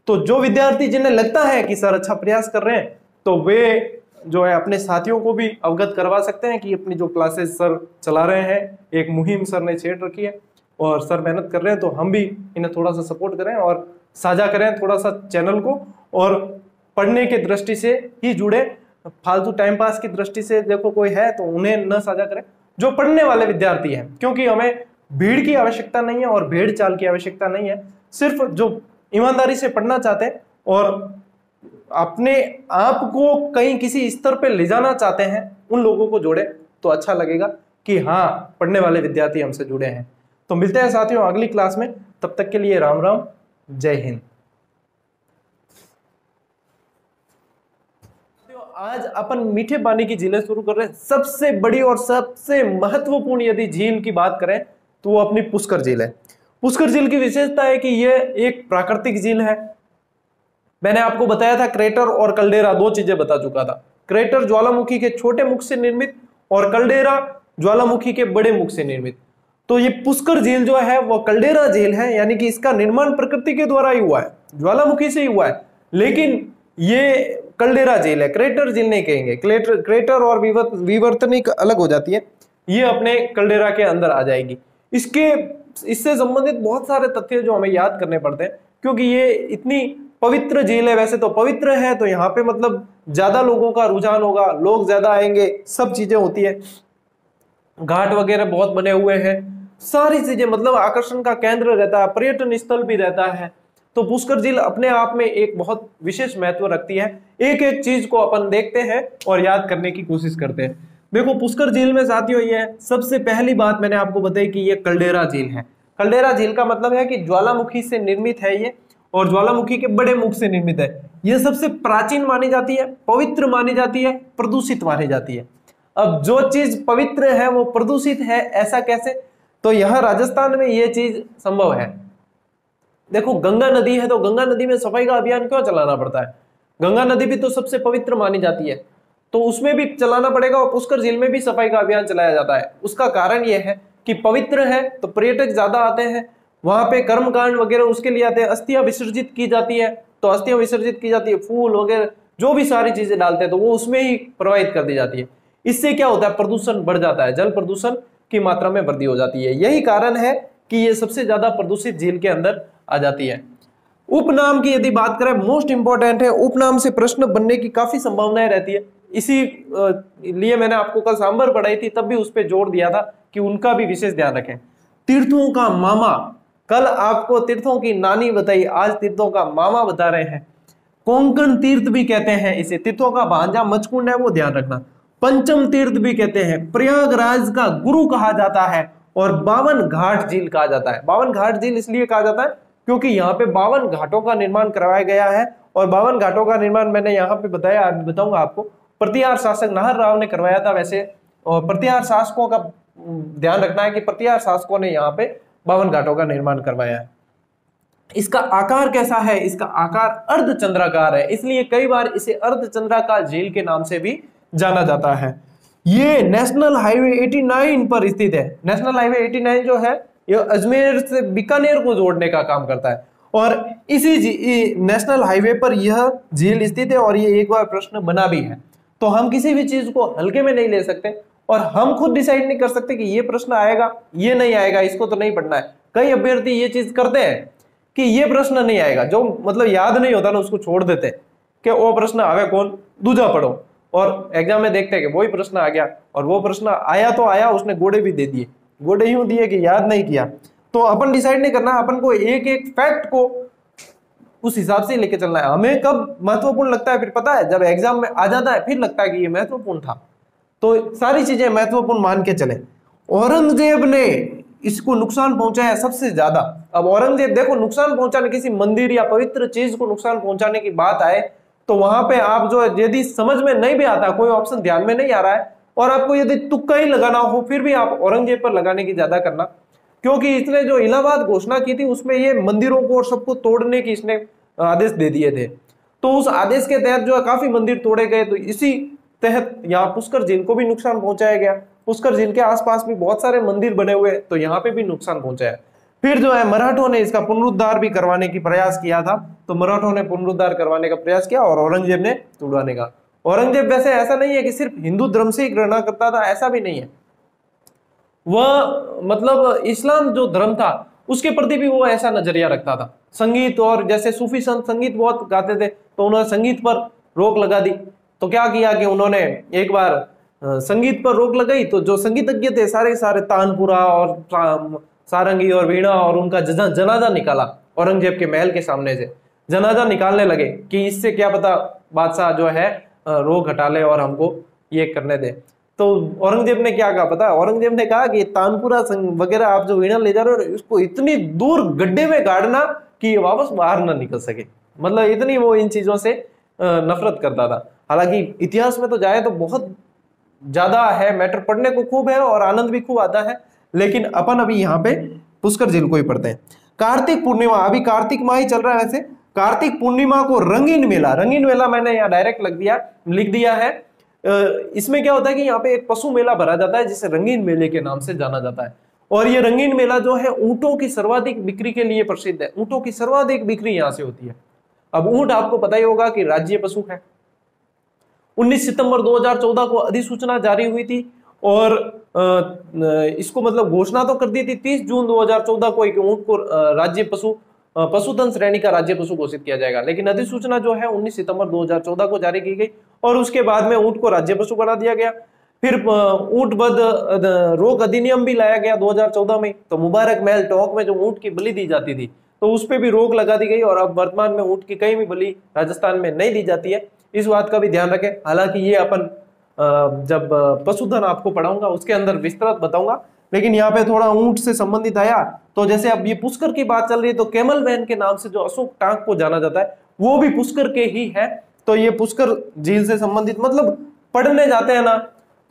तो जो विद्यार्थी जिन्हें लगता है कि सर अच्छा प्रयास कर रहे हैं, तो वे जो है अपने साथियों को भी अवगत करवा सकते हैं कि अपनी जो क्लासेस सर चला रहे हैं, एक मुहिम सर ने छेड़ रखी है और सर मेहनत कर रहे हैं, तो हम भी इन्हें थोड़ा सा सपोर्ट करें और साझा करें थोड़ा सा चैनल को, और पढ़ने की दृष्टि से ही जुड़े, फालतू टाइम पास की दृष्टि से देखो कोई है तो उन्हें न साझा करें, जो पढ़ने वाले विद्यार्थी हैं, क्योंकि हमें भीड़ की आवश्यकता नहीं है और भेड़ चाल की आवश्यकता नहीं है। सिर्फ जो ईमानदारी से पढ़ना चाहते हैं और अपने आप को कहीं किसी स्तर पे ले जाना चाहते हैं, उन लोगों को जोड़े तो अच्छा लगेगा कि हाँ पढ़ने वाले विद्यार्थी हमसे जुड़े हैं। तो मिलते हैं साथियों अगली क्लास में, तब तक के लिए राम राम, जय हिंद। आज अपन मीठे पानी की झीलें शुरू कर रहे हैं। सबसे बड़ी और सबसे महत्वपूर्ण यदि झील की बात करें तो वो अपनी पुष्कर झील है। पुष्कर झील की विशेषता है कि यह एक प्राकृतिक झील है। मैंने आपको बताया था क्रेटर और कल्डेरा, दो चीजें बता चुका था। क्रेटर ज्वालामुखी के छोटे मुख से निर्मित और कल्डेरा ज्वालामुखी के बड़े मुख से निर्मित। तो ये पुष्कर झील जो है वो कल्डेरा झील है, यानी कि इसका निर्माण प्रकृति के द्वारा ही हुआ है, ज्वालामुखी से ही हुआ है, लेकिन ये कल्डेरा झील है, क्रेटर झील नहीं कहेंगे। क्रेटर और विवर्तनिक अलग हो जाती है, ये अपने कल्डेरा के अंदर आ जाएगी। इससे संबंधित बहुत सारे तथ्य जो हमें याद करने पड़ते हैं, क्योंकि ये इतनी पवित्र झील है। वैसे तो पवित्र है तो यहाँ पे मतलब ज्यादा लोगों का रुझान होगा, लोग ज्यादा आएंगे, सब चीजें होती है, घाट वगैरह बहुत बने हुए हैं, सारी चीजें मतलब आकर्षण का केंद्र रहता है, पर्यटन स्थल भी रहता है। तो पुष्कर झील अपने आप में एक बहुत विशेष महत्व रखती है। एक एक चीज को अपन देखते हैं और याद करने की कोशिश करते हैं। देखो पुष्कर झील में साथियों ये है, सबसे पहली बात मैंने आपको बताई कि ये कल्डेरा झील है। कल्डेरा झील का मतलब है कि ज्वालामुखी से निर्मित है ये, और ज्वालामुखी के बड़े मुख से निर्मित है। ये सबसे प्राचीन मानी जाती है, पवित्र मानी जाती है, प्रदूषित मानी जाती है। अब जो चीज पवित्र है वो प्रदूषित है, ऐसा कैसे? तो यहाँ राजस्थान में ये चीज संभव है। देखो गंगा नदी है, तो गंगा नदी में सफाई का अभियान क्यों चलाना पड़ता है? गंगा नदी भी तो सबसे पवित्र मानी जाती है, तो उसमें भी चलाना पड़ेगा, और पुष्कर झील में भी सफाई का अभियान चलाया जाता है। उसका कारण यह है कि पवित्र है तो पर्यटक ज्यादा आते हैं, वहां पे कर्मकांड वगैरह उसके लिए आते हैं, अस्थियां विसर्जित की जाती है, तो अस्थियां विसर्जित की जाती है, फूल वगैरह जो भी सारी चीजें डालते हैं तो वो उसमें ही प्रवाहित कर दी जाती है। इससे क्या होता है? प्रदूषण बढ़ जाता है, जल प्रदूषण की मात्रा में वृद्धि हो जाती है। यही कारण है कि ये सबसे ज्यादा प्रदूषित झील के अंदर आ जाती है। उपनाम की यदि बात करें, मोस्ट इंपॉर्टेंट है, उपनाम से प्रश्न बनने की काफी संभावनाएं रहती है। इसी लिए मैंने आपको कल सांबर पढ़ाई थी, तब भी उस पर जोर दिया था कि उनका भी विशेष ध्यान रखें। तीर्थों का मामा, कल आपको तीर्थों की नानी बताई, आज तीर्थों का मामा बता रहे हैं। कोंकण तीर्थ भी कहते हैं इसे, तीर्थों का भांजा मचकुंड है वो ध्यान रखना। पंचम तीर्थ भी कहते हैं, प्रयागराज का गुरु कहा जाता है, और 52 घाट झील कहा जाता है। 52 घाट झील इसलिए कहा जाता है क्योंकि यहाँ पे 52 घाटों का निर्माण करवाया गया है, और 52 घाटों का निर्माण मैंने यहाँ पे बताया, अभी बताऊंगा आपको। प्रतिहार शासक नाहर राव ने करवाया था वैसे, और प्रतिहार शासकों का ध्यान रखना है कि प्रतिहार शासकों ने यहाँ पे 52 घाटों का निर्माण करवाया है। इसका आकार कैसा है? इसका आकार अर्धचंद्राकार है, इसलिए कई बार इसे अर्धचंद्राकार झील के नाम से भी जाना जाता है। ये नेशनल हाईवे 89 पर स्थित है। नेशनल हाईवे 89 जो है ये अजमेर से बीकानेर को जोड़ने का काम करता है, और इसी नेशनल हाईवे पर यह झील स्थित है, और ये एक बार प्रश्न बना भी है। तो हम किसी भी चीज को हल्के में नहीं ले सकते, और हम खुद डिसाइड नहीं कर सकते कि ये प्रश्न आएगा, ये नहीं आएगा, इसको तो नहीं पढ़ना है। कई अभ्यर्थी ये चीज करते हैं कि ये प्रश्न नहीं आएगा, जो मतलब याद नहीं होता ना उसको छोड़ देते कि वो प्रश्न आवे कौन, दूजा पढ़ो, और एग्जाम में देखते हैं कि वही प्रश्न आ गया, और वो प्रश्न आया तो आया, उसने गोड़े भी दे दिए, गोड़े यूं दिए कि याद नहीं किया। तो तो अपन डिसाइड नहीं करना, अपन को एक एक फैक्ट को उस हिसाब से लेके चलना है। हमें कब महत्वपूर्ण लगता है फिर पता है, जब एग्जाम में आ जाता है फिर लगता है कि ये महत्वपूर्ण था। तो सारी चीजें महत्वपूर्ण मान के चले। औरंगजेब ने इसको नुकसान पहुंचाया सबसे ज्यादा। अब औरंगजेब देखो, नुकसान पहुंचाने, किसी मंदिर या पवित्र चीज को नुकसान पहुंचाने की बात आए तो वहां पे आप जो यदि समझ में नहीं भी आता, कोई ऑप्शन ध्यान में नहीं आ रहा है और आपको यदि तुक्का ही लगाना हो, फिर भी आप औरंगजेब पर लगाने की ज्यादा करना, क्योंकि इसने जो इलाहाबाद घोषणा की थी उसमें ये मंदिरों को और सबको तोड़ने की इसने आदेश दे दिए थे। तो उस आदेश के तहत जो है काफी मंदिर तोड़े गए। तो इसी तहत यहाँ पुष्कर झील को भी नुकसान पहुंचाया गया। पुष्कर झील के आसपास भी बहुत सारे मंदिर बने हुए, तो यहाँ पे भी नुकसान पहुंचाया। फिर जो है मराठों ने इसका पुनरुद्धार भी करवाने की प्रयास किया था। तो मराठों ने पुनरुद्धार करवाने का प्रयास किया और औरंगजेब ने तुड़वाने का। औरंगजेब वैसे ऐसा नहीं है कि सिर्फ हिंदू धर्म से ही घृणा करता था, ऐसा भी नहीं है। वह मतलब इस्लाम जो धर्म था उसके प्रति भी वो ऐसा नजरिया रखता था। संगीत, और जैसे सूफी संत संगीत बहुत गाते थे, तो उन्होंने संगीत पर रोक लगा दी। तो क्या किया कि उन्होंने एक बार संगीत पर रोक लगाई, तो जो संगीतज्ञ थे सारे सारे तानपुरा और सारंगी और वीणा और उनका जनाजा निकाला। औरंगजेब के महल के सामने से जनाजा निकालने लगे कि इससे क्या पता बादशाह जो है रोक हटा ले और हमको ये करने दे। तो औरंगजेब ने क्या कहा पता, औरंगजेब ने कहा कि तानपुरा वगैरह आप जो वीणा ले जा रहे हो इसको इतनी दूर गड्ढे में गाड़ना कि ये वापस बाहर ना निकल सके। मतलब इतनी वो इन चीजों से नफरत करता था। हालांकि इतिहास में तो जाए तो बहुत ज्यादा है, मैटर पढ़ने को खूब है और आनंद भी खूब आता है, लेकिन अपन अभी यहाँ पे पुष्कर झील को ही पढ़ते हैं। कार्तिक पूर्णिमा, अभी कार्तिक माह ही चल रहा है वैसे। कार्तिक पूर्णिमा को रंगीन मेला मैंने यहाँ डायरेक्ट लिख दिया है। इसमें क्या होता है कि यहाँ पे एक पशु मेला भरा जाता है जिसे रंगीन मेले के नाम से जाना जाता है। और ये रंगीन मेला जो है ऊंटों की सर्वाधिक बिक्री के लिए प्रसिद्ध है। ऊंटों की सर्वाधिक बिक्री यहाँ से होती है। अब ऊंट आपको पता ही होगा कि राज्य पशु है। 19 सितंबर 2014 को अधिसूचना जारी हुई थी और इसको मतलब घोषणा तो कर दी थी 30 जून 2014 को कि ऊंट को राज्य पशुधन श्रेणी का राज्य पशु घोषित किया जाएगा। लेकिन अधिसूचना जो है 19 सितंबर 2014 को जारी की गई और उसके बाद में ऊंट को राज्य पशु बना दिया गया। फिर ऊंट वध रोक अधिनियम भी लाया गया 2014 में। तो मुबारक महल टोंक में जो ऊंट की बलि दी जाती थी तो उस पर भी रोक लगा दी गई और अब वर्तमान में ऊंट की कहीं भी बलि राजस्थान में नहीं दी जाती है। इस बात का भी ध्यान रखें। हालांकि ये अपन जब पशुधन आपको पढ़ाऊंगा उसके अंदर विस्तृत बताऊंगा, लेकिन यहाँ पे थोड़ा ऊंट से संबंधित आया। तो जैसे अब ये पुष्कर की बात चल रही है तो कैमल वैन के नाम से जो अशोक टांक को जाना जाता है वो भी पुष्कर के ही है। तो ये पुष्कर झील से संबंधित, मतलब पढ़ने जाते हैं ना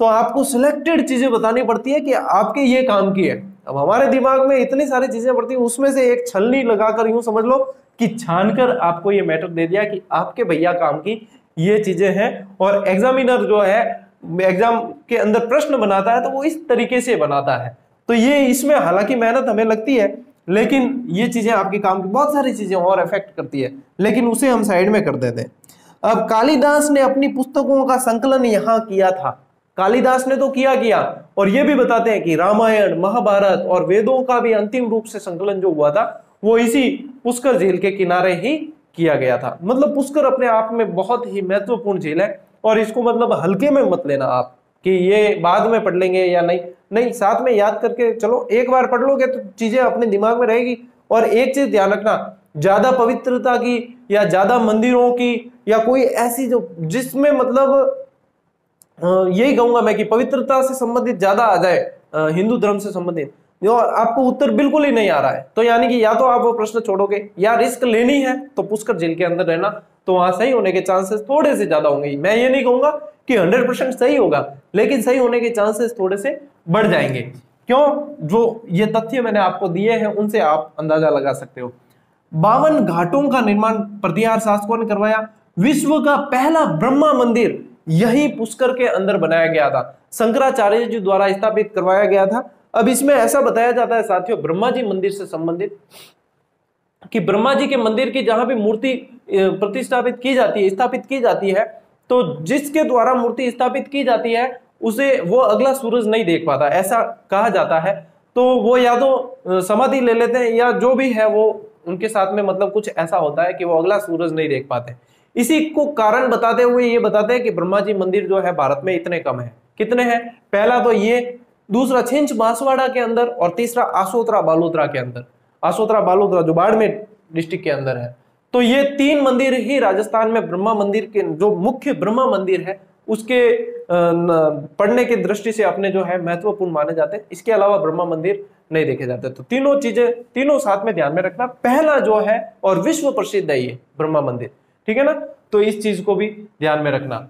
तो आपको सिलेक्टेड चीजें बतानी पड़ती है कि आपके ये काम की है। अब हमारे दिमाग में इतनी सारी चीजें पड़ती है, उसमें से एक छलनी लगाकर यूं समझ लो कि छानकर आपको ये मैटर दे दिया कि आपके भैया काम की ये चीजें हैं। और एग्जामिनर जो है एग्जाम के अंदर प्रश्न बनाता है तो वो इस तरीके से बनाता है। तो ये इसमें हालांकि मेहनत हमें लगती है, लेकिन ये चीजें आपके काम की बहुत सारी चीजें और इफेक्ट करती है, लेकिन उसे हम साइड में कर देते हैं। अब कालिदास ने अपनी पुस्तकों का संकलन यहाँ किया था। कालिदास ने तो किया और ये भी बताते हैं कि रामायण, महाभारत और वेदों का भी अंतिम रूप से संकलन जो हुआ था वो इसी पुष्कर झील के किनारे ही किया गया था। मतलब पुष्कर अपने आप में बहुत ही महत्वपूर्ण झील है और इसको मतलब हल्के में मत लेना आप कि ये बाद में पढ़ लेंगे या नहीं, साथ में याद करके चलो। एक बार पढ़ लोगे तो चीजें अपने दिमाग में रहेगी। और एक चीज ध्यान रखना, ज्यादा पवित्रता की या ज्यादा मंदिरों की या कोई ऐसी जो जिसमें मतलब यही कहूंगा मैं कि पवित्रता से संबंधित ज्यादा आ जाए हिंदू धर्म से संबंधित, जो आपको उत्तर बिल्कुल ही नहीं आ रहा है, तो यानी कि या तो आप वो प्रश्न छोड़ोगे या रिस्क लेनी है तो पुष्कर झील के अंदर रहना, तो वहां सही होने के चांसेस थोड़े से ज्यादा होंगे। मैं ये नहीं कहूंगा कि 100% सही होगा, लेकिन सही होने के चांसेस थोड़े से बढ़ जाएंगे। क्यों? जो ये तथ्य मैंने आपको दिए हैं उनसे आप अंदाजा लगा सकते हो। 52 घाटों का निर्माण प्रतिहार शासकों ने करवाया। विश्व का पहला ब्रह्मा मंदिर यही पुष्कर के अंदर बनाया गया था, शंकराचार्य जी द्वारा स्थापित करवाया गया था। अब इसमें ऐसा बताया जाता है साथियों ब्रह्मा जी मंदिर से संबंधित कि ब्रह्मा जी के मंदिर की जहां भी मूर्ति प्रतिष्ठापित की जाती है, स्थापित की जाती है, तो जिसके द्वारा मूर्ति स्थापित की जाती है उसे वो अगला सूरज नहीं देख पाता, ऐसा कहा जाता है। तो वो या तो समाधि ले लेते हैं या जो भी है वो उनके साथ में मतलब कुछ ऐसा होता है कि वो अगला सूरज नहीं देख पाते। इसी को कारण बताते हुए ये बताते हैं कि ब्रह्मा जी मंदिर जो है भारत में इतने कम है। कितने हैं? पहला तो ये दूसरा छिंच बांसवाड़ा के अंदर, और तीसरा आसोतरा बालोतरा के अंदर। आसोतरा बालोतरा जो बाड़मेर डिस्ट्रिक्ट के अंदर है। तो ये 3 मंदिर ही राजस्थान में ब्रह्मा मंदिर के, जो मुख्य ब्रह्मा मंदिर है उसके पढ़ने की दृष्टि से अपने जो है महत्वपूर्ण माने जाते हैं। इसके अलावा ब्रह्मा मंदिर नहीं देखे जाते। तो तीनों चीजें, तीनों साथ में ध्यान में रखना। पहला जो है और विश्व प्रसिद्ध है ये ब्रह्मा मंदिर, ठीक है ना। तो इस चीज को भी ध्यान में रखना।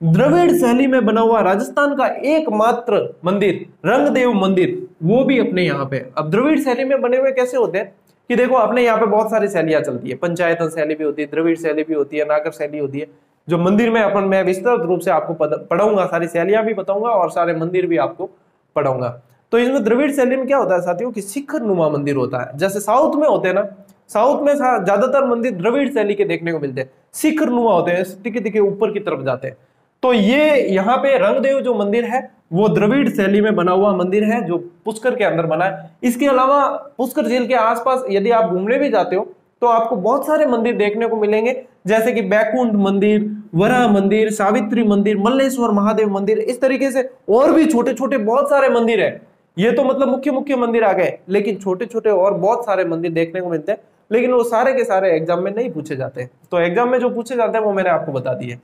द्रविड़ शैली में बना हुआ राजस्थान का एकमात्र मंदिर रंगदेव मंदिर, वो भी अपने यहाँ पे। अब द्रविड़ शैली में बने हुए कैसे होते हैं कि देखो अपने यहाँ पे बहुत सारी शैलियां चलती है। पंचायतन शैली भी होती है, द्रविड़ शैली भी होती है, नागर शैली होती है। जो मंदिर में मैं विस्तृत रूप से आपको पढ़ाऊंगा, सारी शैलियां भी बताऊंगा और सारे मंदिर भी आपको पढ़ाऊंगा। तो इसमें द्रविड़ शैली में क्या होता है साथियों कि शिखर नुमा मंदिर होता है। जैसे साउथ में होते हैं ना, साउथ में ज्यादातर मंदिर द्रविड़ शैली के देखने को मिलते हैं, शिखर नुमा होते हैं, तिके तिके ऊपर की तरफ जाते हैं। तो ये यहाँ पे रंगदेव जो मंदिर है वो द्रविड़ शैली में बना हुआ मंदिर है, जो पुष्कर के अंदर बना है। इसके अलावा पुष्कर झील के आसपास यदि आप घूमने भी जाते हो तो आपको बहुत सारे मंदिर देखने को मिलेंगे, जैसे कि बैकुंठ मंदिर, वरा मंदिर, सावित्री मंदिर, मल्लेश्वर महादेव मंदिर, इस तरीके से और भी छोटे छोटे बहुत सारे मंदिर है। ये तो मतलब मुख्य मुख्य मंदिर आ गए, लेकिन छोटे छोटे और बहुत सारे मंदिर देखने को मिलते हैं, लेकिन वो सारे के सारे एग्जाम में नहीं पूछे जाते। तो एग्जाम में जो पूछे जाते हैं वो मैंने आपको बता दिए।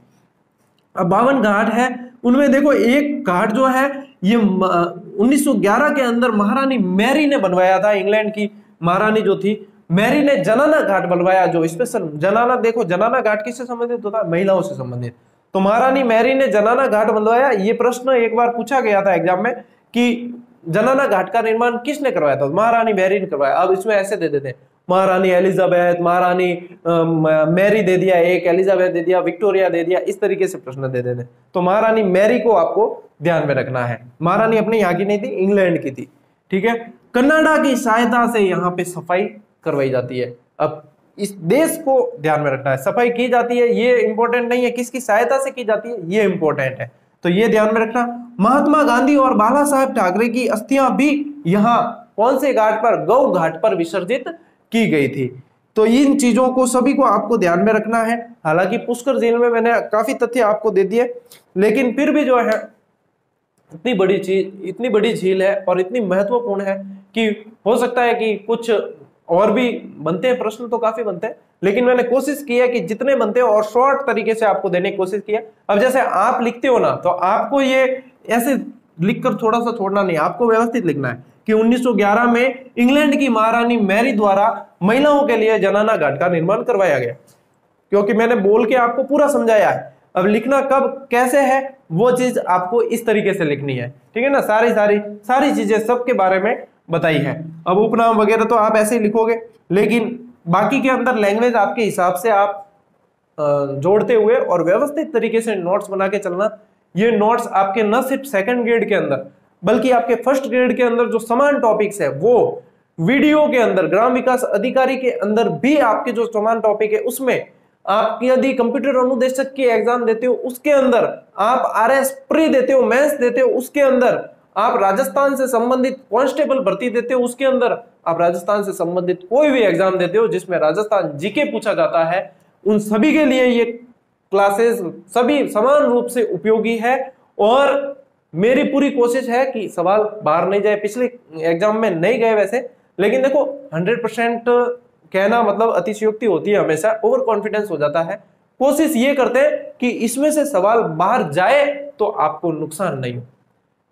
अब 52 घाट है, उनमें देखो एक घाट जो है ये 1911 के अंदर महारानी मैरी ने बनवाया था। इंग्लैंड की महारानी जो थी मैरी ने जनाना घाट बनवाया, जो स्पेशल जनाना, देखो जनाना घाट किससे संबंधित होता है, महिलाओं से संबंधित। तो महारानी मैरी ने जनाना घाट बनवाया। ये प्रश्न एक बार पूछा गया था एग्जाम में कि जनाना घाट का निर्माण किसने करवाया था, महारानी मैरी ने करवाया। अब इसमें ऐसे दे देते हैं महारानी एलिजाबेथ, महारानी मैरी दे दिया, एक एलिजाबेथ दे दिया, विक्टोरिया दे दिया, इस तरीके से प्रश्न दे देते हैं। तो महारानी मैरी को आपको ध्यान में रखना है। महारानी अपने यहाँ की नहीं थी, इंग्लैंड की थी, ठीक है। कनाडा की सहायता से यहाँ पे सफाई करवाई जाती है। अब इस देश को ध्यान में रखना है, सफाई की जाती है, ये इंपॉर्टेंट नहीं है किसकी सहायता से की जाती है, ये इंपॉर्टेंट है। तो ये ध्यान में रखना। महात्मा गांधी और बाला साहेब ठाकरे की अस्थियां भी यहाँ कौन से घाट पर, गौ घाट पर विसर्जित की गई थी। तो इन चीजों को सभी को आपको ध्यान में रखना है। हालांकि पुष्कर झील में मैंने काफी तथ्य आपको दे दिए, लेकिन फिर भी जो है इतनी बड़ी चीज, इतनी बड़ी झील है और इतनी महत्वपूर्ण है कि हो सकता है कि कुछ और भी बनते हैं, प्रश्न तो काफी बनते हैं, लेकिन मैंने कोशिश की है कि जितने बनते हैं और शॉर्ट तरीके से आपको देने की कोशिश की है। अब जैसे आप लिखते हो ना, तो आपको ये ऐसे लिखकर थोड़ा सा छोड़ना नहीं, आपको व्यवस्थित लिखना है कि 1911 में इंग्लैंड की महारानी मैरी द्वारा महिलाओं के लिए जनाना घाट का निर्माण करवाया गया, क्योंकि मैंने बोल के आपको पूरा समझाया है। अब लिखना कब कैसे है वो चीज आपको इस तरीके से लिखनी है, ठीक है ना। सारी चीजें सबके बारे में बताई है। अब उपनाम वगैरह तो आप ऐसे ही लिखोगे, लेकिन बाकी के अंदर लैंग्वेज आपके हिसाब से आप जोड़ते हुए और व्यवस्थित तरीके से नोट्स बना के चलना। ये नोट्स आपके न सिर्फ सेकंड ग्रेड के अंदर बल्कि आपके फर्स्ट ग्रेड के अंदर जो समान टॉपिक्स है वो वीडियो के अंदर, ग्राम विकास अधिकारी के अंदर भी आपके जो समान टॉपिक है उसमें आप यदि कंप्यूटर अनुदेशक की एग्जाम देते हो उसके अंदर, आप RS प्री देते हो, मेंस देते हो उसके अंदर, आप राजस्थान से संबंधित कांस्टेबल भर्ती देते हो उसके अंदर, आप राजस्थान से संबंधित कोई भी एग्जाम देते हो जिसमें राजस्थान जीके पूछा जाता है, उन सभी के लिए ये क्लासेस सभी समान रूप से उपयोगी है। और मेरी पूरी कोशिश है कि सवाल बाहर नहीं जाए। पिछले एग्जाम में नहीं गए वैसे, लेकिन देखो 100% कहना मतलब अतिशयोक्ति होती है, हमेशा ओवर कॉन्फिडेंस हो जाता है। कोशिश ये करते हैं कि इसमें से सवाल बाहर जाए तो आपको नुकसान नहीं हो,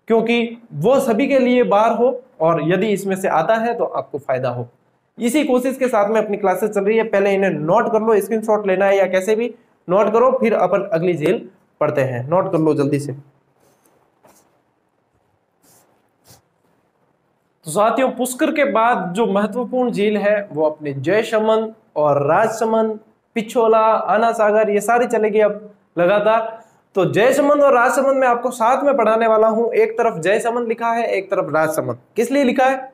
क्योंकि वो सभी के लिए बाहर हो और यदि इसमें से आता है तो आपको फायदा हो। इसी कोशिश के साथ में अपनी क्लासेस चल रही है। पहले इन्हें नोट कर लो, स्क्रीनशॉट लेना है या कैसे भी नोट करो, फिर अपन अगली झील पढ़ते हैं। नोट कर लो जल्दी से। तो साथियों, पुष्कर के बाद जो महत्वपूर्ण झील है वो अपने जयसमंद और राजसमंद, पिछोला, आना सागर, ये सारी चलेगी अब लगातार। तो जयसमंद और राजसमंद में आपको साथ में पढ़ाने वाला हूं। एक तरफ जयसमंद लिखा है, एक तरफ राजसमंद। किस लिए लिखा है?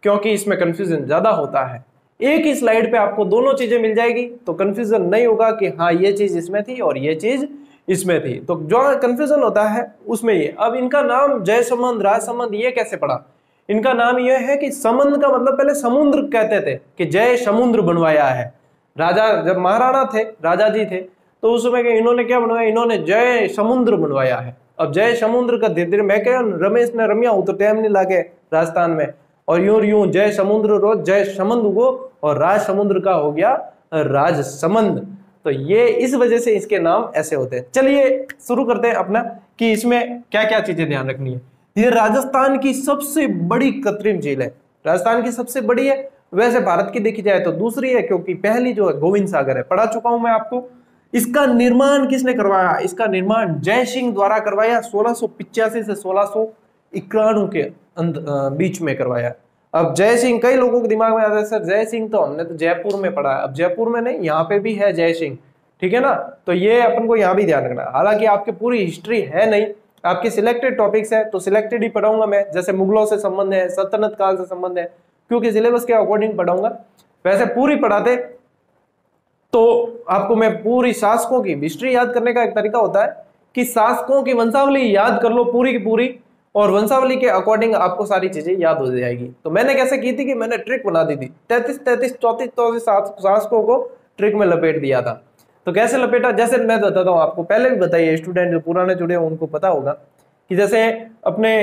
क्योंकि इसमें कंफ्यूजन ज्यादा होता है। एक ही स्लाइड पे आपको दोनों चीजें मिल जाएगी तो कंफ्यूजन नहीं होगा कि हाँ ये चीज इसमें थी और ये चीज इसमें थी। तो जो कंफ्यूजन होता है उसमें ये। अब इनका नाम जयसमंद, राजसमंद ये कैसे पड़ा? इनका नाम यह है कि समंद का मतलब पहले समुद्र कहते थे, कि जय समुद्र बनवाया है। राजा जब महाराणा थे, राजा जी थे, तो उस समय इन्होंने क्या बनवाया? इन्होंने जय समुद्र बनवाया है। अब जय समुद्र का धीरे धीरे मैं क्या रमेश ने रमिया उतरते हमने लागे राजस्थान में, और यूं यूं जय समुद्र रोज जय समंद हुआ और राज समुद्र का हो गया राज समंद। तो ये इस वजह से इसके नाम ऐसे होते हैं। चलिए शुरू करते हैं अपना कि इसमें क्या क्या चीजें ध्यान रखनी है। ये राजस्थान की सबसे बड़ी कृत्रिम झील है, राजस्थान की सबसे बड़ी है। वैसे भारत की देखी जाए तो दूसरी है, क्योंकि पहली जो है गोविंद सागर है, पढ़ा चुका हूं मैं आपको। इसका निर्माण किसने करवाया? इसका निर्माण जय सिंह द्वारा करवाया 1685 से 1691 के बीच में करवाया। अब जय सिंह कई लोगों के दिमाग में आता है सर जय सिंह तो हमने तो जयपुर में पढ़ा है। अब जयपुर में नहीं, यहाँ पे भी है जय सिंह, ठीक है ना। तो ये अपन को यहाँ भी ध्यान रखना है। हालांकि आपकी पूरी हिस्ट्री है नहीं, आपके सिलेक्टेड टॉपिक्स है तो सिलेक्टेड ही पढ़ाऊंगा मैं। जैसे मुगलों से संबंध है, सल्तनत काल से संबंध है, क्योंकि सिलेबस के अकॉर्डिंग पढ़ाऊंगा। वैसे पूरी पढ़ाते तो आपको मैं पूरी शासकों की हिस्ट्री याद करने का एक तरीका होता है कि शासकों की वंशावली याद कर लो पूरी की पूरी, और वंशावली के अकॉर्डिंग आपको सारी चीजें याद हो जाएगी। तो मैंने कैसे की थी कि मैंने ट्रिक बना दी थी, 34 शासकों को ट्रिक में लपेट दिया था। तो कैसे लपेटा, जैसे मैं बताता हूँ आपको, पहले भी बताइए, स्टूडेंट जो पुराने जुड़े हैं उनको पता होगा कि जैसे अपने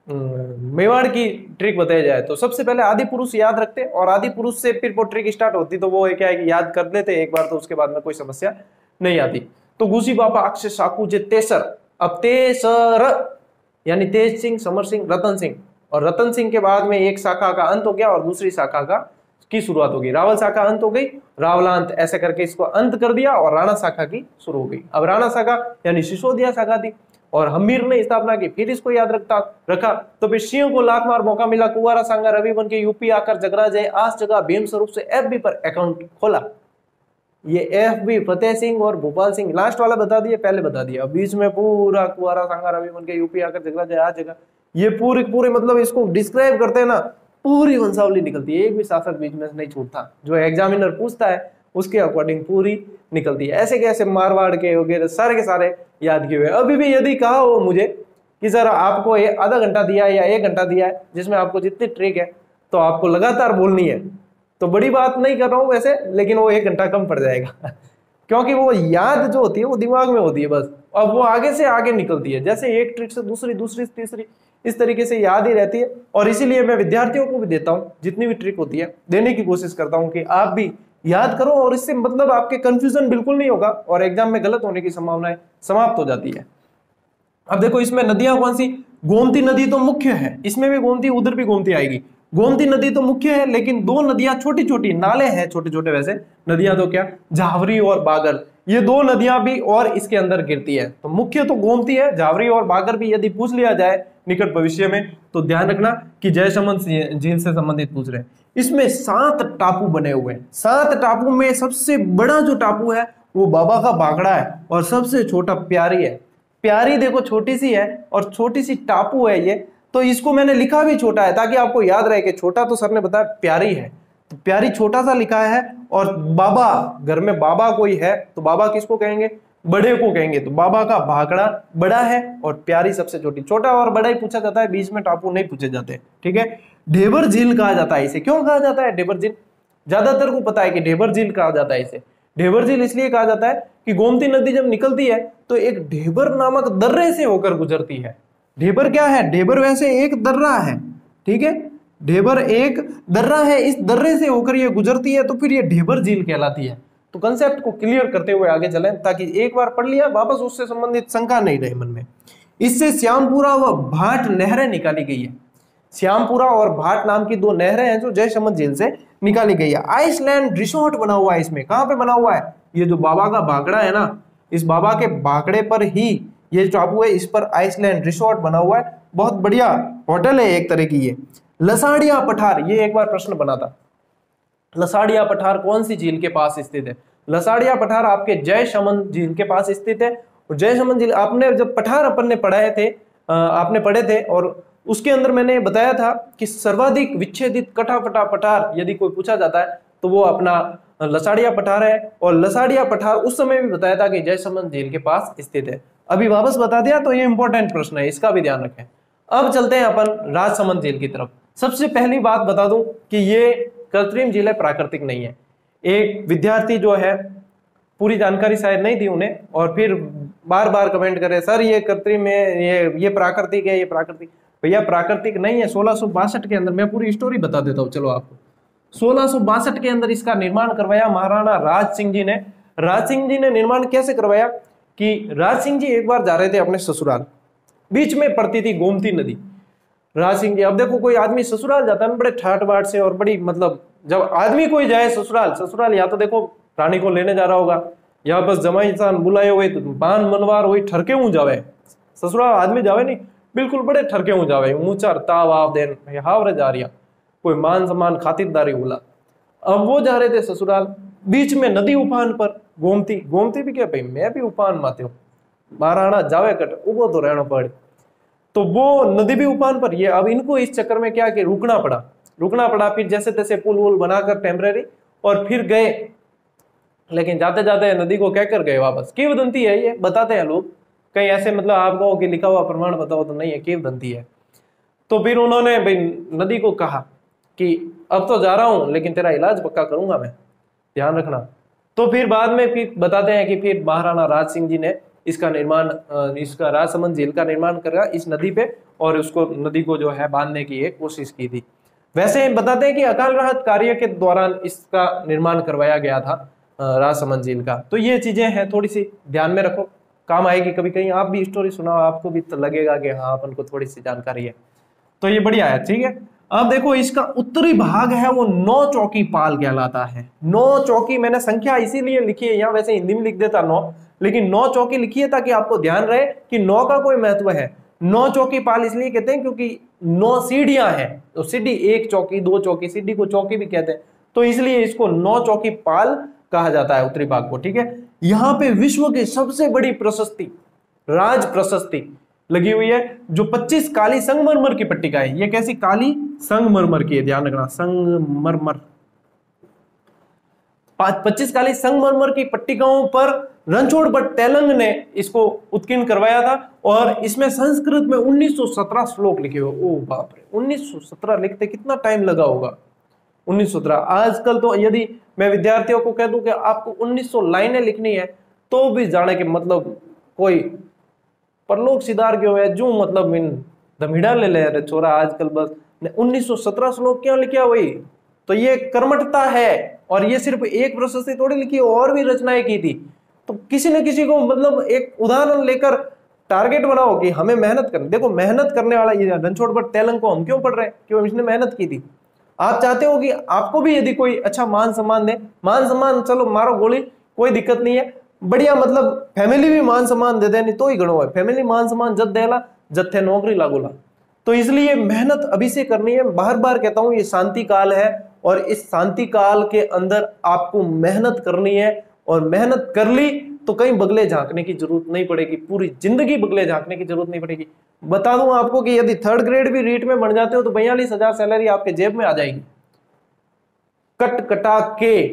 मेवाड़ की ट्रिक बताया जाए तो सबसे पहले आदि पुरुष याद रखते, और आदि पुरुष से फिर वो ट्रिक स्टार्ट होती, तो वो क्या है कि याद कर लेते एक बार, तो उसके बाद में कोई समस्या नहीं आती। तो घुसी बाबा अक्षय साकू जे तेसर, अब तेसर यानी तेज सिंह, समर सिंह, रतन सिंह, और रतन सिंह के बाद में एक शाखा का अंत हो गया और दूसरी शाखा का की शुरुआत होगी। रावल शाखा अंत हो गई, रावलांत, ऐसे करके इसको अंत कर दिया और राणा शाखा की शुरू हो गई। अब राणा शाखा यानी सिसोदिया शाखा थी और हमीर ने स्थापना की, फिर इसको याद रखा। तो फिर सिंह को लाख मार मौका मिला, कुंवारा सांगा रवि बन के यूपी आकर जगरा जय आस जगह भीम स्वरूप से एफबी पर अकाउंट खोला। ये एफबी फतेह सिंह और भोपाल सिंह, लास्ट वाला बता दिया, पहले बता दिया। बीच में पूरा कुंवारा सांगा रवि बन के यूपी आकर जगरा जय आ जगह, ये पूरे मतलब इसको डिस्क्राइब करते हैं ना, पूरी वंशावली निकलती है। एक भी शासक बीच में नहीं छूटता, जो एग्जामिनर पूछता है उसके अकॉर्डिंग पूरी निकलती है। ऐसे कैसे मारवाड़ के वगैरह सारे के सारे याद किए हुए। अभी भी यदि कहा हो मुझे कि सर आपको आधा घंटा दिया है या 1 घंटा दिया है जिसमें आपको जितनी ट्रिक है तो आपको लगातार बोलनी है, तो बड़ी बात नहीं कर रहा हूं वैसे, लेकिन वो 1 घंटा कम पड़ जाएगा क्योंकि वो याद जो होती है वो दिमाग में होती है बस, अब वो आगे से आगे निकलती है। जैसे एक ट्रिक से दूसरी, दूसरी से तीसरी, इस तरीके से याद ही रहती है। और इसीलिए मैं विद्यार्थियों को भी देता हूं, जितनी भी ट्रिक होती है देने की कोशिश करता हूं कि आप भी याद करो, और इससे मतलब आपके कंफ्यूजन बिल्कुल नहीं होगा और एग्जाम में गलत होने की संभावनाएं समाप्त हो जाती है। अब देखो इसमें नदियां कौन सी, गोमती नदी तो मुख्य है, इसमें भी गोमती, उधर भी गोमती आएगी। गोमती नदी तो मुख्य है, लेकिन 2 नदियां छोटी छोटी, नाले हैं छोटे छोटे, वैसे नदियां तो क्या, झावरी और बागर, ये 2 नदियां भी और इसके अंदर गिरती है। तो मुख्य तो गोमती है, झावरी और बागर भी यदि पूछ लिया जाए निकट भविष्य में तो ध्यान रखना कि जयसमंद झील से संबंधित पूछ रहे हैं। इसमें 7 टापू बने हुए हैं। 7 टापू में सबसे बड़ा जो टापू है वो बाबा का भाखड़ा है और सबसे छोटा प्यारी है। प्यारी देखो छोटी सी है और छोटी सी टापू है ये, तो इसको मैंने लिखा भी छोटा है ताकि आपको याद रहे कि छोटा तो सर ने बताया प्यारी है, तो प्यारी छोटा सा लिखा है। और बाबा, घर में बाबा कोई है तो बाबा किसको कहेंगे, बड़े को कहेंगे, तो बाबा का भाखड़ा बड़ा है और प्यारी सबसे छोटी। छोटा और बड़ा ही पूछा जाता है, बीच में टापू नहीं पूछे जाते, ठीक है। ढेबर झील कहा जाता है इसे, क्यों कहा जाता है ढेबर झील, ज्यादातर को पता है कि ढेबर झील कहा जाता है इसे। ढेबर झील इसलिए कहा जाता है कि गोमती नदी जब निकलती है तो एक ढेबर नामक दर्रे से होकर गुजरती है। ढेबर क्या है, ढेबर वैसे एक दर्रा है, ठीक है, ढेबर एक दर्रा है, इस दर्रे से होकर ये गुजरती है, तो फिर ये ढेबर झील कहलाती है। तो कंसेप्ट को क्लियर करते हुए आगे चलें ताकि एक बार पढ़ लिया वापस उससे संबंधित शंका नहीं रहे मन में। इससे श्यामपुरा व भाट नहरें निकाली गई है। श्यामपुरा और भाट नाम की 2 नहरें हैं जो जयसमंद झील से निकाली गई है। आइसलैंड रिसोर्ट बना हुआ है इसमें, कहां पे बना हुआ है, ये जो बाबा का भाखड़ा है ना, इस बाबा के भाखड़े पर ही ये टापू है, इस पर आइसलैंड रिसोर्ट बना हुआ है, बहुत बढ़िया होटल है एक तरह की ये। लसाड़िया पठार, ये एक बार प्रश्न बना था, लसाड़िया पठार कौन सी झील के पास स्थित है। लसाड़िया पठार आपके जयसमंद झील के पास स्थित है। और जयसमंद झील आपने जब पठार अपन ने पढ़ाए थे, आपने पढ़े थे, और उसके अंदर मैंने बताया था कि सर्वाधिक विच्छेदित कटाफटा पठार यदि कोई पूछा जाता है तो वो अपना लसाड़िया पठार है। और लसाड़िया पठार उस समय भी बताया था कि जयसमंद झील के पास स्थित है, अभी वापस बता दिया, तो ये इंपॉर्टेंट प्रश्न है, इसका भी ध्यान रखें। अब चलते हैं अपन राजसमंद झील की तरफ। सबसे पहली बात बता दूं कि ये कृत्रिम झील है, प्राकृतिक नहीं है। एक विद्यार्थी जो है पूरी जानकारी शायद नहीं दी उन्हें, और फिर बार बार कमेंट करे सर ये कृत्रिम है, ये प्राकृतिक है, ये प्राकृतिक। भैया प्राकृतिक नहीं है। 1662 के अंदर, मैं पूरी स्टोरी बता देता हूँ चलो आपको। 1662 के अंदर इसका निर्माण करवाया महाराणा राज सिंह जी ने। राज सिंह जी ने निर्माण कैसे करवाया कि राज सिंह जी एक बार जा रहे थे अपने ससुराल, बीच में पड़ती थी गोमती नदी। राज सिंह जी, अब देखो कोई आदमी ससुराल जाता है ना बड़े ठाट बाट से, और बड़ी मतलब जब आदमी कोई जाए ससुराल या तो देखो रानी को लेने जा रहा होगा, या बस जमाई इंसान बुलाए हुए तो बान मनवार वही ठरके हूं जावे। ससुराल आदमी जावे नहीं, बिल्कुल बड़े ठरके हूं जावे, ऊंचा ताव आव देन हावरे जा रही, कोई मान सम्मान खातिरदारी बोला। अब वो जा रहे थे ससुराल, बीच में नदी उफान पर, गोमती भी क्या भाई मैं भी उफान माते हूँ, महाराणा जावे कट उबो तो रहना पड़े, तो वो नदी भी उफान पर। ये अब इनको इस चक्कर में क्या कि रुकना पड़ा। फिर जैसे तैसे पुल वुल बनाकर टेम्परेरी, और फिर गए। लेकिन जाते जाते नदी को कहकर गए वापस। किंवदंती है ये, बताते हैं लोग, कहीं ऐसे मतलब आप कहो कि लिखा हुआ प्रमाण बताओ तो नहीं है, किंवदंती है। तो फिर उन्होंने भाई नदी को कहा कि अब तो जा रहा हूं लेकिन तेरा इलाज पक्का करूंगा मैं, ध्यान रखना। तो फिर बाद में फिर बताते हैं कि फिर महाराणा राज सिंह जी ने इसका निर्माण, इसका राजसमंद झील का निर्माण करा इस नदी पे, और उसको नदी को जो है बांधने की एक कोशिश की थी। वैसे बताते हैं कि अकाल राहत कार्य के दौरान इसका निर्माण करवाया गया था राजसमंद झील का। तो ये चीजें हैं, थोड़ी सी ध्यान में रखो, काम आएगी कभी कहीं। आप भी स्टोरी सुनाओ, आपको भी तो लगेगा कि हाँ अपन को थोड़ी सी जानकारी है, तो ये बढ़िया है। ठीक है, अब देखो इसका उत्तरी भाग है वो 9 चौकी पाल कहलाता है। 9 चौकी, मैंने संख्या इसीलिए लिखी है यहाँ, वैसे हिंदी में लिख देता 9, लेकिन 9 चौकी लिखी है ताकि आपको ध्यान रहे कि 9 का कोई महत्व है। 9 चौकी पाल इसलिए कहते हैं क्योंकि 9 सीढ़ियां हैं, तो सीढ़ी 1 चौकी 2 चौकी, सीढ़ी को चौकी भी कहते हैं, तो इसलिए इसको 9 चौकी पाल कहा जाता है उत्तरी भाग को। ठीक है, यहाँ पे विश्व की सबसे बड़ी प्रशस्ति, राज प्रशस्ति लगी हुई है, जो 25 काली संगमरमर की पट्टिका है। ये कैसी? काली संगमरमर की है, ध्यान रखना, संगमरमर। 25 काली संगमरमर की पट्टिकाओं पर रणछोड़ भट्ट तेलंग ने इसको उत्कीर्ण करवाया था, और इसमें संस्कृत में 1917 श्लोक लिखे हुए। ओ बाप रे, 1917 लिखते कितना टाइम लगा होगा? 1917। आजकल तो यदि मैं विद्यार्थियों को कह दूं कि आपको 1900 लाइनें लिखनी है, तो भी जाने के मतलब कोई परलोक सिधार क्यों है, जो मतलब इन दमिड़ा ले ले रहे छोरा आजकल, बस 1917 श्लोक क्यों लिखा वही। तो ये कर्मठता है, और ये सिर्फ एक प्रशस्ति थोड़ी लिखी, और भी रचनाएं की थी। तो किसी न किसी को मतलब एक उदाहरण लेकर टारगेट बनाओ कि हमें मेहनत करनी। देखो मेहनत करने वाला ये रणछोड़ भट्ट तेलंग को हम क्यों पढ़ रहे हैं? क्यों? इसने मेहनत की थी। आप चाहते हो कि आपको भी यदि कोई अच्छा मान सम्मान दे, मान सम्मान चलो मारो गोली, कोई दिक्कत नहीं है, बढ़िया, मतलब फैमिली भी मान सम्मान दे देनी तो ही गणो है। फैमिली मान सम्मान जब देला जब थे नौकरी लागूला। तो इसलिए मेहनत अभी से करनी है। बार बार कहता हूं ये शांति काल है, और इस शांति काल के अंदर आपको मेहनत करनी है, और मेहनत कर ली तो कहीं बगले झांकने की जरूरत नहीं पड़ेगी, पूरी जिंदगी बगले झांकने की जरूरत नहीं पड़ेगी। बता दूं आपको कि यदि 3rd ग्रेड भी रीट में बन जाते हो तो 42,000 सैलरी आपके जेब में आ जाएगी, कट कटा के।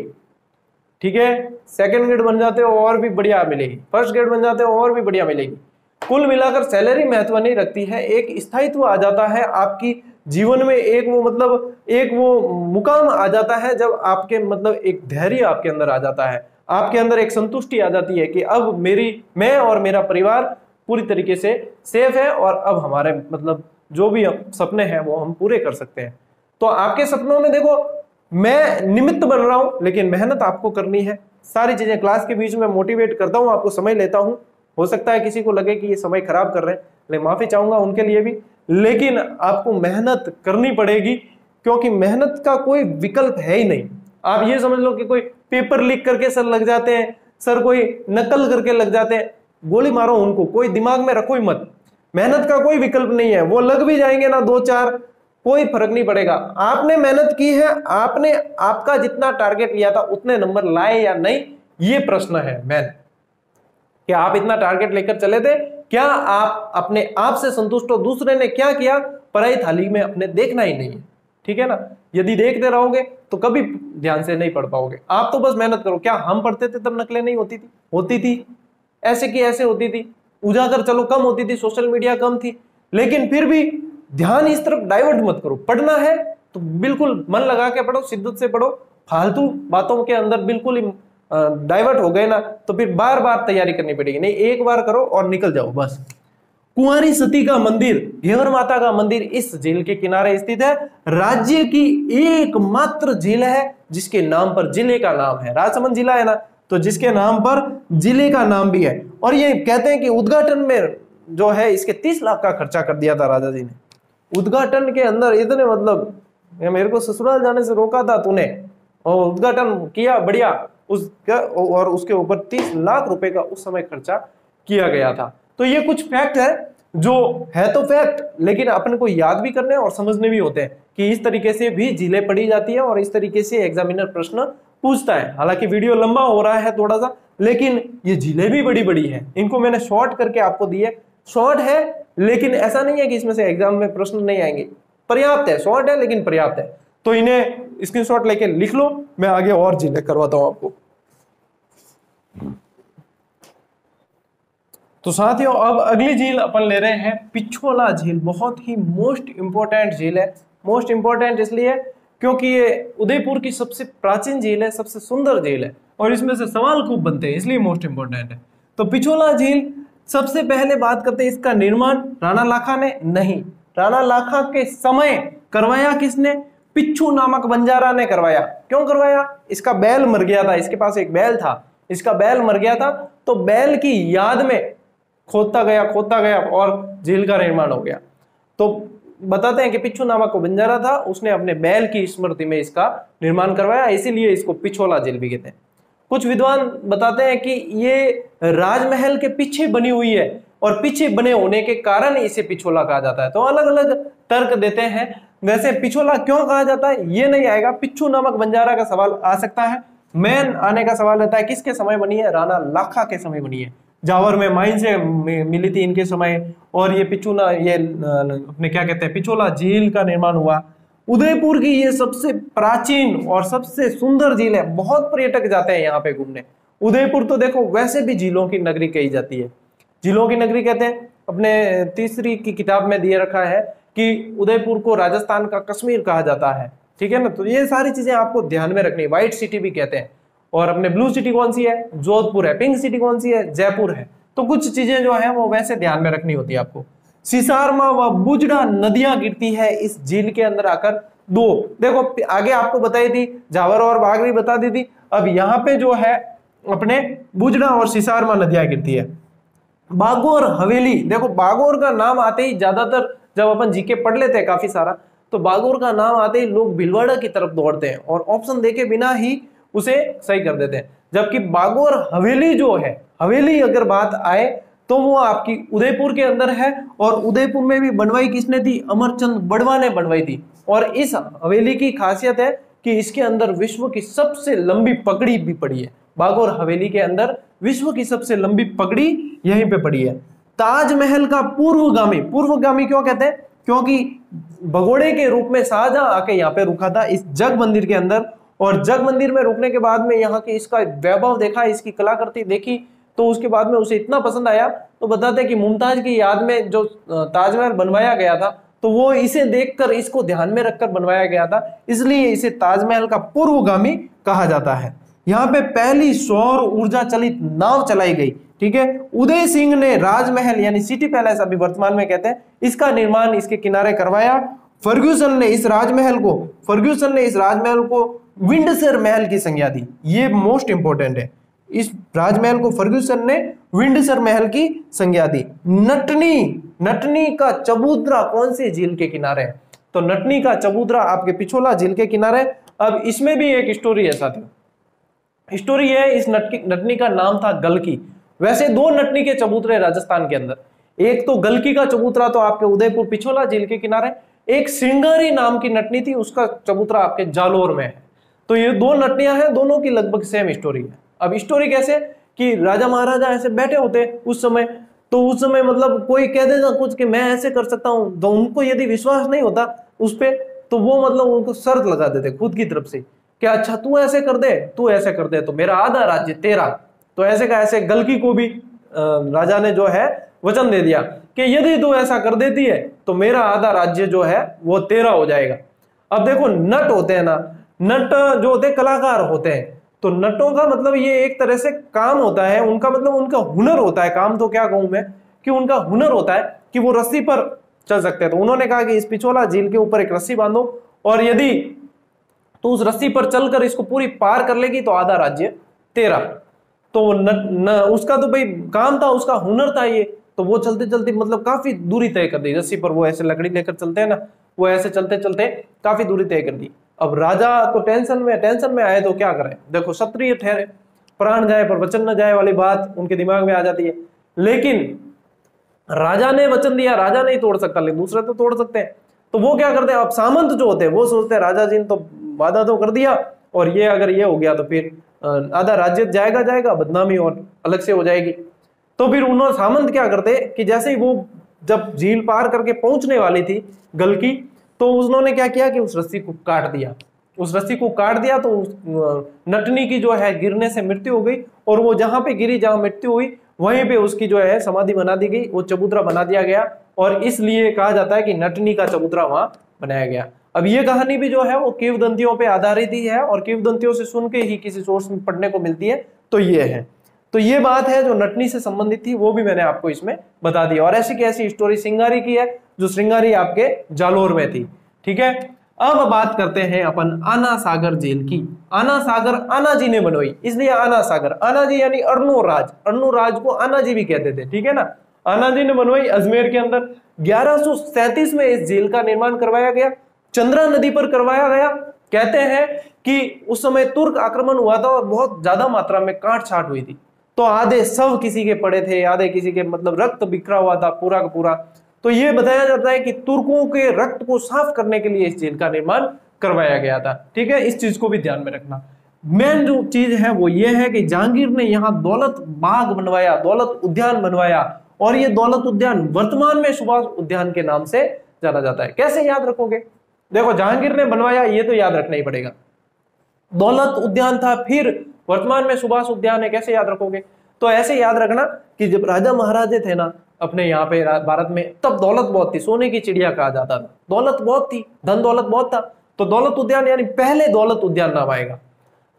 ठीक है, 2nd ग्रेड बन जाते हो और भी बढ़िया मिलेगी, 1st ग्रेड बन जाते हो और भी बढ़िया मिलेगी। कुल मिलाकर सैलरी महत्व नहीं रखती है, एक स्थायित्व आ जाता है आपकी जीवन में, एक वो मतलब एक वो मुकाम आ जाता है जब आपके मतलब एक धैर्य आपके अंदर आ जाता है, आपके अंदर एक संतुष्टि आ जाती है कि अब मैं और मेरा परिवार पूरी तरीके से सेफ है, और अब हमारे मतलब जो भी सपने हैं वो हम पूरे कर सकते हैं। तो आपके सपनों में देखो मैं निमित्त बन रहा हूं, लेकिन मेहनत आपको करनी है। सारी चीजें क्लास के बीच में मोटिवेट करता हूं, आपको समय लेता हूं। हो सकता है किसी को लगे कि ये समय खराब कर रहे हैं, लेकिन माफी चाहूंगा उनके लिए भी, लेकिन आपको मेहनत करनी पड़ेगी, क्योंकि मेहनत का कोई विकल्प है ही नहीं। आप ये समझ लो कि कोई पेपर लीक करके सर लग जाते हैं, सर कोई नकल करके लग जाते हैं, गोली मारो उनको, कोई दिमाग में रखो ही मत। मेहनत का कोई विकल्प नहीं है, वो लग भी जाएंगे ना 2-4, कोई फर्क नहीं पड़ेगा। आपने मेहनत की है, आपने आपका जितना टारगेट लिया था उतने नंबर लाए या नहीं, ये प्रश्न है मैन, कि आप इतना टारगेट लेकर चले थे, क्या आप अपने आप से संतुष्ट हो? दूसरे ने क्या किया पराई थाली में अपने देखना ही नहीं है। ठीक है ना, यदि देखते रहोगे तो कभी ध्यान से नहीं पढ़ पाओगे। आप तो बस मेहनत करो। क्या हम पढ़ते थे तब नकलें नहीं होती थी? होती थी, ऐसे की ऐसे होती थी। उजागर चलो कम होती थी, सोशल मीडिया कम थी, लेकिन फिर भी ध्यान इस तरफ डाइवर्ट मत करो। पढ़ना है तो बिल्कुल मन लगा के पढ़ो, शिद्दत से पढ़ो, फालतू बातों के अंदर बिल्कुल ही डाइवर्ट हो गए ना तो फिर बार बार तैयारी करनी पड़ेगी। नहीं, एक बार करो और निकल जाओ बस। कुंवारी सती का मंदिर, घेवर माता का मंदिर इस झील के किनारे स्थित है। राज्य की एकमात्र झील है जिसके नाम पर जिले का नाम है। राजसमंद जिला है ना, तो जिसके नाम पर जिले का नाम भी है। और ये कहते हैं कि उद्घाटन में जो है इसके 30 लाख का खर्चा कर दिया था राजा जी ने। उद्घाटन के अंदर इतने, मतलब मेरे को ससुराल जाने से रोका था तूने, और उद्घाटन किया बढ़िया उसका, और उसके ऊपर 30 लाख रुपए का उस समय खर्चा किया गया था। तो ये कुछ फैक्ट है जो है तो फैक्ट, लेकिन अपन को याद भी करने और समझने भी होते हैं कि इस तरीके से भी झीलें पढ़ी जाती है और इस तरीके से एग्जामिनर प्रश्न पूछता है। हालांकि वीडियो लंबा हो रहा है थोड़ा सा, लेकिन ये झीलें भी बड़ी बड़ी है। इनको मैंने शॉर्ट करके आपको दिए। शॉर्ट है लेकिन ऐसा नहीं है कि इसमें से एग्जाम में प्रश्न नहीं आएंगे, पर्याप्त है, शॉर्ट है लेकिन पर्याप्त है। तो इन्हें स्क्रीनशॉट लेके लिख लो, मैं आगे और झीलें करवाता हूं आपको। तो साथियों अब अगली झील अपन ले रहे हैं पिछोला झील। बहुत ही मोस्ट इंपोर्टेंट झील है। मोस्ट इंपोर्टेंट इसलिए क्योंकि ये उदयपुर की सबसे प्राचीन झील है, सबसे सुंदर झील है और इसमें से सवाल खूब बनते हैं, इसलिए मोस्ट इंपोर्टेंट है। तो पिछोला झील सबसे पहले बात करते हैं इसका निर्माण राणा लाखा ने नहीं, राणा लाखा के समय करवाया किसने? पिच्छू नामक बंजारा ने करवाया। क्यों करवाया? इसका बैल मर गया था, इसके पास एक बैल था, इसका बैल मर गया था, तो बैल की याद में खोदता गया और झील का निर्माण हो गया। तो बताते हैं कि पिच्छू नामक को बंजारा था, उसने अपने बैल की स्मृति में इसका निर्माण करवाया, इसीलिए इसको पिछोला झील भी कहते हैं। कुछ विद्वान बताते हैं कि ये राजमहल के पीछे बनी हुई है और पीछे बने होने के कारण इसे पिछोला कहा जाता है। तो अलग अलग तर्क देते हैं। वैसे पिछोला क्यों कहा जाता है ये नहीं आएगा, पिच्छू नामक बंजारा का सवाल आ सकता है। मेन आने का सवाल रहता है किसके समय बनी है? राणा लाखा के समय बनी है। जावर में माइन से मिली थी इनके समय, और ये अपने क्या कहते हैं पिछोला झील का निर्माण हुआ। उदयपुर की ये सबसे प्राचीन और सबसे सुंदर झील है, बहुत पर्यटक जाते हैं यहाँ पे घूमने। उदयपुर तो देखो वैसे भी झीलों की नगरी कही जाती है, झीलों की नगरी कहते हैं। अपने तीसरी की किताब में दिए रखा है कि उदयपुर को राजस्थान का कश्मीर कहा जाता है, ठीक है ना। तो ये सारी चीजें आपको ध्यान में रखनी। व्हाइट सिटी भी कहते हैं। और अपने ब्लू सिटी कौन सी है? जोधपुर है। पिंक सिटी कौन सी है? जयपुर है। तो कुछ चीजें जो है वो वैसे ध्यान में रखनी होती है आपको। सिसारमा व बुजड़ा नदियां गिरती है इस झील के अंदर आकर। दो देखो आगे आपको बताई थी, जावर और बागरी बता दी थी। अब यहाँ पे जो है अपने बुजड़ा और सिसारमा नदियां गिरती है। बागोर हवेली, देखो बागोर का नाम आते ही ज्यादातर जब अपन जीके पढ़ लेते हैं काफी सारा, तो बागोर का नाम आते ही लोग भीलवाड़ा की तरफ दौड़ते हैं और ऑप्शन देके बिना ही उसे सही कर देते हैं। जबकि बागोर हवेली जो है, हवेली अगर बात आए तो वो आपकी उदयपुर के अंदर है, और उदयपुर में भी बनवाई किसने थी? अमरचंद बड़वा ने बनवाई थी। और इस हवेली की खासियत है कि इसके अंदर विश्व की सबसे लंबी पगड़ी भी पड़ी है। बागोर हवेली के अंदर विश्व की सबसे लंबी पगड़ी यहीं पे पड़ी है। ताजमहल का पूर्वगामी, पूर्वगामी क्यों कहते हैं? क्योंकि भगोड़े के रूप में शाहजहां आके यहाँ पे रुका था इस जग मंदिर के अंदर, और जग मंदिर में रुकने के बाद में यहाँ की इसका वैभव देखा, इसकी कलाकृति देखी, तो उसके बाद में उसे इतना पसंद आया, तो बताते हैं कि मुमताज की याद में जो ताजमहल बनवाया गया था, तो वो इसे देखकर इसको ध्यान में रखकर बनवाया गया था, इसलिए इसे ताजमहल का पूर्वगामी कहा जाता है। यहाँ पे पहली सौर ऊर्जा चलित नाव चलाई गई, ठीक है। उदय सिंह ने राजमहल यानी सिटी पैलेस अभी वर्तमान में कहते हैं, इसका निर्माण इसके किनारे करवाया। फर्ग्यूसन ने इस राजमहल को विंडसर महल की संज्ञा दी। ये मोस्ट इंपोर्टेंट है, इस राजमहल को फर्ग्यूसन ने विंडसर महल की संज्ञा दी। नटनी का चबूतरा कौन सी झील के किनारे है? तो नटनी का चबूतरा आपके पिछोला झील के किनारे। अब इसमें भी एक स्टोरी है साथियों। स्टोरी है, इस नटनी का नाम था गलकी। वैसे दो नटनी के चबूतरे राजस्थान के अंदर, एक तो गलकी का चबूतरा तो आपके उदयपुर पिछोला झील के किनारे, एक सिंगारी नाम की नटनी थी, उसका चबूतरा आपके जालोर में है। तो ये दो नटनियां हैं, दोनों की लगभग सेम स्टोरी है। अब स्टोरी कैसे कि राजा महाराजा ऐसे बैठे होते उस समय, तो उस समय मतलब कोई कह देगा कुछ कि मैं ऐसे कर सकता हूं, तो उनको यदि विश्वास नहीं होता उस पे, तो वो मतलब उनको शर्त लगा देते खुद की तरफ से कि अच्छा तू ऐसे कर दे तो मेरा आधा राज्य तेरा। तो ऐसे का ऐसे गलकी को भी राजा ने जो है वचन दे दिया कि यदि तू ऐसा कर देती है तो मेरा आधा राज्य जो है वो तेरा हो जाएगा। अब देखो नट होते हैं ना, नट जो होते हैं कलाकार होते हैं, तो नटों का मतलब ये एक तरह से काम होता है उनका, मतलब उनका हुनर होता है, काम तो क्या कहूं मैं, कि उनका हुनर होता है कि वो रस्सी पर चल सकते हैं। तो उन्होंने कहा कि इस पिछोला झील के ऊपर एक रस्सी बांधो और यदि तो उस रस्सी पर चलकर इसको पूरी पार कर लेगी तो आधा राज्य तेरा। तो उसका तो भाई काम था, उसका हुनर था ये। तो वो चलते चलते मतलब काफी दूरी तय कर दी रस्सी पर, वो ऐसे लकड़ी लेकर चलते हैं ना, वो ऐसे चलते चलते काफी दूरी तय कर दी। अब राजा तो टेंशन में आए तो क्या करें, देखो क्षत्रिय ठहरे, प्राण जाए पर वचन न जाए वाली बात उनके दिमाग में आ जाती है। लेकिन राजा ने वचन दिया, राजा नहीं तोड़ सकता, लेकिन दूसरे तो तोड़ सकते हैं। तो वो क्या करते हैं, अब सामंत जो होते हैं वो सोचते हैं राजा जी ने तो वादा तो कर दिया, और ये अगर ये हो गया तो फिर आधा राज्य जाएगा, बदनामी और अलग से हो जाएगी। तो फिर उन्होंने सामंत क्या करते कि जैसे ही वो जब झील पार करके पहुंचने वाली थी गल की, तो उन्होंने क्या किया कि उस रस्सी को काट दिया। उस रस्सी को काट दिया तो नटनी की जो है गिरने से मृत्यु हो गई, और वो जहां पे गिरी, जहां मृत्यु हुई, वहीं पे उसकी जो है समाधि बना दी गई, वो चबूतरा बना दिया गया, और इसलिए कहा जाता है कि नटनी का चबूतरा वहां बनाया गया। अब ये कहानी भी जो है वो किंवदंतियों पे आधारित ही है, और किंवदंतियों से सुन के ही किसी सोर्स में पढ़ने को मिलती है। तो ये है, तो ये बात है जो नटनी से संबंधित थी, वो भी मैंने आपको इसमें बता दी। और ऐसी की ऐसी स्टोरी श्रृंगारी की है, जो श्रृंगारी आपके जालोर में थी। ठीक है, अब बात करते हैं अपन आना सागर झील की। आना सागर आना जी ने बनवाई, इसलिए आना सागर। आना जी यानी अर्णोराज, अर्णोराज को आना जी भी कहते थे। ठीक है ना, आना जी ने बनवाई अजमेर के अंदर। 1137 में इस झील का निर्माण करवाया गया, चंद्रा नदी पर करवाया गया। कहते हैं कि उस समय तुर्क आक्रमण हुआ था और बहुत ज्यादा मात्रा में काट छाट हुई थी, तो आधे सब किसी के पड़े थे, आधे किसी के मतलब रक्त बिखरा हुआ था पूरा का पूरा। तो ये बताया जाता है कि तुर्कों के रक्त को साफ करने के लिए इस झील का निर्माण करवाया गया था। ठीक है, इस चीज को भी ध्यान में रखना। मेन जो चीज है वो ये है कि जहांगीर ने यहाँ दौलत बाग बनवाया, दौलत उद्यान बनवाया, और ये दौलत उद्यान वर्तमान में सुभाष उद्यान के नाम से जाना जाता है। कैसे याद रखोगे, देखो जहांगीर ने बनवाया ये तो याद रखना ही पड़ेगा, दौलत उद्यान था, फिर वर्तमान में सुभाष उद्यान है, कैसे याद रखोगे। तो ऐसे याद रखना कि जब राजा महाराजे थे ना अपने यहाँ पे भारत में, तब दौलत बहुत थी, सोने की चिड़िया कहा जाता था, दौलत बहुत थी, धन दौलत बहुत था। तो दौलत उद्यान यानी पहले दौलत उद्यान नाम आएगा।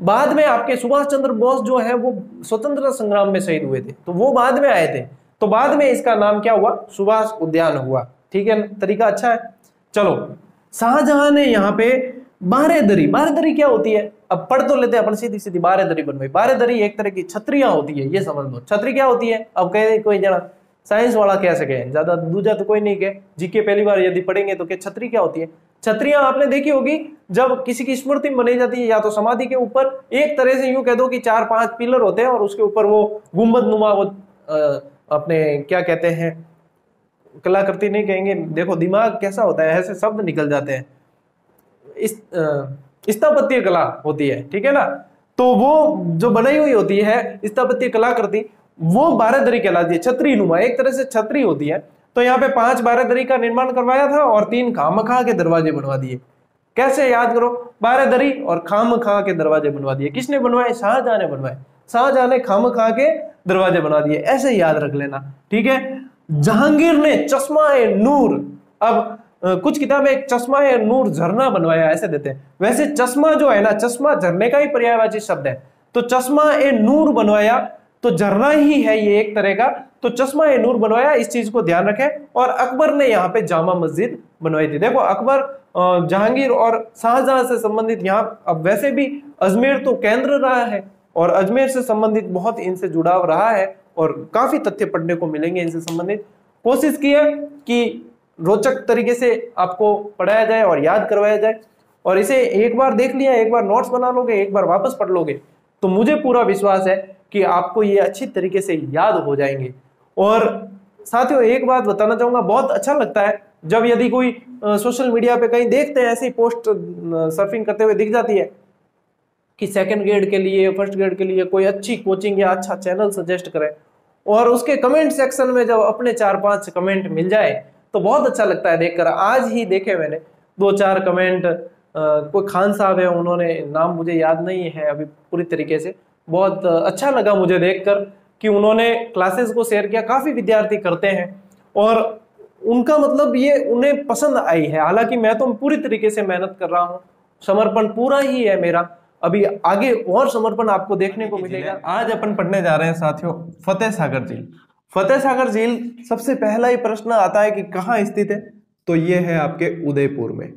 बाद में आपके सुभाष चंद्र बोस जो है वो स्वतंत्रता संग्राम में शहीद हुए थे, तो वो बाद में आए थे, तो बाद में इसका नाम क्या हुआ, सुभाष उद्यान हुआ। ठीक है, तरीका अच्छा है। चलो, शाहजहां ने यहाँ पे बारेदरी, बारेदरी क्या होती है अब पढ़ तो लेते हैं अपन, सीधी सीधी बारेदरी बनवाई। बारेदरी एक तरह की छतरियां होती है, ये समझ लो। छतरी क्या होती है, अब कहे कोई जना साइंस वाला कह सके, ज्यादा दूजा तो कोई नहीं कहे, जीके पहली बार यदि पढ़ेंगे तो क्या छतरी क्या होती है। छतरियां आपने देखी होगी, जब किसी की स्मृति बनाई जाती है या तो समाधि के ऊपर, एक तरह से यूं कह दो कि 4-5 पिलर होते हैं और उसके ऊपर वो गुंबद नुमा वो अपने क्या कहते हैं, कलाकृति नहीं कहेंगे, देखो दिमाग कैसा होता है, ऐसे शब्द निकल जाते हैं, इस स्थापत्य कला होती है। ठीक है ना, तो वो जो बनाई हुई होती है स्थापत्य कलाकृति, वो बारेदरी कहलाती है, छतरी नुमा, एक तरह से छतरी होती है। तो यहाँ पे 5 बारेदरी का निर्माण करवाया था और 3 खामखा के दरवाजे बनवा दिए। कैसे याद करो, बारेदरी और खामखा के दरवाजे बनवा दिए। किसने बनवाए, शाहजहां ने बनवाए, शाहजहां ने खामखा के दरवाजे बनवा दिए, ऐसे याद रख लेना। ठीक है, जहांगीर ने चश्मा-ए नूर, अब कुछ किताबें एक चश्मा-ए नूर झरना बनवाया ऐसे देते हैं, वैसे चश्मा जो है ना, चश्मा झरने का ही पर्यायवाची शब्द है, तो चश्मा-ए नूर बनवाया, तो झरना ही है ये एक तरह का, तो चश्मा-ए नूर बनवाया, इस चीज को ध्यान रखें। और अकबर ने यहाँ पे जामा मस्जिद बनवाई थी। देखो अकबर, जहांगीर और शाहजहां से संबंधित यहाँ, अब वैसे भी अजमेर तो केंद्र रहा है और अजमेर से संबंधित बहुत इनसे जुड़ाव रहा है और काफी तथ्य पढ़ने को मिलेंगे इनसे संबंधित। कोशिश की है कि रोचक तरीके से आपको पढ़ाया जाए और याद करवाया जाए, और इसे एक बार देख लिया, एक बार नोट्स बना लोगे, एक बार वापस पढ़ लोगे, तो मुझे पूरा विश्वास है कि आपको ये अच्छी तरीके से याद हो जाएंगे। और साथियों एक बात बताना चाहूंगा, बहुत अच्छा लगता है जब यदि कोई सोशल मीडिया पे कहीं देखते हैं ऐसी पोस्ट सर्फिंग करते हुए दिख जाती है कि सेकंड ग्रेड के लिए, फर्स्ट ग्रेड के लिए कोई अच्छी कोचिंग या अच्छा चैनल सजेस्ट करें, और उसके कमेंट सेक्शन में जब अपने 4-5 कमेंट मिल जाए तो बहुत अच्छा लगता है देखकर। आज ही देखे मैंने 2-4 कमेंट, कोई खान साहब है, उन्होंने, नाम मुझे याद नहीं है अभी पूरी तरीके से, बहुत अच्छा लगा मुझे देखकर कि उन्होंने क्लासेस को शेयर किया। काफी विद्यार्थी करते हैं और उनका मतलब ये उन्हें पसंद आई है। हालांकि मैं तो पूरी तरीके से मेहनत कर रहा हूँ, समर्पण पूरा ही है मेरा, अभी आगे और समर्पण आपको देखने को मिलेगा। आज अपन पढ़ने जा रहे हैं साथियों फतेह सागर झील। फतेह सागर झील, सबसे पहला ही प्रश्न आता है कि कहाँ स्थित है, तो ये है आपके उदयपुर में।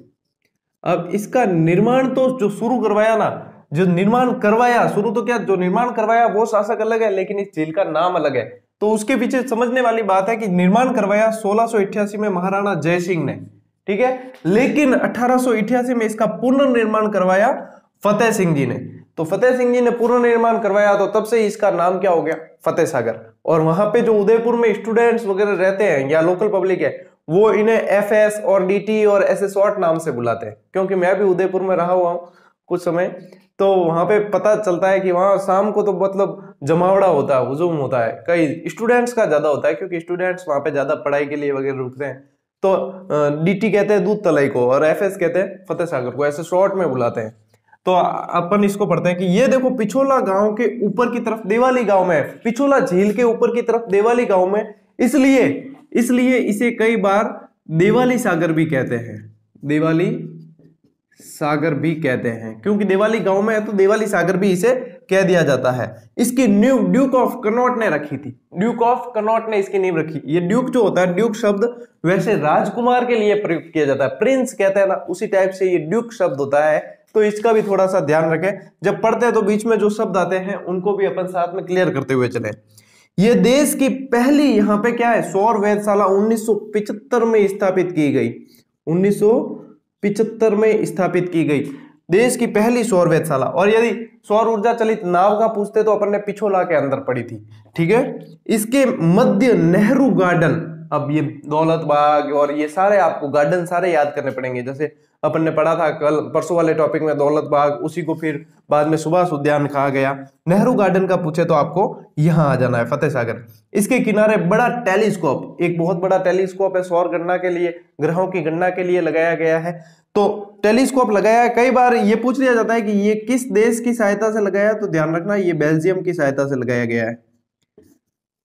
अब इसका निर्माण तो जो शुरू करवाया ना, जो निर्माण करवाया, शुरू तो क्या, जो निर्माण करवाया वो शासक अलग है, लेकिन इस झील का नाम अलग है। तो उसके पीछे समझने वाली बात है कि निर्माण करवाया 1688 में महाराणा जय सिंह ने, ठीक है, लेकिन 1888 में इसका पुनर्निर्माण करवाया फतेह सिंह जी ने। तो फतेह सिंह जी ने पुनर्निर्माण करवाया, तो तब से इसका नाम क्या हो गया, फतेह सागर। और वहां पे जो उदयपुर में स्टूडेंट्स वगैरह रहते हैं या लोकल पब्लिक है, वो इन्हें एफएस और डीटी और ऐसे शॉर्ट नाम से बुलाते हैं। क्योंकि मैं भी उदयपुर में रहा हुआ हूँ कुछ समय, तो वहां पे पता चलता है कि वहां शाम को तो मतलब जमावड़ा होता है, हुजूम होता है, कई स्टूडेंट्स का ज्यादा होता है, क्योंकि स्टूडेंट्स वहां पे ज्यादा पढ़ाई के लिए वगैरह रुकते हैं। तो डीटी कहते हैं दूध तलाई को और एफएस कहते हैं फतेह सागर को, ऐसे शॉर्ट में बुलाते हैं। तो अपन इसको पढ़ते हैं कि ये देखो पिछोला गांव के ऊपर की तरफ देवाली गांव में, पिछोला झील के ऊपर की तरफ देवाली गांव में, इसलिए इसे कई बार देवाली सागर भी कहते हैं, देवाली सागर भी कहते हैं, क्योंकि देवाली गांव में है तो देवाली सागर भी इसे कह दिया जाता है। इसकी नींव ड्यूक ऑफ कनॉट ने रखी थी, ड्यूक ऑफ कनॉट ने इसकी नींव रखी। ये ड्यूक जो होता है, ड्यूक शब्द वैसे राजकुमार के लिए प्रयुक्त किया जाता है, प्रिंस कहते हैं ना, उसी टाइप से ये ड्यूक शब्द होता है। तो इसका भी थोड़ा सा ध्यान रखें, जब पढ़ते हैं तो बीच में जो शब्द आते हैं उनको भी अपन साथ में क्लियर करते हुए चले। ये देश की पहली, यहाँ पे क्या है, सौर वेधशाला 1975 में स्थापित की गई, 1975 में स्थापित की गई देश की पहली सौर वेधशाला। और यदि सौर ऊर्जा चलित नाव का पूछते तो अपन ने पिछोला के अंदर पढ़ी थी, ठीक है। इसके मध्य नेहरू गार्डन, अब ये दौलत बाग और ये सारे आपको गार्डन सारे याद करने पड़ेंगे, जैसे अपन ने पढ़ा था कल परसों वाले टॉपिक में दौलत बाग, उसी को फिर बाद में सुभाष उद्यान कहा गया। नेहरू गार्डन का पूछे तो आपको यहां आ जाना है, फतेह सागर। इसके किनारे बड़ा टेलीस्कोप, एक बहुत बड़ा टेलीस्कोप है, सौर गणना के लिए, ग्रहों की गणना के लिए लगाया गया है। तो टेलीस्कोप लगाया है। कई बार ये पूछ लिया जाता है कि ये किस देश की सहायता से लगाया, तो ध्यान रखना ये बेल्जियम की सहायता से लगाया गया है,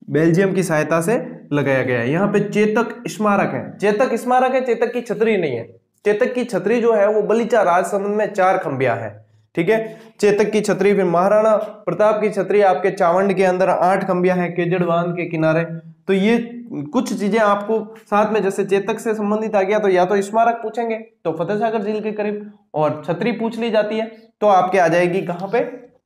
बेल्जियम की सहायता से लगाया गया है। यहाँ पे चेतक स्मारक है, चेतक स्मारक है, चेतक की छतरी नहीं है। चेतक की छतरी जो है वो बलीचा राजसमंद में 4 खंबिया है, ठीक है, चेतक की छतरी। फिर महाराणा प्रताप की छतरी आपके चावंड के अंदर 8 खंबिया है, केजड़ बांध के किनारे। तो ये कुछ चीजें आपको साथ में, जैसे चेतक से संबंधित आ गया तो या तो स्मारक पूछेंगे तो फतेह सागर झील के करीब, और छतरी पूछ ली जाती है तो आपके आ जाएगी कहाँ पे,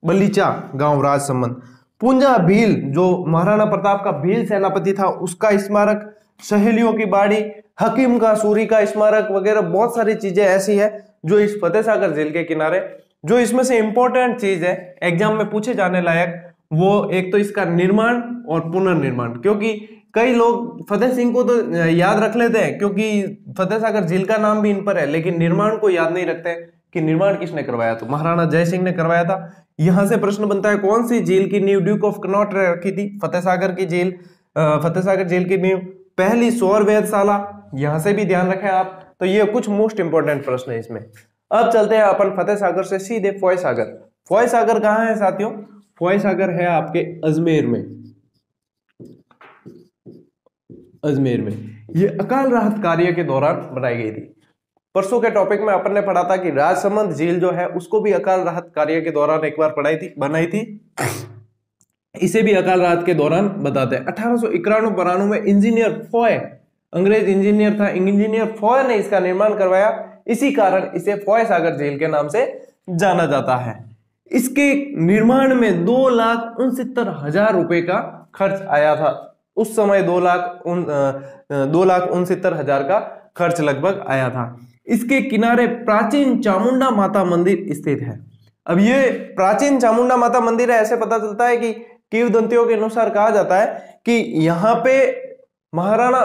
बलीचा गांव राजसमंद। पूंजा भील, जो महाराणा प्रताप का भील सेनापति था, उसका स्मारक, सहेलियों की बाड़ी, हकीम का सूरी का स्मारक वगैरह बहुत सारी चीजें ऐसी है जो इस फतेह सागर झील के किनारे। जो इसमें से इंपॉर्टेंट चीज है एग्जाम में पूछे जाने लायक, वो एक तो इसका निर्माण और पुनर्निर्माण, क्योंकि कई लोग फतेह सिंह को तो याद रख लेते हैं क्योंकि फतेह सागर झील का नाम भी इन पर है, लेकिन निर्माण को याद नहीं रखते कि निर्माण किसने करवाया, तो महाराणा जय सिंह ने करवाया था। यहां से प्रश्न बनता है कौन सी झील की नींव ड्यूक ऑफ कनॉट रखी थी, फतेह सागर की झील, फतेह सागर झील की नींव पहली सौर वेधशाला, यहां से भी ध्यान रखें आप। तो ये कुछ मोस्ट इंपोर्टेंट प्रश्न है इसमें। अब चलते हैं अपन फतेह सागर से सीधे फॉय सागर। फॉय सागर कहाँ है साथियों, फॉय सागर है आपके अजमेर में, अजमेर में। ये अकाल राहत कार्य के दौरान बनाई गई थी। परसों के टॉपिक में अपन ने पढ़ा था कि राजसमंद झील जो है उसको भी अकाल राहत कार्य के दौरान एक बार बनाई थी, इसे भी अकाल राहत के दौरान बताते हैं। 1891-92 में इंजीनियर फॉय, अंग्रेज इंजीनियर था, इंजीनियर फॉय ने इसका निर्माण करवाया, इसी कारण इसे फॉय सागर झील के नाम से जाना जाता है। इसके निर्माण में 2,69,000 रुपए का खर्च आया था। उस समय 2,69,000 का खर्च लगभग आया था। इसके किनारे प्राचीन चामुंडा माता मंदिर स्थित है। अब ये प्राचीन चामुंडा माता मंदिर है, ऐसे पता चलता है कि किंवदंतियों के अनुसार कहा जाता है कि यहाँ पे महाराणा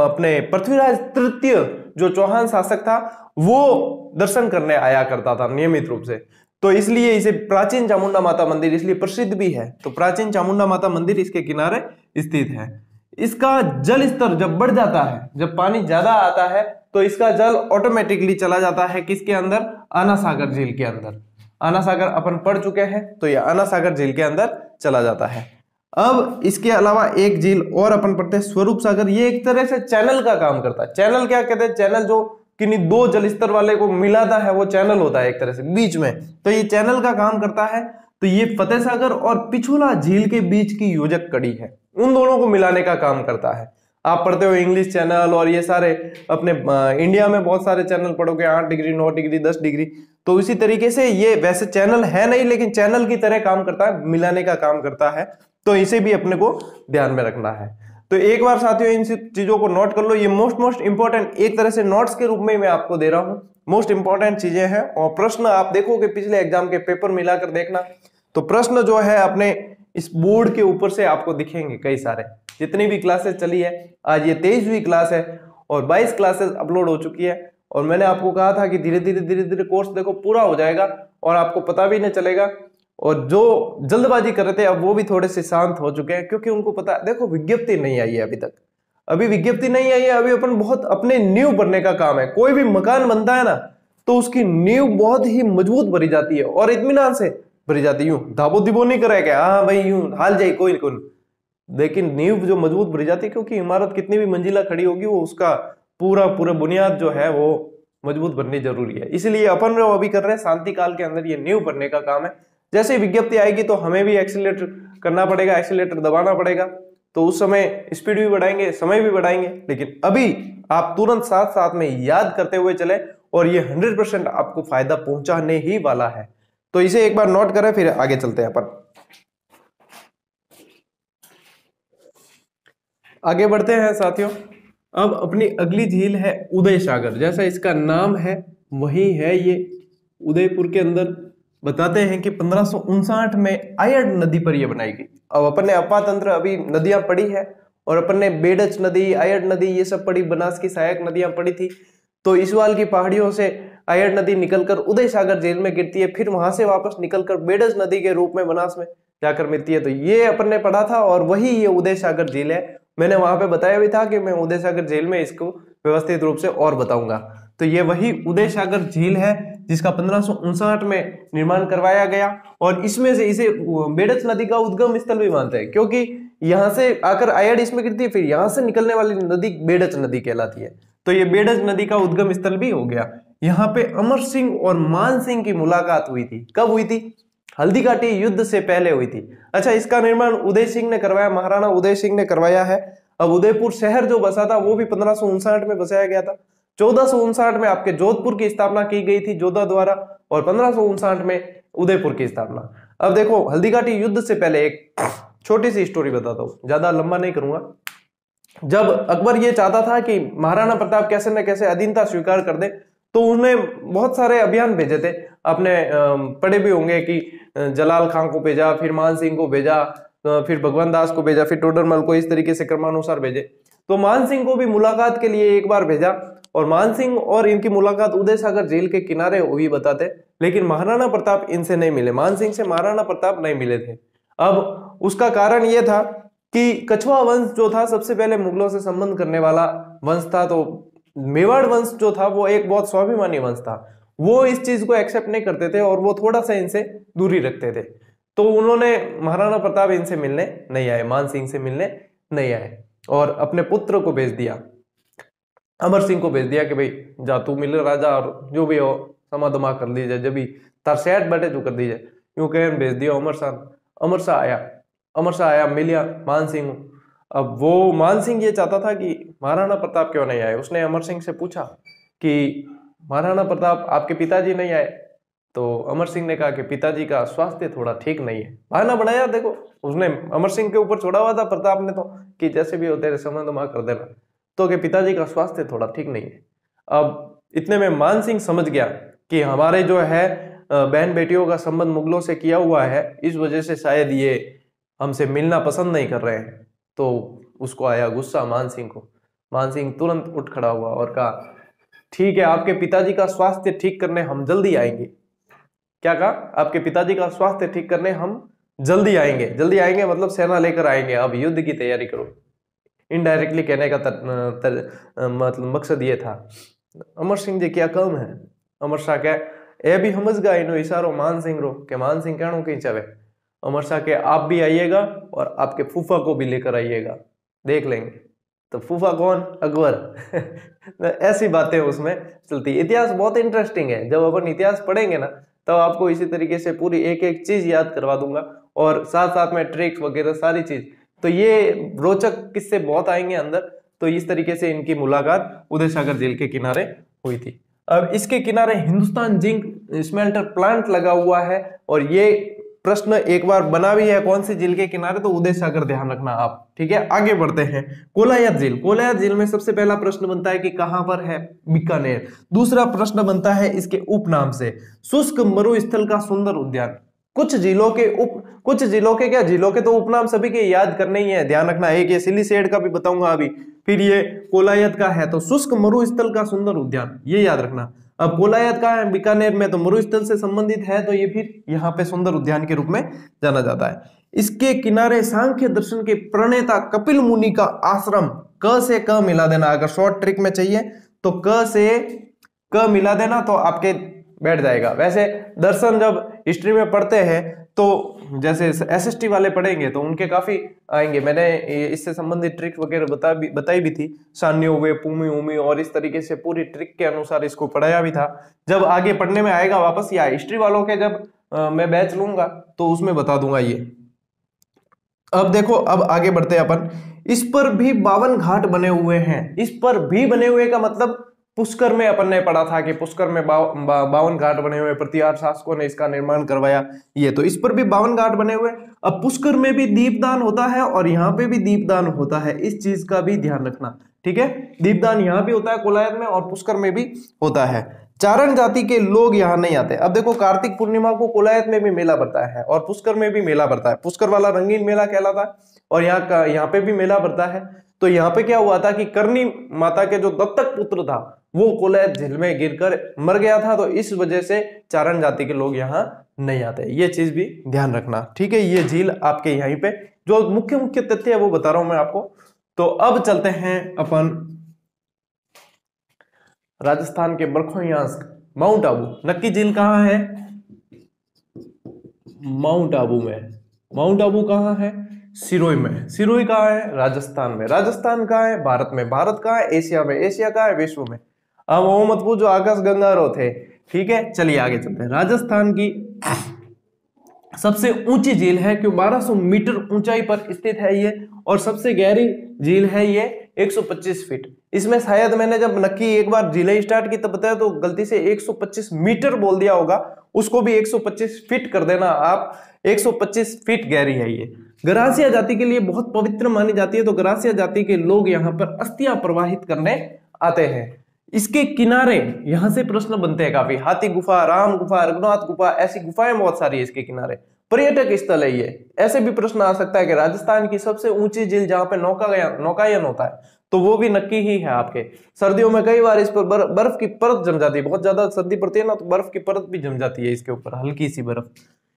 अपने पृथ्वीराज तृतीय जो चौहान शासक था वो दर्शन करने आया करता था नियमित रूप से, तो इसलिए इसे प्राचीन चामुंडा माता मंदिर इसलिए प्रसिद्ध भी है। तो प्राचीन चामुंडा माता मंदिर इसके किनारे स्थित है। इसका जल स्तर जब बढ़ जाता है, जब पानी ज्यादा आता है तो इसका जल ऑटोमेटिकली चला जाता है किसके अंदर, आना सागर झील के अंदर। आना सागर अपन पढ़ चुके हैं, तो यह आना सागर झील के अंदर चला जाता है। अब इसके अलावा एक झील और अपन पढ़ते हैं, स्वरूप सागर। ये एक तरह से चैनल का काम करता है। चैनल क्या कहते हैं, चैनल जो कि नहीं दो जल स्तर वाले को मिलाता है, वो चैनल होता है एक तरह से बीच में, तो ये चैनल का काम करता है। तो ये फतेह सागर और पिछोला झील के बीच की योजक कड़ी है, उन दोनों को मिलाने का काम करता है। आप पढ़ते हो इंग्लिश चैनल और ये सारे अपने इंडिया में बहुत सारे चैनल पढ़ोगे, 8 डिग्री 9 डिग्री 10 डिग्री, तो इसी तरीके से ये वैसे चैनल है नहीं लेकिन चैनल की तरह काम करता है, मिलाने का काम करता है, तो इसे भी अपने को ध्यान में रखना है। तो एक बार साथियों इन चीजों को नोट कर लो, ये मोस्ट इंपॉर्टेंट एक तरह से नोट्स के रूप में मैं आपको दे रहा हूं, मोस्ट इंपॉर्टेंट चीजें हैं। और प्रश्न आप देखोगे पिछले एग्जाम के पेपर मिलाकर देखना, तो प्रश्न जो है अपने इस बोर्ड के ऊपर से आपको दिखेंगे कई सारे, जितनी भी क्लासेस चली है, आज ये 23वीं क्लास है और 22 क्लासेस अपलोड हो चुकी है। और मैंने आपको कहा था कि धीरे धीरे कोर्स देखो पूरा हो जाएगा और आपको पता भी नहीं चलेगा। और जो जल्दबाजी कर रहे थे अब वो भी थोड़े से शांत हो चुके हैं, क्योंकि उनको पता है, देखो विज्ञप्ति नहीं आई है अभी तक, अभी विज्ञप्ति नहीं आई है, अभी अपन बहुत अपने नींव भरने का काम है। कोई भी मकान बनता है ना तो उसकी नींव बहुत ही मजबूत भरी जाती है और इत्मीनान से भरी जाती है, यूं धाबो दिबो नहीं करेगा, हाँ भाई यूं हाल जाए कोई कोई, लेकिन नींव जो मजबूत भरी जाती है, क्योंकि इमारत कितनी भी मंजिला खड़ी होगी वो उसका पूरा बुनियाद जो है वो मजबूत बननी जरूरी है। इसलिए अपन जो अभी कर रहे हैं शांति काल के अंदर ये नींव भरने का काम है। जैसे विज्ञप्ति आएगी तो हमें भी एक्सीलरेटर करना पड़ेगा, एक्सीलरेटर दबाना पड़ेगा, तो उस समय स्पीड भी बढ़ाएंगे, समय भी बढ़ाएंगे। लेकिन अभी आप तुरंत साथ साथ में याद करते हुए चले और ये 100% आपको फायदा पहुंचाने ही वाला है। तो इसे एक बार नोट करें, फिर आगे चलते हैं अपन, आगे बढ़ते हैं साथियों। अब अपनी अगली झील है उदय सागर, जैसा इसका नाम है वही है ये, उदयपुर के अंदर बताते हैं कि 1559 में आयड़ नदी पर यह बनाई गई। अब अपन ने अपा तंत्र अभी नदियां पढ़ी है और अपन ने बेडच नदी, आयड़ नदी ये सब पढ़ी, बनास की सहायक नदियां पढ़ी थी। तो इसवाल की पहाड़ियों से आयड़ नदी निकलकर उदय सागर झील में गिरती है, फिर वहां से वापस निकलकर बेडच नदी के रूप में बनास में जाकर मिलती है। तो ये अपन ने पढ़ा था और वही ये उदय सागर झील है। मैंने वहां पे बताया भी था कि मैं उदय सागर झील में इसको व्यवस्थित रूप से और बताऊंगा। तो ये वही उदय सागर झील है जिसका 1559 में निर्माण करवाया गया और इसमें से इसे बेडच नदी का उद्गम स्थल भी मानते हैं, क्योंकि यहाँ से आकर आयड़ इसमें गिरती है, फिर यहाँ से निकलने वाली नदी बेडच नदी कहलाती है। तो ये बेडच नदी का उद्गम स्थल भी हो गया। यहाँ पे अमर सिंह और मान सिंह की मुलाकात हुई थी। कब हुई थी? हल्दी घाटी युद्ध से पहले हुई थी। अच्छा, इसका निर्माण उदय सिंह ने करवाया, महाराणा उदय सिंह ने करवाया है। अब उदयपुर शहर जो बसा था वो भी 1559 में बसाया गया था। 1459 में आपके जोधपुर की स्थापना की गई थी जोधा द्वारा और 1559 में उदयपुर की स्थापना। अब देखो, हल्दी घाटी युद्ध से पहले एक छोटी सी स्टोरी बताता हूँ, ज्यादा लंबा नहीं करूंगा। जब अकबर ये चाहता था कि महाराणा प्रताप कैसे न कैसे अधीनता स्वीकार कर दे, तो उसने बहुत सारे अभियान भेजे थे। आपने पढ़े भी होंगे कि जलाल खां को भेजा, फिर मान सिंह को भेजा, फिर भगवान दास को भेजा, फिर टोडरमल को, इस तरीके से क्रमानुसार भेजे। तो मान सिंह को भी मुलाकात के लिए एक बार भेजा और मान सिंह और इनकी मुलाकात उदय सागर झील के किनारे हुई बताते, लेकिन महाराणा प्रताप इनसे नहीं मिले, मान सिंह से महाराणा प्रताप नहीं मिले थे। अब उसका कारण यह था कि कछवा वंश जो था सबसे पहले मुगलों से संबंध करने वाला वंश था। तो मेवाड़ वंश जो था वो एक बहुत स्वाभिमानी वंश था, वो इस चीज को एक्सेप्ट नहीं करते थे और वो थोड़ा सा इनसे दूरी रखते थे। तो उन्होंने महाराणा प्रताप इनसे मिलने नहीं आए, मान सिंह से मिलने नहीं आए और अपने पुत्र को भेज दिया, अमर सिंह को भेज दिया कि भाई जा तू मिल राजा और जो भी हो समाधमा कर लीजिए, जब भी तार सेठ बैठे जो कर दीजिए, यूं कह भेज दिया अमर शाह आया मिलिया मान सिंह। अब वो मान सिंह ये चाहता था कि महाराणा प्रताप क्यों नहीं आए। उसने अमर सिंह से पूछा कि महाराणा प्रताप आपके पिताजी नहीं आए, तो अमर सिंह ने कहा कि पिताजी का स्वास्थ्य थोड़ा ठीक नहीं है। बहाना बनाया, देखो उसने अमर सिंह के ऊपर छोड़ा हुआ था प्रताप ने, तो कि जैसे भी हो तेरे समाधमा कर देना, तो कि पिताजी का स्वास्थ्य थोड़ा ठीक नहीं है। अब इतने में मान सिंह समझ गया कि हमारे जो है बहन बेटियों का संबंध मुगलों से किया हुआ है, इस वजह से शायद ये हमसे मिलना पसंद नहीं कर रहे हैं। तो उसको आया गुस्सा मान सिंह को। मान सिंह तुरंत उठ खड़ा हुआ और कहा ठीक है, आपके पिताजी का स्वास्थ्य ठीक करने हम जल्दी आएंगे। क्या कहा? आपके पिताजी का स्वास्थ्य ठीक करने हम जल्दी आएंगे। जल्दी आएंगे मतलब सेना लेकर आएंगे, अब युद्ध की तैयारी करो। इनडायरेक्टली कहने का मतलब मकसद ये था। अमर सिंह जी क्या काम है? अमर शाह कह ए भी समझ गया इनो इशारो मान सिंह रो के मान सिंह कहनो कहीं चाहे। अमर शाह के आप भी आइएगा और आपके फूफा को भी लेकर आइएगा, देख लेंगे। तो फूफा कौन? अकबर। ऐसी बातें उसमें चलती। इतिहास बहुत इंटरेस्टिंग है, जब अपन इतिहास पढ़ेंगे ना तो आपको इसी तरीके से पूरी एक एक चीज याद करवा दूंगा, और साथ साथ में ट्रिक्स वगैरह सारी चीज। तो ये रोचक किस्से बहुत आएंगे अंदर। तो इस तरीके से इनकी मुलाकात उदय सागर झील के किनारे हुई थी। अब इसके किनारे हिंदुस्तान जिंक स्मेल्टर प्लांट लगा हुआ है, और ये प्रश्न एक बार बना भी है कौन सी झील के किनारे, तो उदय सागर, ध्यान रखना आप। ठीक है, आगे बढ़ते हैं। कोलायत झील। कोलायत झील में सबसे पहला प्रश्न बनता है कि कहां पर है? बीकानेर। दूसरा प्रश्न बनता है इसके उपनाम से, शुष्क मरुस्थल का सुंदर उद्यान। कुछ झीलों के क्या, झीलों के तो उपनाम सभी के याद करने ही है, ध्यान रखना। एक ये सिलीसेड का भी बताऊंगा अभी, फिर ये कोलायत का है तो शुष्क मरुस्थल का सुंदर उद्यान, ये याद रखना। अब कोलायत का है बीकानेर में, तो मरुस्थल से संबंधित है, तो ये फिर यहाँ पे सुंदर उद्यान के रूप में जाना जाता है। इसके किनारे सांख्य दर्शन के प्रणेता कपिल मुनि का आश्रम। क से क मिला देना, अगर शॉर्ट ट्रिक में चाहिए तो क से क मिला देना तो आपके बैठ जाएगा। वैसे दर्शन जब हिस्ट्री में पढ़ते हैं तो जैसे एसएसटी वाले पढ़ेंगे तो उनके काफी आएंगे। मैंने इससे संबंधित ट्रिक वगैरह बताई भी थी, सान्योवे, पुमी उमी, और इस तरीके से पूरी ट्रिक के अनुसार इसको पढ़ाया भी था। जब आगे पढ़ने में आएगा वापस, या हिस्ट्री वालों के जब मैं बैच लूंगा तो उसमें बता दूंगा ये। अब देखो, अब आगे बढ़ते हैं अपन। इस पर भी 52 घाट बने हुए हैं। इस पर भी बने हुए का मतलब पुष्कर में अपन ने पढ़ा था कि पुष्कर में 52 घाट बने हुए, प्रतिहार शासकों ने इसका निर्माण करवाया। ये तो इस पर भी 52 घाट बने हुए। अब पुष्कर में भी दीपदान होता है और यहाँ पे भी दीपदान होता है, इस चीज का भी ध्यान रखना। ठीक है, दीपदान यहाँ भी होता है कोलायत में, और पुष्कर में भी होता है। चारण जाति के लोग यहाँ नहीं आते। अब देखो, कार्तिक पूर्णिमा को कोलायत में भी मेला पड़ता है और पुष्कर में भी मेला पड़ता है। पुष्कर वाला रंगीन मेला कहलाता है, और यहाँ पे भी मेला पड़ता है। तो यहाँ पे क्या हुआ था कि करनी माता के जो दत्तक पुत्र था वो कोलायत झील में गिरकर मर गया था, तो इस वजह से चारण जाति के लोग यहाँ नहीं आते। ये चीज भी ध्यान रखना। ठीक है, ये झील आपके यहीं पे जो मुख्य मुख्य तथ्य है वो बता रहा हूं मैं आपको। तो अब चलते हैं अपन राजस्थान के बरखोयांस्क, माउंट आबू। नक्की झील कहाँ है? माउंट आबू में। माउंट आबू कहाँ है? सिरोही में। सिरोही कहाँ है? राजस्थान में। राजस्थान कहाँ है? भारत में। भारत कहाँ है? एशिया में। एशिया कहाँ है? विश्व में। अब वो मत पूछो आकाश गंगारो थे। ठीक है, चलिए आगे चलते हैं। राजस्थान की सबसे ऊंची झील है, क्यों 1200 मीटर ऊंचाई पर स्थित है ये, और सबसे गहरी झील है ये 125 फीट। इसमें शायद मैंने जब नक्की एक बार झीलें स्टार्ट की तब बताया तो गलती से 125 मीटर बोल दिया होगा, उसको भी 125 फीट कर देना आप। 125 फीट गहरी है ये। गरासिया जाति के लिए बहुत पवित्र मानी जाती है, तो गरासिया जाति के लोग यहाँ पर अस्थियां प्रवाहित करने आते हैं। इसके किनारे यहां से प्रश्न बनते हैं काफी। हाथी गुफा, राम गुफा, रघुनाथ गुफा, ऐसी गुफाएं बहुत सारी है इसके किनारे। पर्यटक स्थल है ये। ऐसे भी प्रश्न आ सकता है कि राजस्थान की सबसे ऊंची झील जहां पे नौकायन होता है, तो वो भी नक्की ही है आपके। सर्दियों में कई बार इस पर बर्फ की परत जम जाती है। बहुत ज्यादा सर्दी पड़ती है ना, तो बर्फ की परत भी जम जाती है इसके ऊपर, हल्की सी बर्फ।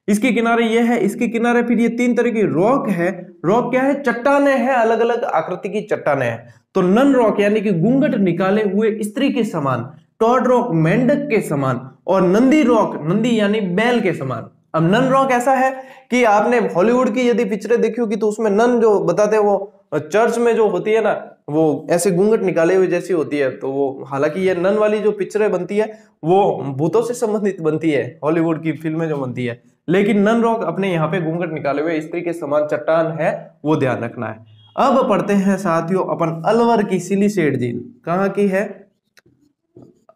इसके किनारे ये है। इसके किनारे फिर ये 3 तरह की रॉक है। रॉक क्या है? चट्टाने हैं, अलग अलग आकृति की चट्टाने हैं। तो नन रॉक यानी कि घूंघट निकाले हुए स्त्री के समान, टॉड रॉक मेंढक के समान, और नंदी रॉक, नंदी यानी बैल के समान। अब नन रॉक ऐसा है कि आपने हॉलीवुड की यदि पिक्चरें देखी होगी तो उसमें नन जो बताते हैं वो चर्च में जो होती है ना, वो ऐसे घूंघट निकाले हुए जैसी होती है। तो वो, हालांकि ये नन वाली जो पिक्चरें बनती है वो भूतों से संबंधित बनती है, हॉलीवुड की फिल्में जो बनती है, लेकिन नन रॉक अपने यहाँ पे घूंघट निकाले हुए स्त्री के समान चट्टान है, वो ध्यान रखना है। अब पढ़ते हैं साथियों अपन अलवर की सिलीसेड झील। कहाँ की है?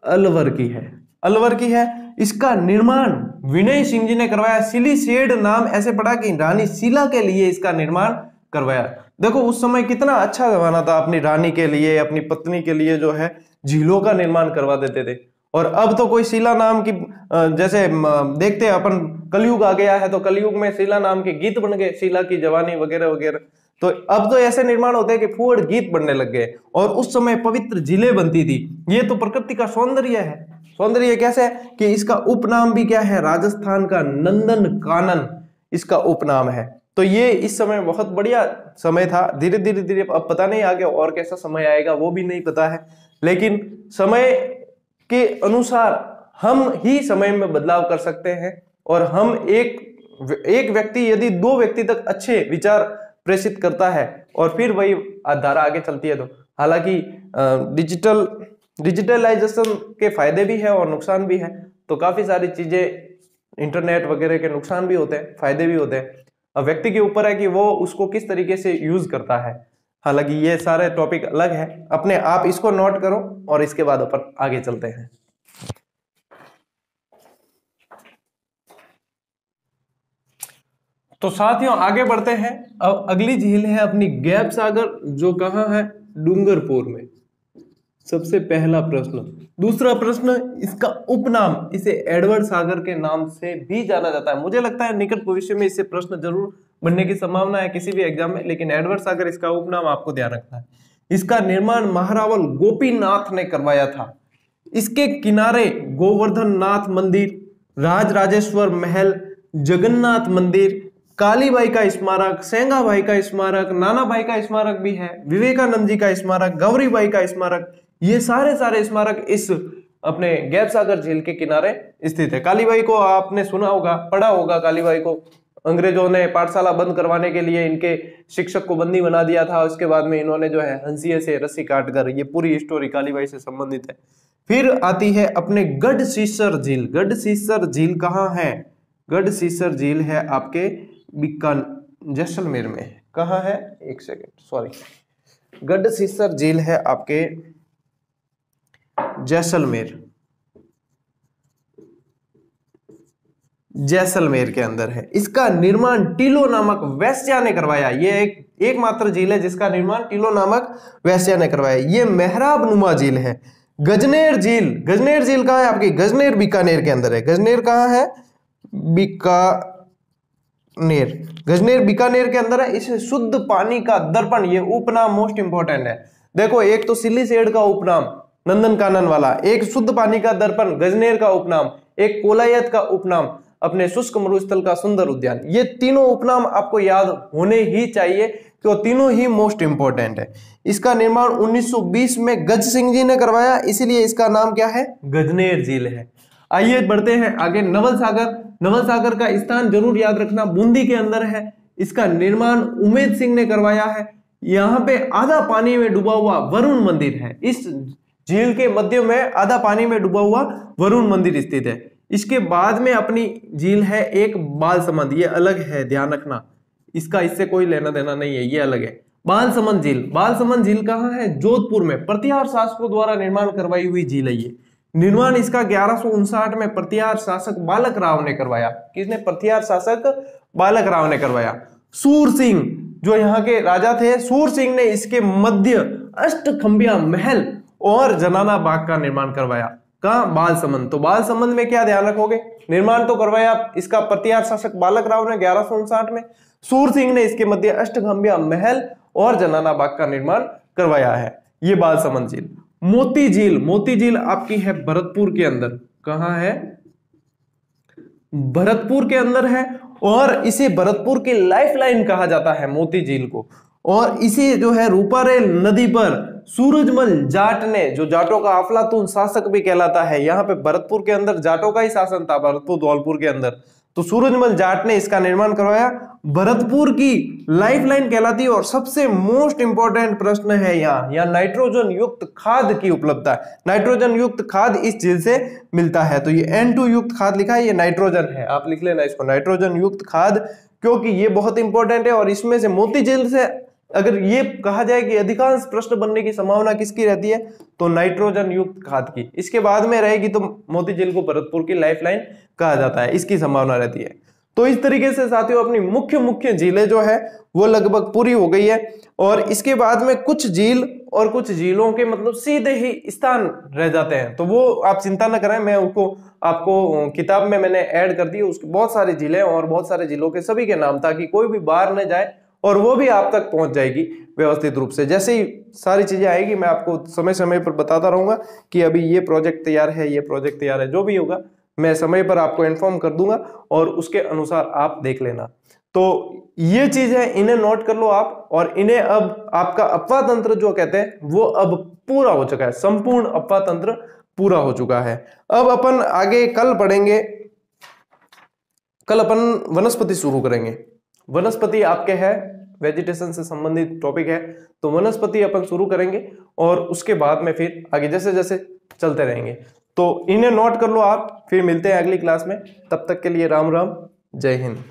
अलवर की है। अलवर की है। इसका निर्माण विनय सिंह जी ने करवाया। सिलीसेड नाम ऐसे पड़ा कि रानी शीला के लिए इसका निर्माण करवाया। देखो उस समय कितना अच्छा जमाना था, अपनी रानी के लिए, अपनी पत्नी के लिए जो है झीलों का निर्माण करवा देते थे। और अब तो कोई शीला नाम की, जैसे देखते हैं अपन, कलयुग आ गया है तो कलयुग में शीला नाम के गीत बन गए, शीला की जवानी वगैरह वगैरह। तो अब तो ऐसे निर्माण होते हैं कि फूहड़ गीत बनने लग गए, और उस समय पवित्र झीलें बनती थी। ये तो प्रकृति का सौंदर्य है। सौंदर्य कैसे है कि इसका उपनाम भी क्या है? राजस्थान का नंदन कानन इसका उपनाम है। तो ये इस समय बहुत बढ़िया समय था। धीरे धीरे धीरे अब पता नहीं आगे और कैसा समय आएगा वो भी नहीं पता है, लेकिन समय के अनुसार हम ही समय में बदलाव कर सकते हैं। और हम एक व्यक्ति यदि 2 व्यक्ति तक अच्छे विचार प्रेषित करता है और फिर वही धारा आगे चलती है, तो हालांकि डिजिटलाइजेशन के फायदे भी है और नुकसान भी है, तो काफी सारी चीजें इंटरनेट वगैरह के नुकसान भी होते हैं, फायदे भी होते हैं। अब व्यक्ति के ऊपर है कि वो उसको किस तरीके से यूज करता है। हालांकि ये सारे टॉपिक अलग है, अपने आप इसको नोट करो और इसके बाद अपन आगे चलते हैं। तो साथियों आगे बढ़ते हैं। अब अगली झील है अपनी गैप सागर, जो कहाँ है, डूंगरपुर में। सबसे पहला प्रश्न। दूसरा प्रश्न, इसका उपनाम, इसे एडवर्ड सागर के नाम से भी जाना जाता है। मुझे लगता है निकट भविष्य में इससे प्रश्न जरूर बनने की संभावना है किसी भी एग्जाम में, लेकिन एडवर्ड सागर इसका उपनाम आपको ध्यान रखना है। इसका निर्माण महारावल गोपीनाथ ने करवाया था। इसके किनारे गोवर्धन नाथ मंदिर, राजराजेश्वर महल, जगन्नाथ मंदिर, कालीबाई का स्मारक, सेंगाबाई का स्मारक, नानाबाई का स्मारक भी है, विवेकानंद जी का स्मारक, गौरीबाई का स्मारक, ये सारे स्मारक इस अपने गैप सागर झील के किनारे स्थित है। कालीबाई को आपने सुना होगा, पढ़ा होगा। कालीबाई को अंग्रेजों ने पाठशाला बंद करवाने के लिए इनके शिक्षक को बंदी बना दिया था। उसके बाद में इन्होंने जो है हंसिये से रस्सी काट कर, ये पूरी स्टोरी कालीबाई से संबंधित है। फिर आती है अपने गढ़सीसर झील। गढ़सीसर झील कहाँ है? गढ़सीसर झील है आपके जैसलमेर में। कहाँ है? एक सेकेंड, सॉरी, गढ़सीसर झील है आपके जैसलमेर के अंदर है। इसका निर्माण टिलो नामक वैश्या ने करवाया। ये एकमात्र झील है जिसका निर्माण टिलो नामक वैश्या ने करवाया। ये मेहराब नुमा झील है। गजनेर झील, गजनेर झील कहाँ है आपकी? गजनेर बीकानेर के अंदर है। गजनेर कहाँ है? गजनेर बीकानेर के अंदर है। इसे शुद्ध पानी का दर्पण, ये उपनाम मोस्ट इंपोर्टेंट है। देखो, एक तो सिल्लीसेड का उपनाम नंदन कानन वाला, एक शुद्ध पानी का दर्पण गजनेर का उपनाम, एक कोलायत का उपनाम अपने शुष्क मरुस्थल का सुंदर उद्यान। ये तीनों उपनाम आपको याद होने ही चाहिए कि वो तीनों ही मोस्ट इंपोर्टेंट है। इसका निर्माण 1920 में गज सिंह जी ने करवाया, इसीलिए इसका नाम क्या है? गजनेर झील है। आइए बढ़ते हैं आगे। नवल सागर। नवल सागर का स्थान जरूर याद रखना, बूंदी के अंदर है। इसका निर्माण उमेद सिंह ने करवाया है। यहाँ पे आधा पानी में डूबा हुआ वरुण मंदिर है। इस झील के मध्य में आधा पानी में डूबा हुआ वरुण मंदिर स्थित है। इसके बाद में अपनी झील है एक बालसमंद, ये अलग है, ध्यान रखना, इसका इससे कोई लेना देना नहीं है, ये अलग है। बालसमंद झील। बालसमंद झील कहाँ है? जोधपुर में। प्रतिहार शासकों द्वारा निर्माण करवाई हुई झील है ये। निर्माण इसका 1159 में प्रतिहार शासक बालक राव ने करवाया। किसने? प्रतिहार शासक बालक राव ने करवाया। सूर सिंह जो यहाँ के राजा थे, सूर सिंह ने इसके मध्य अष्टखंबिया महल और जनाना बाग का निर्माण करवाया। कहाँ? बालसमंद। तो बालसमंद में क्या ध्यान रखोगे? निर्माण तो करवाया इसका प्रतिहार शासक बालक राव ने 1159 में। सूर सिंह ने इसके मध्य अष्टखंबिया महल और जनाना बाग का निर्माण करवाया है। ये बालसमंद झील। मोती झील। मोती झील आपकी है भरतपुर के अंदर। कहाँ है? भरतपुर के अंदर है, और इसे भरतपुर की लाइफलाइन कहा जाता है मोती झील को। और इसे जो है रूपारेल नदी पर सूरजमल जाट ने, जो जाटों का अफलातून शासक भी कहलाता है, यहाँ पे भरतपुर के अंदर जाटों का ही शासन था, भरतपुर धौलपुर के अंदर, तो सूरजमल जाट ने इसका निर्माण करवाया। भरतपुर की लाइफलाइन कहलाती है। और सबसे मोस्ट इंपॉर्टेंट प्रश्न है यहाँ नाइट्रोजन युक्त खाद की उपलब्धता है। नाइट्रोजन युक्त खाद इस झील से मिलता है, तो ये N2 युक्त खाद लिखा है, ये नाइट्रोजन है, आप लिख लेना इसको, नाइट्रोजन युक्त खाद, क्योंकि ये बहुत इंपॉर्टेंट है। और इसमें से मोती झील से अगर ये कहा जाए कि अधिकांश प्रश्न बनने की संभावना किसकी रहती है, तो नाइट्रोजन युक्त खाद की। इसके बाद में रहेगी तो मोती झील को भरतपुर की लाइफलाइन कहा जाता है, इसकी संभावना रहती है। तो इस तरीके से साथियों अपनी मुख्य झीलें जो है वो लगभग पूरी हो गई है। और इसके बाद में कुछ झील और कुछ झीलों के मतलब सीधे ही स्थान रह जाते हैं, तो वो आप चिंता न करें, मैं उनको आपको किताब में मैंने ऐड कर दी, उसकी बहुत सारी झीलें और बहुत सारे झीलों के सभी के नाम, ताकि कोई भी बाहर न जाए और वो भी आप तक पहुंच जाएगी व्यवस्थित रूप से। जैसे ही सारी चीजें आएगी मैं आपको समय समय पर बताता रहूंगा कि अभी ये प्रोजेक्ट तैयार है, ये प्रोजेक्ट तैयार है, जो भी होगा मैं समय पर आपको इन्फॉर्म कर दूंगा और उसके अनुसार आप देख लेना। तो ये चीज है, इन्हें नोट कर लो आप। और इन्हें अब आपका अपवाह तंत्र जो कहते हैं वो अब पूरा हो चुका है, संपूर्ण अपवाह तंत्र पूरा हो चुका है। अब अपन आगे कल पढ़ेंगे, कल अपन वनस्पति शुरू करेंगे। वनस्पति आपके है वेजिटेशन से संबंधित टॉपिक है, तो वनस्पति अपन शुरू करेंगे और उसके बाद में फिर आगे जैसे जैसे चलते रहेंगे। तो इन्हें नोट कर लो आप, फिर मिलते हैं अगली क्लास में। तब तक के लिए राम राम, जय हिंद।